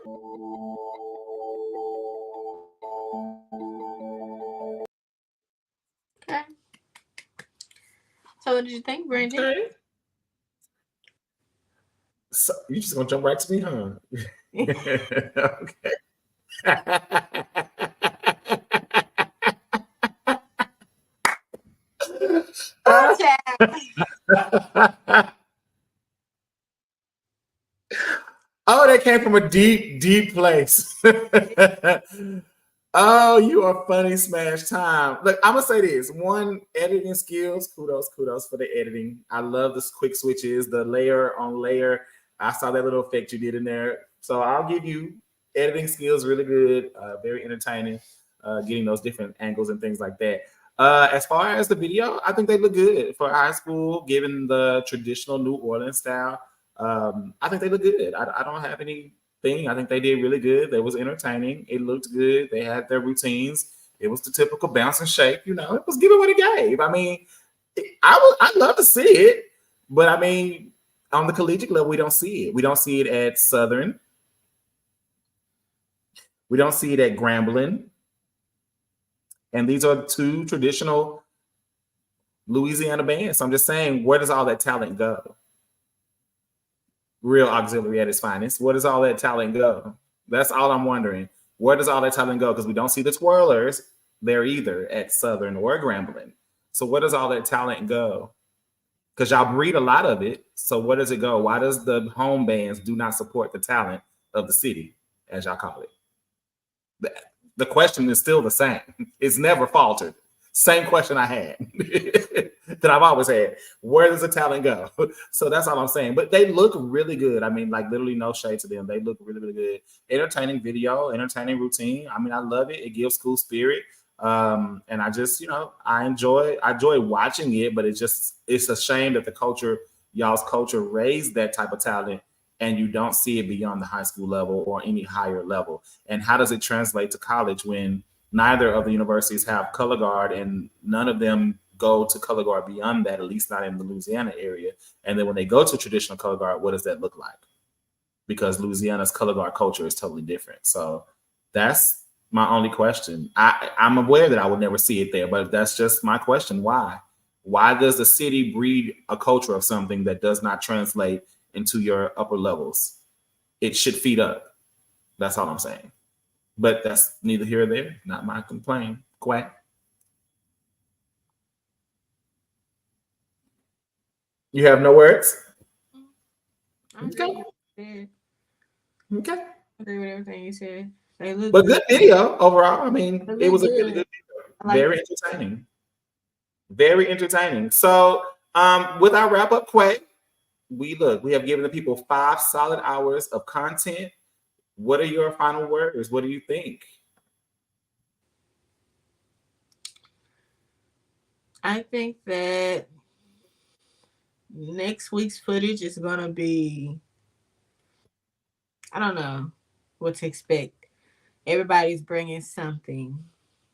Okay. So what did you think, Brandon? Okay. So you just gonna jump right to me, huh? Okay. Oh, that came from a deep, deep place. Oh, you are funny, Smash Time. Look, I'm gonna say this: one, editing skills. Kudos for the editing. I love the quick switches, the layer on layer. I saw that little effect you did in there, so I'll give you editing skills. Really good, very entertaining. Getting those different angles and things like that. As far as the video, I think they look good for high school, given the traditional New Orleans style. I think they look good. I don't have any thing. I think they did really good. It was entertaining. It looked good. They had their routines. It was the typical bounce and shake. You know, it was giving what it gave. I mean, I'd love to see it, but I mean, on the collegiate level, we don't see it. We don't see it at Southern. We don't see it at Grambling. And these are two traditional Louisiana bands. So I'm just saying, where does all that talent go? Real auxiliary at its finest. Where does all that talent go? That's all I'm wondering. Where does all that talent go? Because we don't see the twirlers there either at Southern or Grambling. So where does all that talent go? Because y'all breed a lot of it. So where does it go? Why does the home bands do not support the talent of the city, as y'all call it? The question is still the same. It's never faltered. Same question I had that I've always had. Where does the talent go? So that's all I'm saying. But they look really good. I mean, like literally no shade to them. They look really, really good. Entertaining video, entertaining routine. I mean, I love it. It gives school spirit. And I just, I enjoy watching it, but it's a shame that y'all's culture raised that type of talent and you don't see it beyond the high school level or any higher level. And how does it translate to college when neither of the universities have color guard and none of them go to color guard beyond that, at least not in the Louisiana area? And then when they go to traditional color guard, what does that look like? Because Louisiana's color guard culture is totally different. So that's my only question. I'm aware that I would never see it there, but that's just my question. Why? Why does the city breed a culture of something that does not translate into your upper levels? It should feed up. That's all I'm saying. But that's neither here or there. Not my complaint. Quack. You have no words? Okay. Okay. I agree with everything you said. They look but good video overall. I mean, it was a really good video. Like very entertaining. Very entertaining. So with our wrap-up quack, we have given the people 5 solid hours of content. What are your final words? What do you think? I think that next week's footage is going to be, I don't know what to expect. Everybody's bringing something.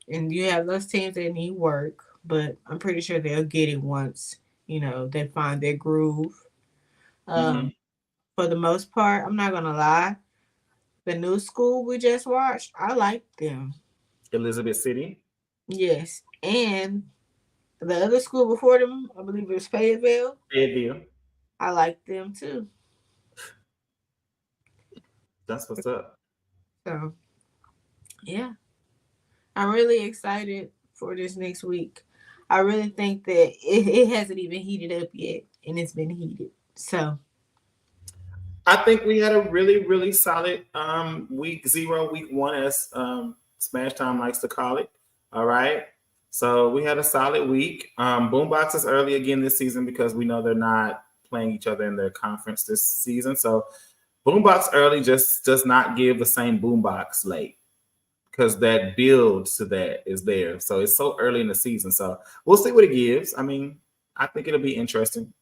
And you have those teams that need work, but I'm pretty sure they'll get it once, they find their groove. For the most part, I'm not going to lie. The new school we just watched, I like them. Elizabeth City? Yes. And the other school before them, I believe it was Fayetteville. I like them too. That's what's up. So, yeah. I'm really excited for this next week. I really think that it hasn't even heated up yet, and it's been heated. So, I think we had a really, really solid week 0, week 1, as Smash Time likes to call it. All right. So we had a solid week. Boombox is early again this season because we know they're not playing each other in their conference this season. So Boombox early just does not give the same Boombox late because that build to that is there. So it's so early in the season. So we'll see what it gives. I mean, I think it'll be interesting.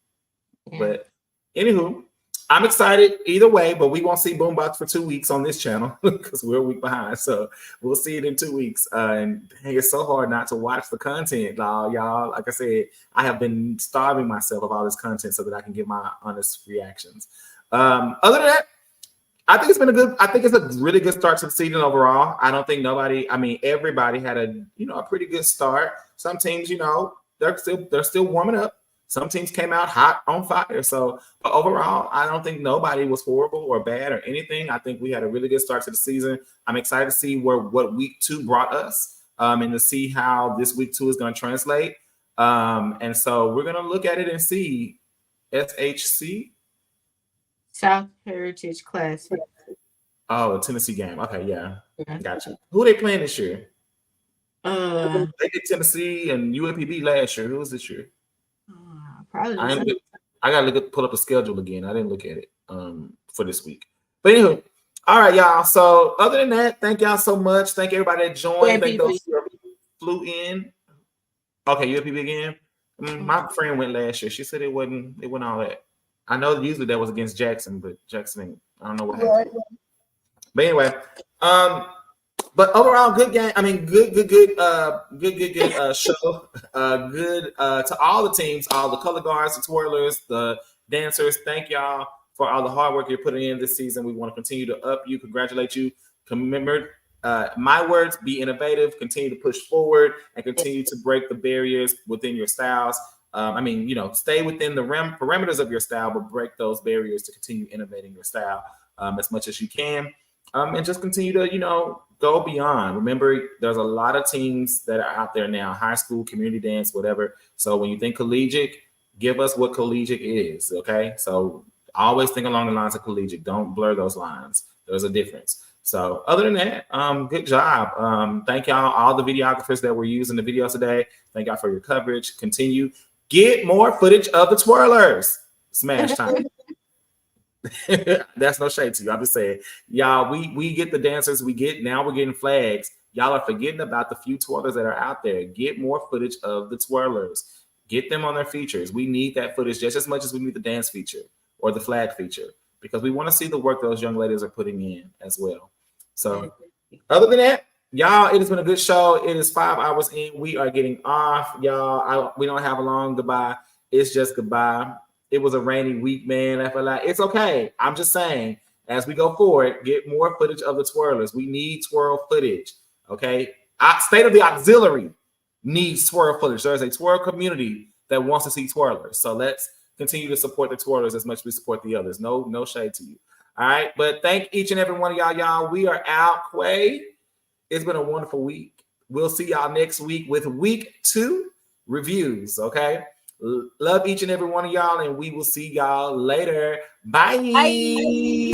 Yeah. But anywho, I'm excited either way, but we won't see Boombox for 2 weeks on this channel because we're a week behind. So we'll see it in 2 weeks. And hey, it's so hard not to watch the content, y'all. Like I said, I have been starving myself of all this content so that I can give my honest reactions. Other than that, I think it's a really good start to the season overall. I don't think everybody had a pretty good start. Some teams, they're still warming up. Some teams came out hot on fire. So, but overall, I don't think nobody was horrible or bad or anything. I think we had a really good start to the season. I'm excited to see what week 2 brought us, and to see how this week 2 is going to translate. And so we're going to look at it and see. SHC, South Heritage Classic. Oh, the Tennessee game. Okay, yeah. Gotcha. Who are they playing this year? They did Tennessee and UAPB last year. Who was this year? Probably. I gotta pull up the schedule again. I didn't look at it for this week. But anyway, all right, y'all. So other than that, thank y'all so much. Thank everybody that joined. Thank those who flew in. Okay, UAPB again. My friend went last year. She said it wasn't all that. I know usually that was against Jackson, but Jackson, I don't know what happened. But anyway, but overall, good game. I mean, good show. Good to all the teams, all the color guards, the twirlers, the dancers. Thank y'all for all the hard work you're putting in this season. We want to continue to up you, congratulate you. Remember, my words: be innovative, continue to push forward, and continue to break the barriers within your styles. Stay within the parameters of your style, but break those barriers to continue innovating your style as much as you can. And just continue to, go beyond. Remember, there's a lot of teams that are out there now, high school, community dance, whatever. So when you think collegiate, give us what collegiate is, okay? So always think along the lines of collegiate. Don't blur those lines. There's a difference. So other than that, good job. Thank y'all, all the videographers that were using the videos today. Thank y'all for your coverage. Continue. Get more footage of the twirlers. Smash time. That's no shade to you. I'm just saying, y'all, we get the dancers, we're getting flags. Y'all are forgetting about the few twirlers that are out there. Get more footage of the twirlers. Get them on their features. We need that footage just as much as we need the dance feature or the flag feature, because we want to see the work those young ladies are putting in as well. So other than that, y'all, it has been a good show. It is 5 hours in. We are getting off, y'all. We don't have a long goodbye. It's just goodbye. It was a rainy week, man. I feel like it's okay. I'm just saying, as we go forward, get more footage of the twirlers. We need twirl footage, okay? State of the Auxiliary needs twirl footage. There's a twirl community that wants to see twirlers. So let's continue to support the twirlers as much as we support the others. No shade to you. All right, but thank each and every one of y'all. We are out, Quay. It's been a wonderful week. We'll see y'all next week with week 2 reviews, okay? Love each and every one of y'all, and we will see y'all later. Bye.